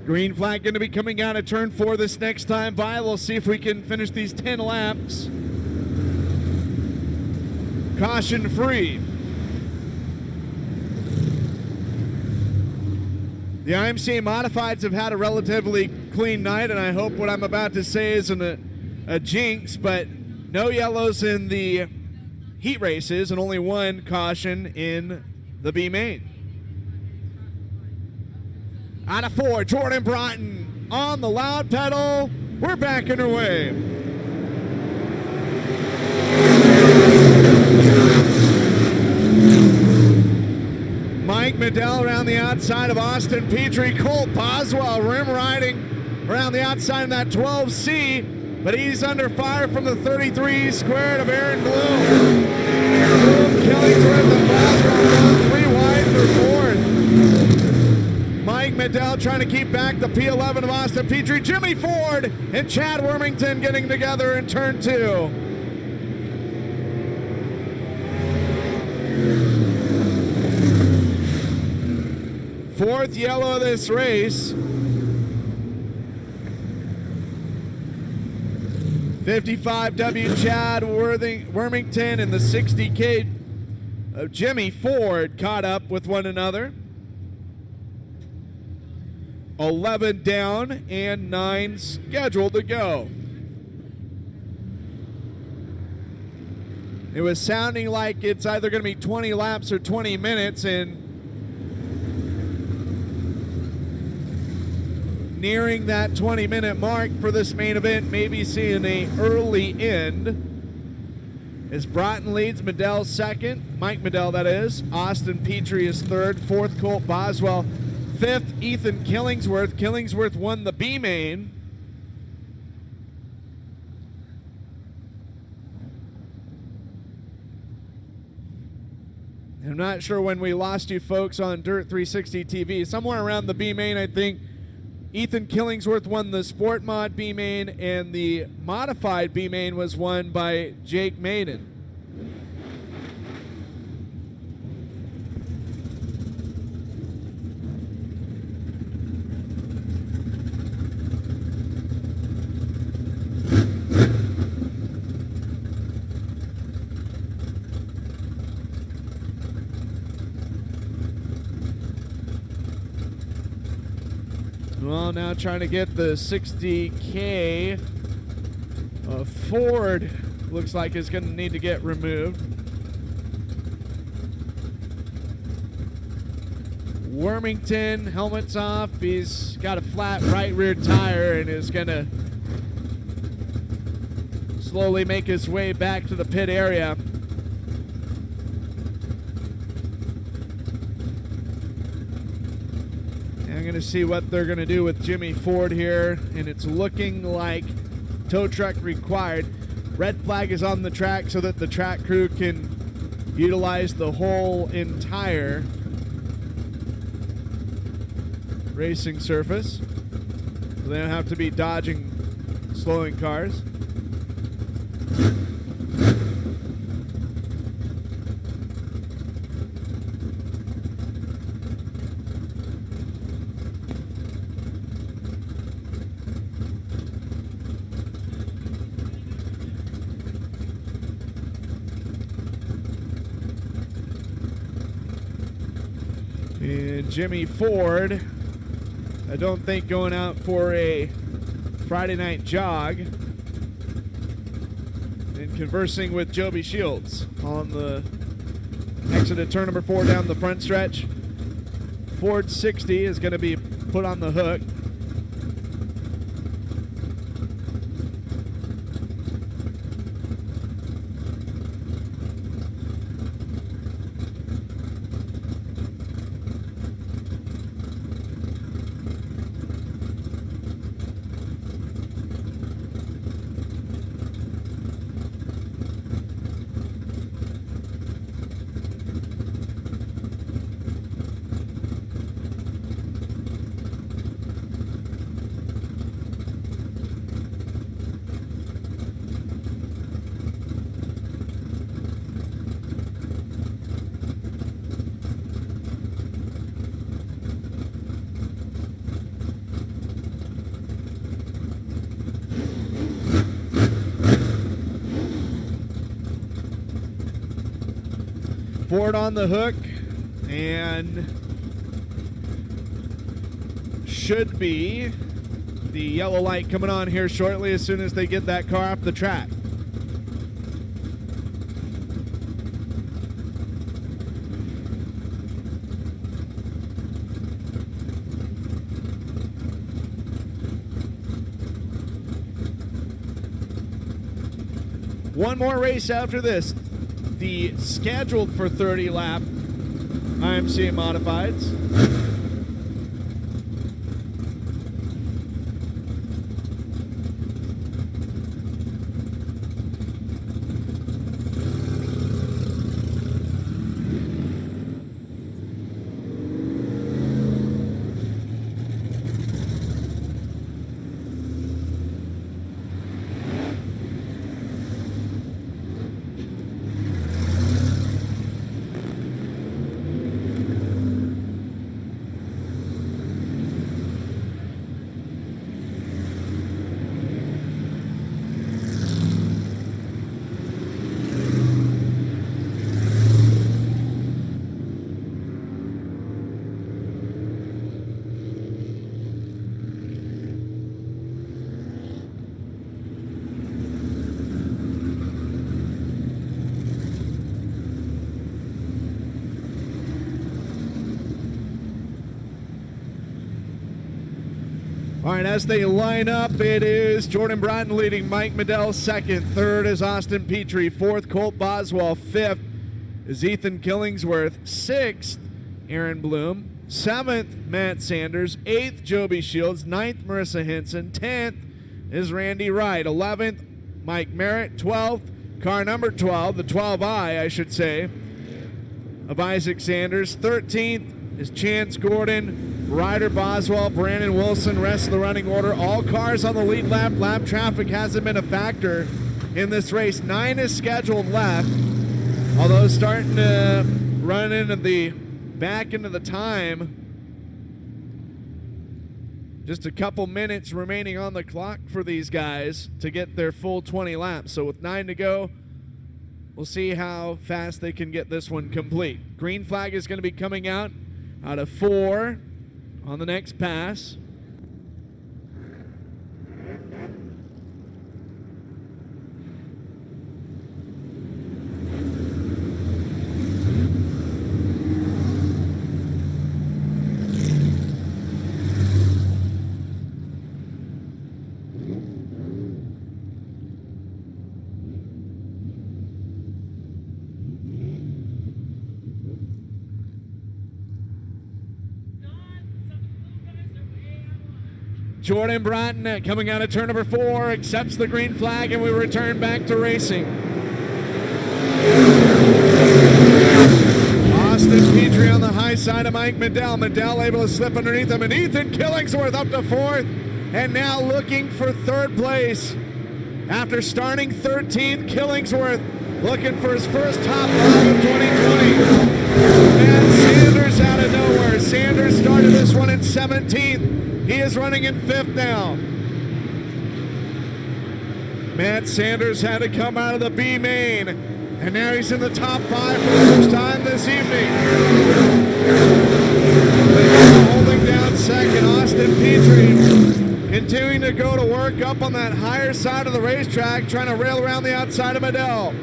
Green flag going to be coming out of turn 4 this next time by. We'll see if we can finish these 10 laps caution free. The IMC Modifieds have had a relatively clean night, and I hope what I'm about to say isn't a jinx, but no yellows in the heat races and only 1 caution in the B main. Out of 4, Jordan Broughton on the loud pedal. We're back underway. Mike Medell around the outside of Austin Petrie. Colt Boswell rim riding around the outside of that 12C, but he's under fire from the 33 squared of Aaron Bloom. Killingsworth and Boswell 3 wide for 4th. Mike Medell trying to keep back the P11 of Austin Petrie. Jimmy Ford and Chad Wormington getting together in turn 2. Fourth yellow of this race. 55W Chad Wormington and the 60K of Jimmy Ford caught up with one another. 11 down and 9 scheduled to go. It was sounding like it's either going to be 20 laps or 20 minutes, and nearing that 20-minute mark for this main event, maybe seeing an early end. As Broughton leads, Medell second, Mike Medell that is. Austin Petrie is third, fourth Colt Boswell, fifth Ethan Killingsworth. Killingsworth won the B main. I'm not sure when we lost you folks on Dirt 360 TV. Somewhere around the B main, I think Ethan Killingsworth won the Sport Mod B main, and the Modified B main was won by Jake Maiden. Well, now trying to get the 60K. Ford looks like is going to need to get removed. Wormington, helmet's off. He's got a flat right rear tire and is going to slowly make his way back to the pit area. I'm going to see what they're going to do with Jimmy Ford here, and it's looking like tow truck required. Red flag is on the track so that the track crew can utilize the whole entire racing surface. So they don't have to be dodging slowing cars. And Jimmy Ford, I don't think going out for a Friday night jog, and conversing with Joby Shields on the exit of turn number 4 down the front stretch. Ford 60 is going to be put on the hook. Ford on the hook, and should be the yellow light coming on here shortly as soon as they get that car off the track. One more race after this. The scheduled for 30 lap IMC Modifieds. All right, as they line up, it is Jordan Broughton leading, Mike Medell second. Third is Austin Petrie. Fourth, Colt Boswell. Fifth is Ethan Killingsworth. Sixth, Aaron Bloom. Seventh, Matt Sanders. Eighth, Joby Shields. Ninth, Marissa Henson. 10th is Randy Wright. 11th, Mike Merritt. 12th, car number 12, the 12I, I should say, of Isaac Sanders. 13th is Chance Gordon. Ryder Boswell, Brandon Wilson, rest of the running order. All cars on the lead lap. Lap traffic hasn't been a factor in this race. 9 is scheduled left, although starting to run into the back into the time. Just a couple minutes remaining on the clock for these guys to get their full 20 laps. So with 9 to go, we'll see how fast they can get this one complete. Green flag is going to be coming out of 4 on the next pass. Jordan Broughton coming out of turn number 4, accepts the green flag, and we return back to racing. Austin Petrie on the high side of Mike Medell. Medell able to slip underneath him, and Ethan Killingsworth up to 4th, and now looking for 3rd place. After starting 13th, Killingsworth looking for his first top 5 of 2020. And Sanders out of nowhere. Sanders started this one in 17th. He is running in 5th now. Matt Sanders had to come out of the B main, and now he's in the top 5 for the first time this evening. Holding down second, Austin Petrie continuing to go to work up on that higher side of the racetrack, trying to rail around the outside of Medell.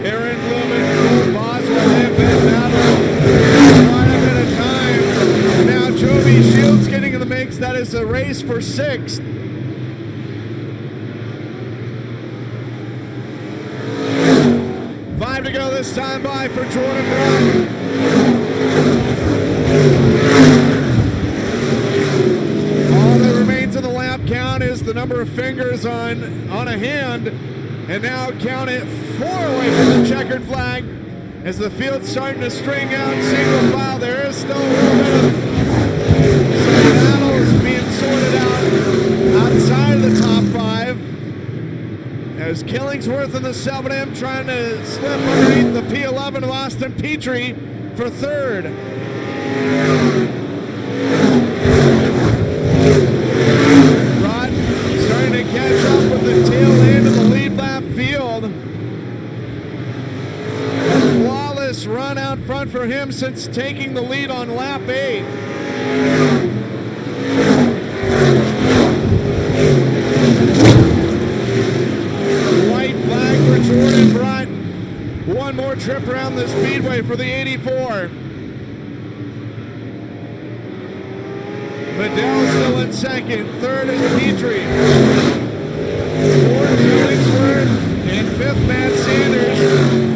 Aaron Bloom and Colt Boswell have been battling quite a bit of time. And now Joby Shields getting in the mix. That is a race for 6th. Five to go this time by for Jordan Broughton. All that remains in the lap count is the number of fingers on a hand. And now count it 4 away from the checkered flag as the field's starting to string out single file. There is still a little bit of some battles being sorted out outside of the top 5. As Killingsworth in the 7M trying to slip underneath the P11 of Austin Petrie for 3rd. Broughton starting to catch up with the tail end of the lead lap field. A flawless run out front for him since taking the lead on lap 8. White flag for Jordan Broughton. One more trip around the speedway for the 84. Medell still in second. 3rd is Petrie. 4th, Killingsworth. And 5th, Matt Sanders.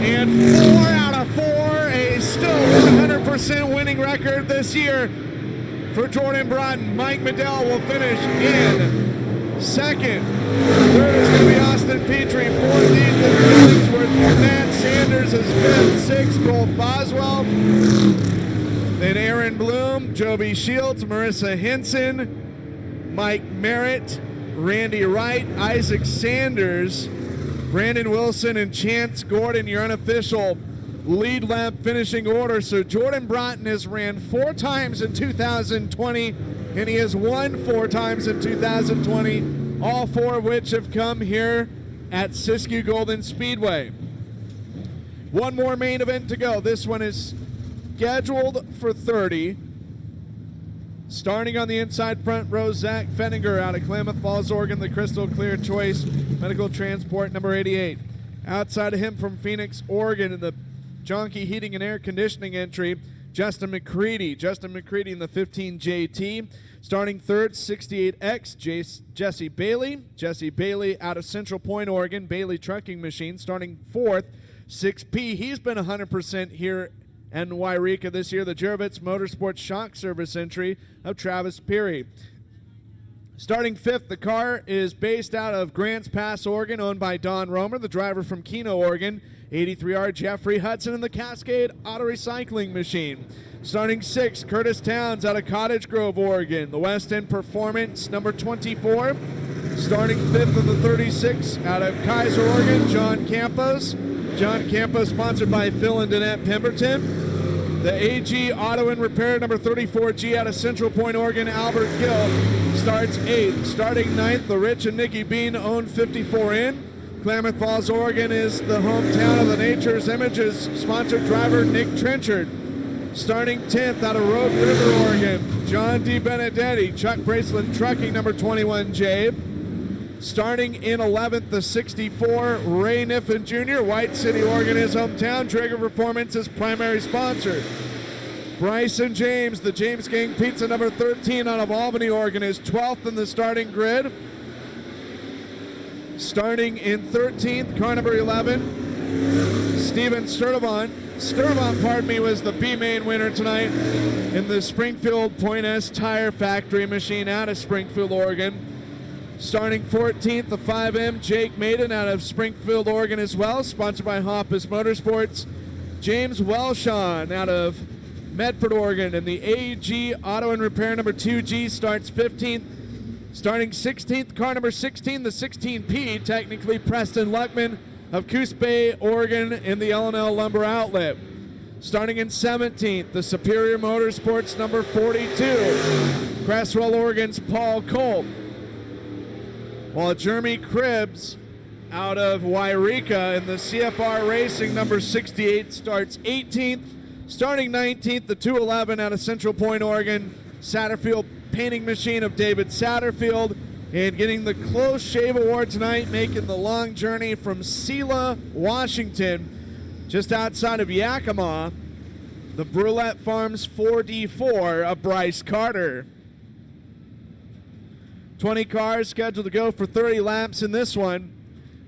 And 4 out of 4. A still 100% winning record this year for Jordan Broughton. Mike Medell will finish in 2nd. 3rd is going to be Austin Petrie. 4th, Ethan Killingsworth. Matt Sanders is 5th. 6th, Colt Boswell. Then Aaron Bloom, Joby Shields, Marissa Henson, Mike Merritt, Randy Wright, Isaac Sanders, Brandon Wilson, and Chance Gordon, your unofficial lead lap finishing order. So Jordan Broughton has ran 4 times in 2020, and he has won 4 times in 2020, all 4 of which have come here at Siskiyou Golden Speedway. One more main event to go. This one is scheduled for 30. Starting on the inside front row, Zach Fenninger out of Klamath Falls, Oregon, the Crystal Clear Choice Medical Transport number 88. Outside of him from Phoenix, Oregon, in the Jonky Heating and Air Conditioning entry, Justin Mccready. Justin Mccready in the 15 JT. Starting third, 68X, Jesse Bailey. Jesse Bailey out of Central Point, Oregon, Bailey Trucking Machine. Starting fourth, 6P. He's been 100% here in Yreka this year. The Jurovitz Motorsports Shock Service entry of Travis Peary. Starting fifth, the car is based out of Grants Pass, Oregon, owned by Don Romer, the driver from Keno, Oregon. 83R Jeffrey Hudson in the Cascade Auto Recycling Machine. Starting sixth, Curtis Towns out of Cottage Grove, Oregon. The West End Performance, number 24. Starting fifth in the 36, out of Kaiser, Oregon, John Campos. John Campos, sponsored by Phil and Danette Pemberton. The AG Auto and Repair, number 34G, out of Central Point, Oregon, Albert Gill, starts eighth. Starting ninth, the Rich and Nikki Bean own 54N. Klamath Falls, Oregon is the hometown of the Nature's Images sponsored driver Nick Trenchard. Starting 10th out of Rogue River, Oregon, John D. Benedetti, Chuck Bracelet Trucking, number 21, Jabe. Starting in 11th, the 64, Ray Niffen Jr., White City, Oregon, his hometown. Traeger Performance is primary sponsor. Bryson James, the James Gang Pizza, number 13, out of Albany, Oregon, is 12th in the starting grid. Starting in 13th, car number 11, Steven Sturtevant. Sturtevant, was the B-main winner tonight in the Springfield Point S Tire Factory machine out of Springfield, Oregon. Starting 14th, the 5M, Jake Maiden out of Springfield, Oregon as well, sponsored by Hoppus Motorsports. James Welshon out of Medford, Oregon, and the AG Auto and Repair number 2G starts 15th. Starting 16th, car number 16, the 16P, technically Preston Luckman of Coos Bay, Oregon, in the L&L Lumber Outlet. Starting in 17th, the Superior Motorsports number 42, Cresswell, Oregon's Paul Colt. While Jeremy Cribbs out of Yreka in the CFR Racing number 68 starts 18th. Starting 19th, the 211 out of Central Point, Oregon, Satterfield Painting Machine of David Satterfield, and getting the Close Shave Award tonight, making the long journey from Selah, Washington, just outside of Yakima, the Brulette Farms 4D4 of Bryce Carter. 20 cars scheduled to go for 30 laps in this one.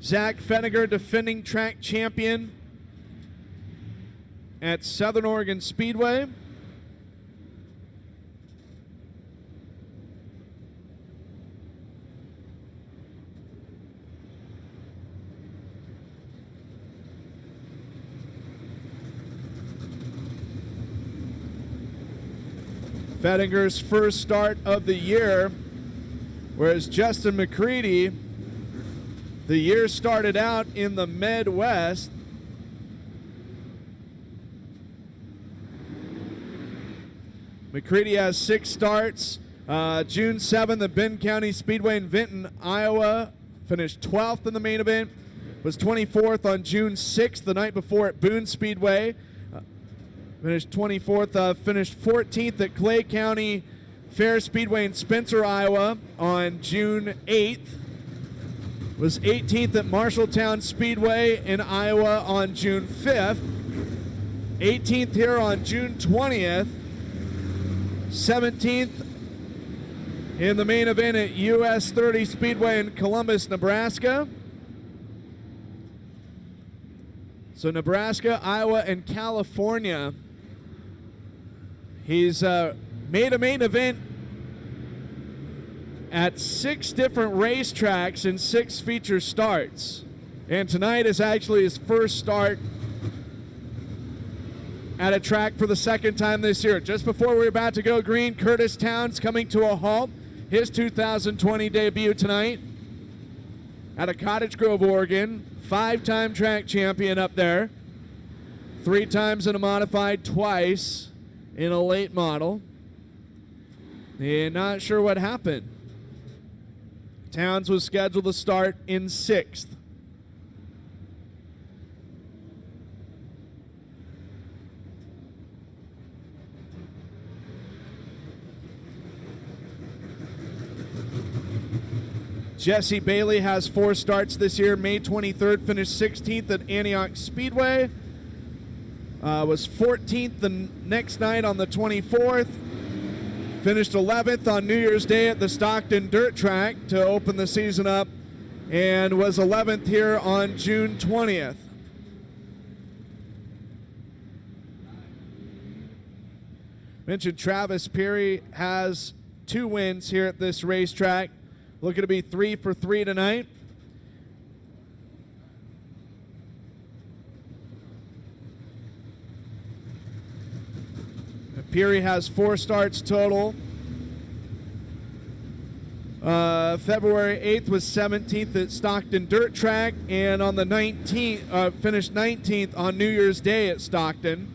Zach Feniger, defending track champion at Southern Oregon Speedway. Fettinger's first start of the year, whereas Justin Mccready, the year started out in the Midwest. Mccready has 6 starts. June 7th, the Benton County Speedway in Vinton, Iowa, finished 12th in the main event. Was 24th on June 6th, the night before at Boone Speedway. Finished 24th, finished 14th at Clay County Fair Speedway in Spencer, Iowa on June 8th. Was 18th at Marshalltown Speedway in Iowa on June 5th. 18th here on June 20th. 17th in the main event at US 30 Speedway in Columbus, Nebraska. So Nebraska, Iowa, and California. He's made a main event at 6 different racetracks and 6 feature starts. And tonight is actually his first start at a track for the second time this year. Just before we're about to go green, Curtis Towns coming to a halt. His 2020 debut tonight out of Cottage Grove, Oregon. 5-time track champion up there. 3 times in a modified, twice in a late model. And not sure what happened. Towns was scheduled to start in 6th. Jesse Bailey has 4 starts this year. May 23rd, finished 16th at Antioch Speedway. Was 14th the next night on the 24th. Finished 11th on New Year's Day at the Stockton Dirt Track to open the season up, and was 11th here on June 20th. Mentioned Travis Peary has 2 wins here at this racetrack. Looking to be 3 for 3 tonight. Peary has 4 starts total. February 8th was 17th at Stockton Dirt Track, and on the 19th, finished 19th on New Year's Day at Stockton.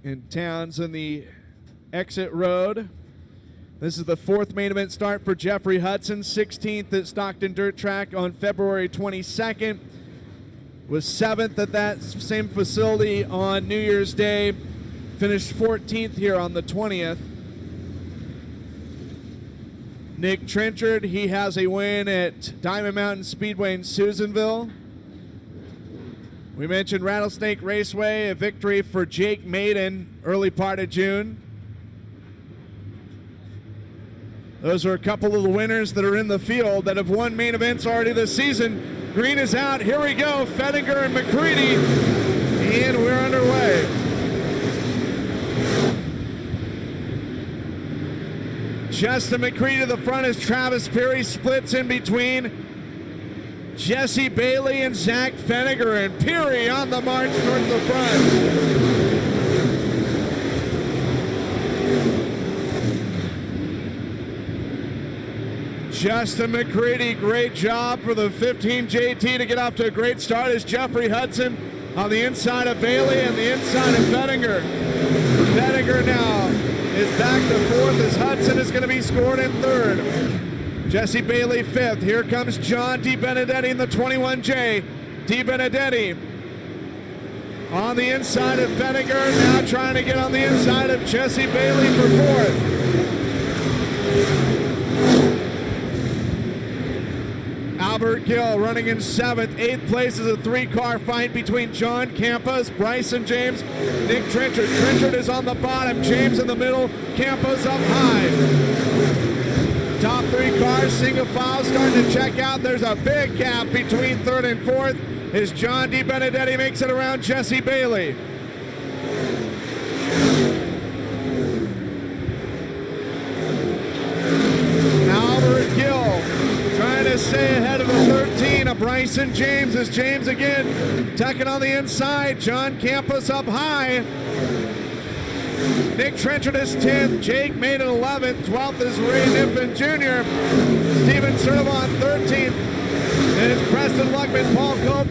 And Towns in the exit road. This is the 4th main event start for Jeffrey Hudson, 16th at Stockton Dirt Track on February 22nd. Was 7th at that same facility on New Year's Day. Finished 14th here on the 20th. Nick Trenchard, he has a win at Diamond Mountain Speedway in Susanville. We mentioned Rattlesnake Raceway, a victory for Jake Maiden early part of June. Those are a couple of the winners that are in the field that have won main events already this season. Green is out. Here we go. Fettinger and Mccready. And we're underway. Justin Mccready to the front as Travis Peary splits in between Jesse Bailey and Zach Fettinger, and Peary on the march towards the front. Justin Mccready, great job for the 15 JT to get off to a great start as Jeffrey Hudson on the inside of Bailey and the inside of Fettinger. Fettinger now is back to 4th as Hudson is going to be scored in 3rd. Jesse Bailey 5th. Here comes John DiBenedetti in the 21J. DiBenedetti on the inside of Fettinger, now trying to get on the inside of Jesse Bailey for 4th. Albert Gill running in 7th. 8th place is a 3-car fight between John Campos, Bryson James, Nick Trenchard. Trenchard is on the bottom, James in the middle, Campos up high. Top 3 cars, single file, starting to check out. There's a big gap between 3rd and 4th as John DiBenedetti makes it around Jesse Bailey. Albert Gill trying to stay ahead of the 13 of Bryson James as James again tucking on the inside. John Campos up high. Nick Trenchard is 10th. Jake made it 11th. 12th is Ray Niffen Jr. Steven Servon 13th. And it's Preston Luckman, Paul Cope,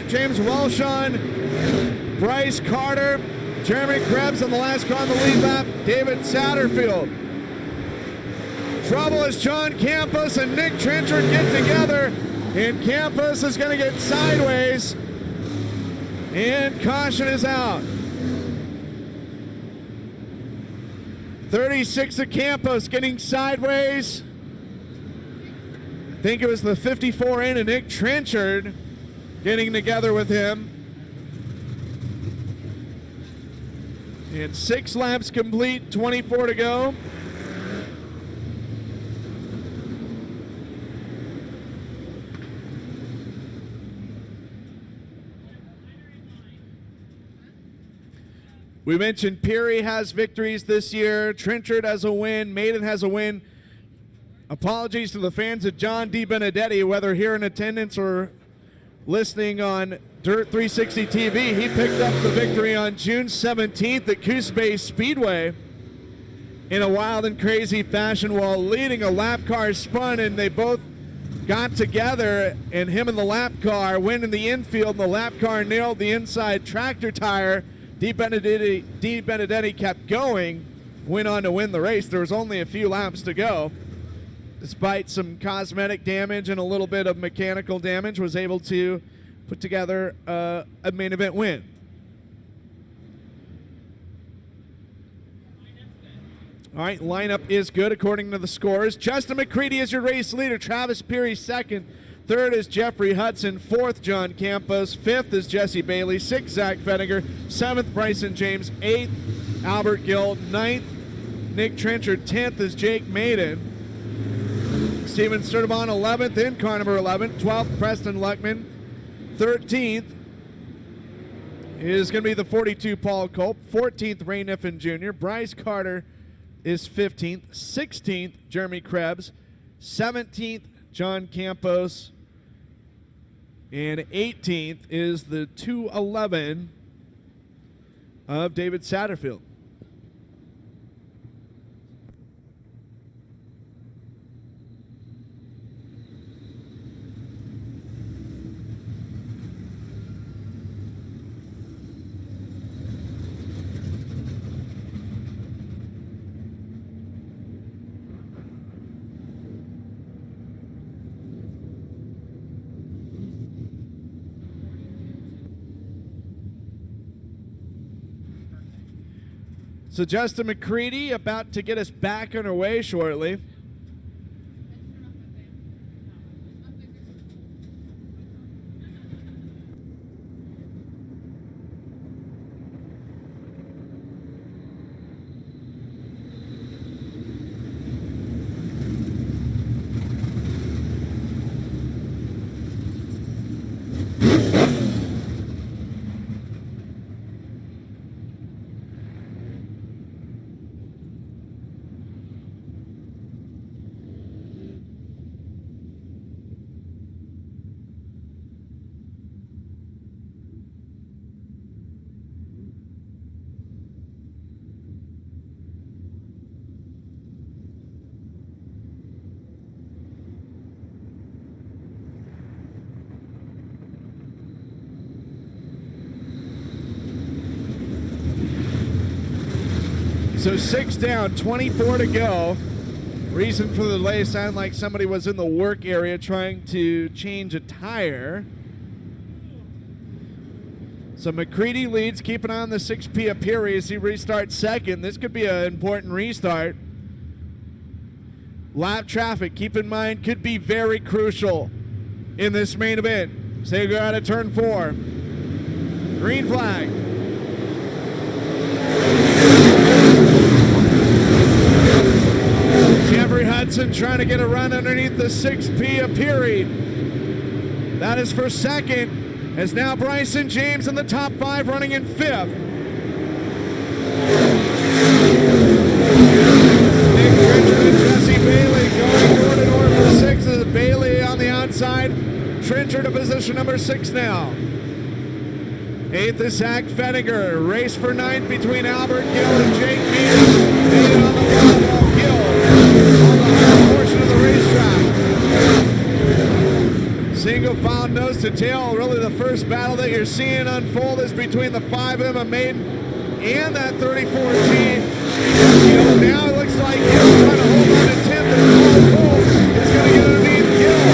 James Welshon, Bryce Carter, Jeremy Krebs on the last car on the lead lap, David Satterfield. Trouble as John Campos and Nick Trenchard get together, and Campos is going to get sideways, and caution is out. 36 of Campos getting sideways. I think it was the 54 in and Nick Trenchard getting together with him. And 6 laps complete, 24 to go. We mentioned Peary has victories this year. Trenchard has a win. Maiden has a win. Apologies to the fans of John DiBenedetti, whether here in attendance or listening on Dirt 360 TV. He picked up the victory on June 17th at Coos Bay Speedway in a wild and crazy fashion while leading a lap car spun, and they both got together, and him and the lap car went in the infield, and the lap car nailed the inside tractor tire. DiBenedetti kept going, went on to win the race. There was only a few laps to go. Despite some cosmetic damage and a little bit of mechanical damage, was able to put together a main event win. All right, lineup is good according to the scores. Justin Mccready is your race leader. Travis Peary second. Third is Jeffrey Hudson. Fourth, John Campos. Fifth is Jesse Bailey. Sixth, Zach Feniger. Seventh, Bryson James. Eighth, Albert Gill. Ninth, Nick Trenchard. 10th is Jake Maiden. Steven Sturdivant 11th in car number 11. 12th, Preston Luckman. 13th is going to be the 42, Paul Culp. 14th, Ray Niffen Jr. Bryce Carter is 15th. 16th, Jeremy Krebs. 17th, John Campos. And 18th is the 211 of David Satterfield. So Justin Mccready about to get us back on our way shortly. So 6 down, 24 to go. Reason for the delay sounded like somebody was in the work area trying to change a tire. So Mccready leads, keep an eye on the 6P up here as he restarts second. This could be an important restart. Lap traffic, keep in mind, could be very crucial in this main event. Say go out of turn 4. Green flag. Jeffrey Hudson trying to get a run underneath the 6P of Peary. That is for second, as now Bryson James in the top 5 running in 5th. Nick Trenchard and Jesse Bailey going door to door for 6th as Bailey on the outside. Trenchard to position number 6 now. 8th is Zach Feniger. Race for 9th between Albert Gill and Jake Meade. Meade on the wall while Gill on the higher portion of the racetrack. Single file nose to tail. Really the first battle that you're seeing unfold is between the 5M Maiden and that 34G. Now it looks like Gill's trying to hold on to 10th, and Paul Cole is going to get underneath Gill.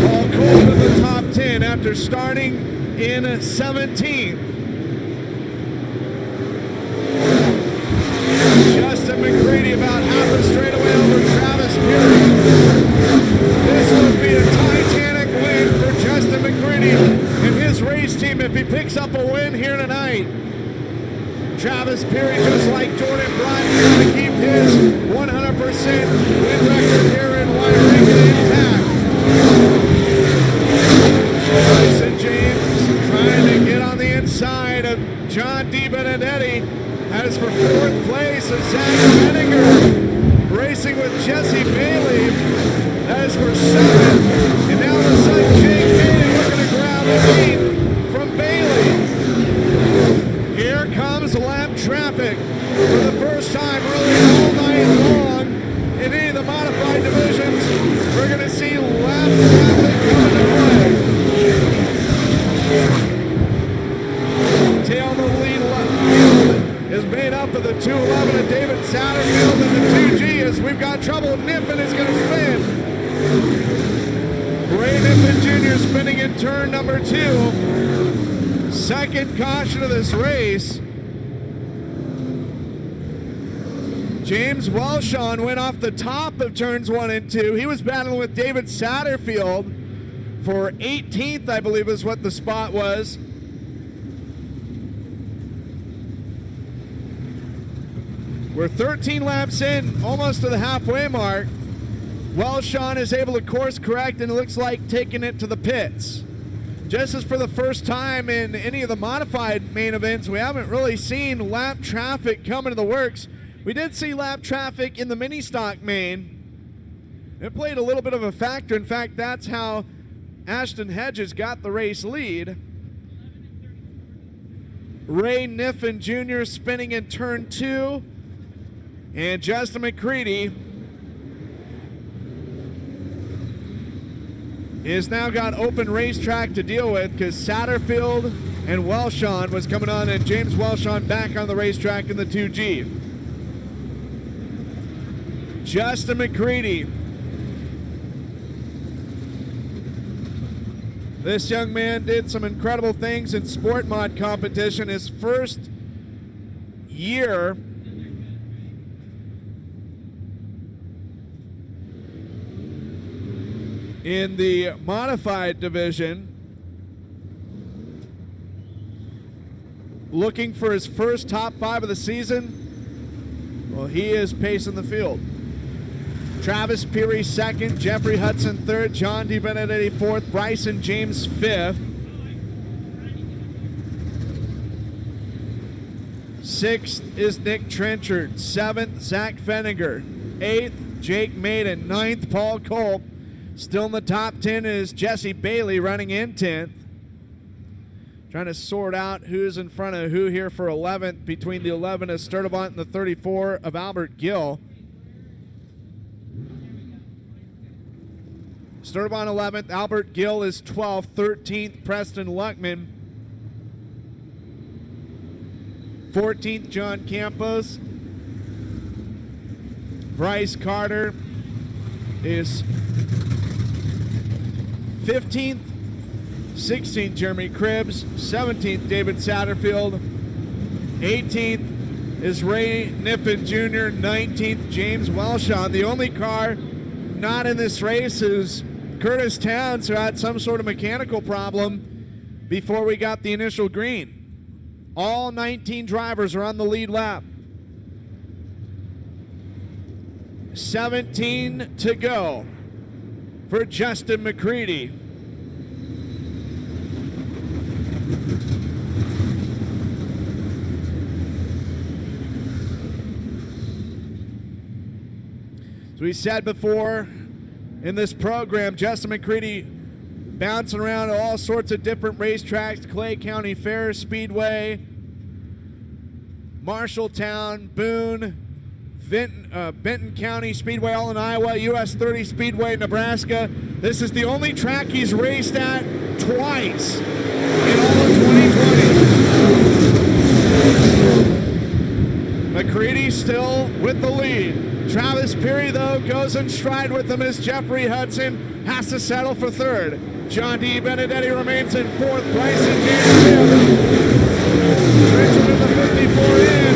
Paul Cole in the top 10 after starting in 17th. Justin Mccready about half a straightaway over Travis Peary. This would be a titanic win for Justin Mccready and his race team if he picks up a win here tonight. Travis Peary, just like Jordan Bryant, trying to keep his 100% win record here in Yreka intact. Bryson James trying to get on the inside of John DiBenedetti. As for 4th place is Zach Feniger, racing with Jesse Bailey. As for 7th, and now the son Jake Bailey looking to grab a lead from Bailey. Here comes lap traffic for the first time really all night long in any of the modified divisions. We're going to see lap traffic come into play. Tail the lead is made up of the 211 of David Satterfield and the 2G as we've got trouble. Niffen is going to spin. Ray Niffen Jr. spinning in turn number 2. Second caution of this race. James Welshon went off the top of turns 1 and 2. He was battling with David Satterfield for 18th, I believe is what the spot was. We're 13 laps in, almost to the halfway mark. Welshon is able to course correct and it looks like taking it to the pits. Just as for the first time in any of the modified main events, we haven't really seen lap traffic come into the works. We did see lap traffic in the mini stock main. It played a little bit of a factor. In fact, that's how Ashton Hedges got the race lead. Ray Niffen Jr. spinning in turn 2. And Justin Mccready is now got open racetrack to deal with because Satterfield and Welshon was coming on and James Welshon back on the racetrack in the 2G. Justin Mccready. This young man did some incredible things in sport mod competition. His first year in the modified division, looking for his first top 5 of the season. Well, he is pacing the field. Travis Peary 2nd, Jeffrey Hudson 3rd, John DiBenedetti 4th, Bryson James 5th. 6th is Nick Trenchard, 7th Zach Fenninger, 8th Jake Maiden, 9th Paul Culp. Still in the top 10 is Jesse Bailey running in 10th. Trying to sort out who's in front of who here for 11th. Between the 11 of Sturtevant and the 34 of Albert Gill. Sturtevant 11th, Albert Gill is 12th, 13th Preston Luckman. 14th John Campos. Bryce Carter is 15th, 16th Jeremy Cribbs, 17th David Satterfield, 18th is Ray Niffen Jr., 19th James Welshon. The only car not in this race is Curtis Towns, who had some sort of mechanical problem before we got the initial green. All 19 drivers are on the lead lap. 17 to go for Justin Mccready. As we said before in this program, Justin Mccready bouncing around all sorts of different racetracks: Clay County Fair Speedway, Marshalltown, Boone, Benton County Speedway, all in Iowa, US 30 Speedway, Nebraska. This is the only track he's raced at twice in all of 2020. Mccready still with the lead. Travis Peary, though, goes in stride with him as Jeffrey Hudson has to settle for 3rd. John DiBenedetti remains in 4th. Bryson James 5th. Trenchard in the 54 in.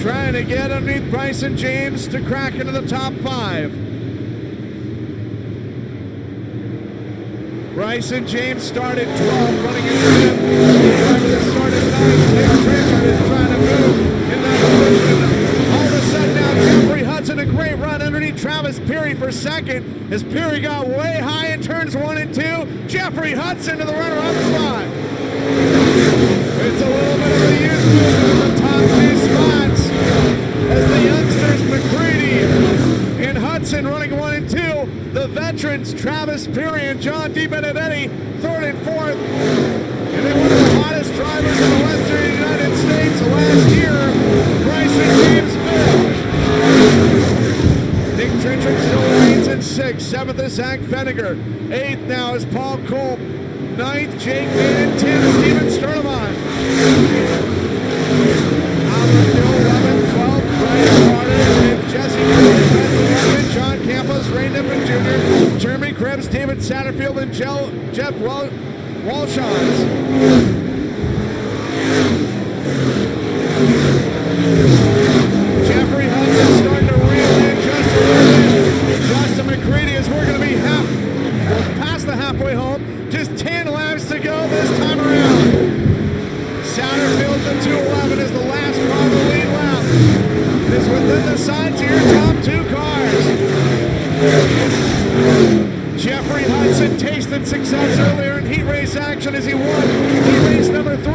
Trying to get underneath Bryson James to crack into the top 5. Bryson James started 12, running into him. Driver that started 9th. Nick Trenchard is trying to move in that position. All of a sudden now, Jeffrey Hudson, a great run underneath Travis Peary for 2nd. As Peary got way high in turns 1 and 2, Jeffrey Hudson to the runner-up spot. It's a little bit of a youth movement in the top 2 spots as the youngsters Mccready and Hudson running 1 and 2. The veterans Travis Peary and John DiBenedetti 3rd and 4th. And then one of the hottest drivers in the Western United States last year, Bryson James 5th. Nick Trenchard still remains in 6th. 7th is Zach Fenninger. 8th now is Paul Culp. 9th, Jake Maiden. 10th, Steven Sturtevant. Albert Gill, 11th, 12th, Bryce Carter, and Jesse Bailey, John Campos, Ray Niffen Jr., Jeremy Krebs, David Satterfield, and Jeff Welshons. Jeffrey halfway home. Just 10 laps to go this time around. Satterfield, the 211, is the last car on the lead lap. It is within the sights of your top two cars. Jeffrey Hudson tasted success earlier in heat race action as he won heat race number 3.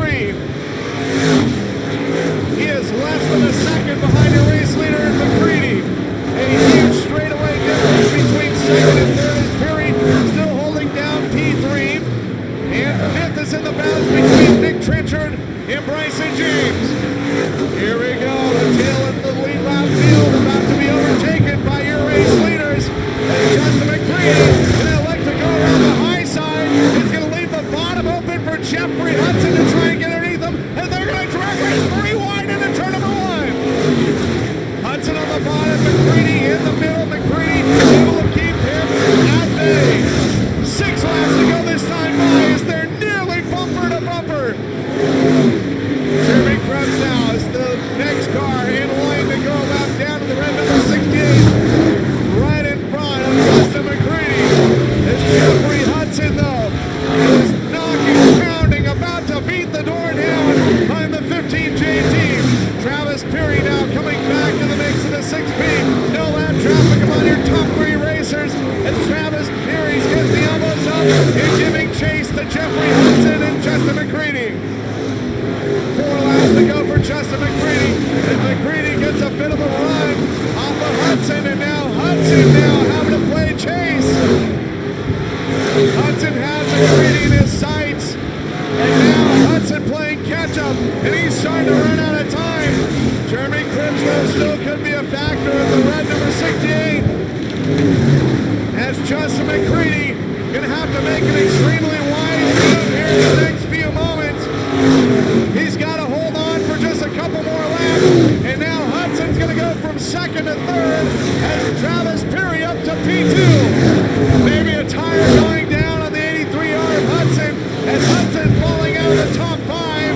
He is less than a second behind your race leader, Mccready. A huge straightaway difference between second and third is Perry still holding down P3. And fifth is in the balance between Nick Trenchard and Bryson James. Here we go, the tail end of the lead lap field about to be overtaken by your race leaders. As Justin Mccready going to elect to go around the high side. He's going to leave the bottom open for Jeffrey Hudson to try and get underneath them. And they're going to drag race 3 wide into turn number 1. Hudson on the bottom, Mccready in the middle. Mccready able to keep him at bay. 6 laps to go this time by as they're nearly bumper to bumper. Jeremy Krebs now is the next car in line to go lap down to the red number 68. Right in front of Justin Mccready. This Jeffrey Hudson, though, is knocking, pounding, about to beat the door down behind the 15J team. Travis Perry now coming back to the mix of the 6P. No lap traffic among your top 3 racers as Travis Perry's getting the elbows up and giving chase to Jeffrey Hudson and Justin Mccready. 4 laps to go for Justin Mccready. And Mccready gets a bit of a run off of Hudson, and now Hudson having to play chase. Hudson has Mccready in his sights, and now Hudson playing catch up, and he's starting to run out of time. Jeremy Krebs, though, still could be a factor in the red number 68. As Justin Mccready going to have to make an extremely wise move here in the next few moments. He's got to hold on for just a couple more laps, and now Hudson's going to go from second to third as Travis Perry up to P2. Maybe a tire going down on the 83R of Hudson as Hudson falling out of the top 5.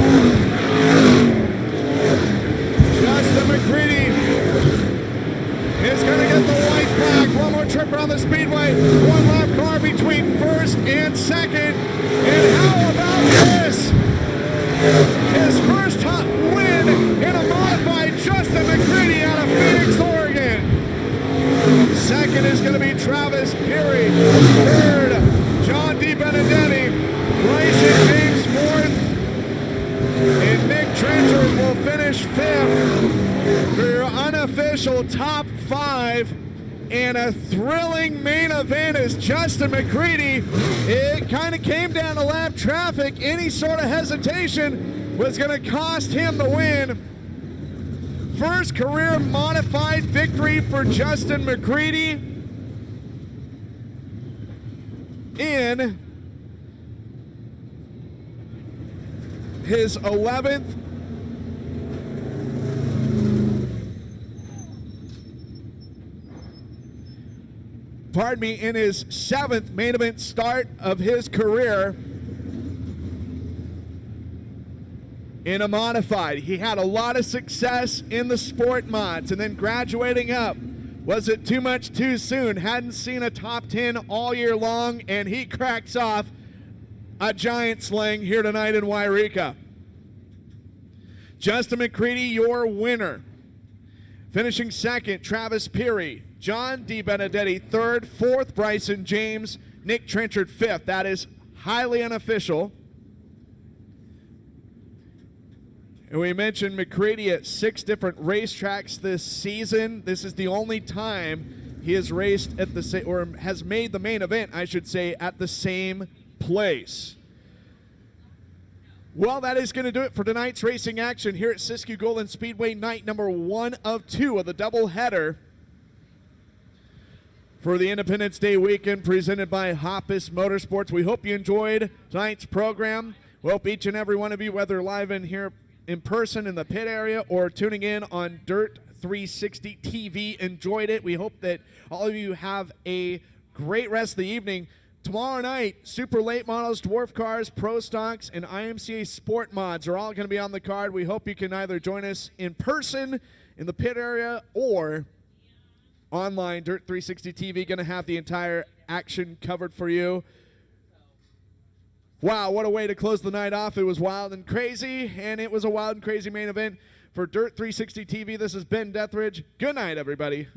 Justin Mccready is going to get the white flag. One more trip around the speedway. 1 lap car between first and second. And how about this? His first win in a modified, Justin Mccready out of Phoenix, Oregon. Second is going to be Travis Perry. Third, John DiBenedetti. Bryson James fourth. And Nick Trenchard will finish 5th for your unofficial top 5. And a thrilling main event as Justin Mccready, it kind of came down to lap traffic. Any sort of hesitation was going to cost him the win. First career modified victory for Justin Mccready in his 11th in his 7th main event start of his career in a modified. He had a lot of success in the sport mods, and then graduating up, was it too much too soon? Hadn't seen a top 10 all year long, and he cracks off a giant sling here tonight in Yreka. Justin Mccready, your winner. Finishing second, Travis Perry. John DiBenedetti, third. Fourth, Bryson James. Nick Trenchard, fifth. That is highly unofficial. And we mentioned Mccready at 6 different racetracks this season. This is the only time he has raced at the same, or has made the main event, I should say, at the same place. Well, that is going to do it for tonight's racing action here at Siskiyou Golden Speedway, night number 1 of 2 of the doubleheader for the Independence Day weekend presented by Hoppus Motorsports. We hope you enjoyed tonight's program. We hope each and every one of you, whether live in here in person in the pit area or tuning in on Dirt 360 TV, enjoyed it. We hope that all of you have a great rest of the evening. Tomorrow night, super late models, dwarf cars, pro stocks, and IMCA sport mods are all going to be on the card. We hope you can either join us in person in the pit area or online. Dirt 360 TV going to have the entire action covered for you. Wow, what a way to close the night off. It was wild and crazy, and it was a wild and crazy main event for Dirt 360 TV. This is Ben Deathridge. Good night, everybody.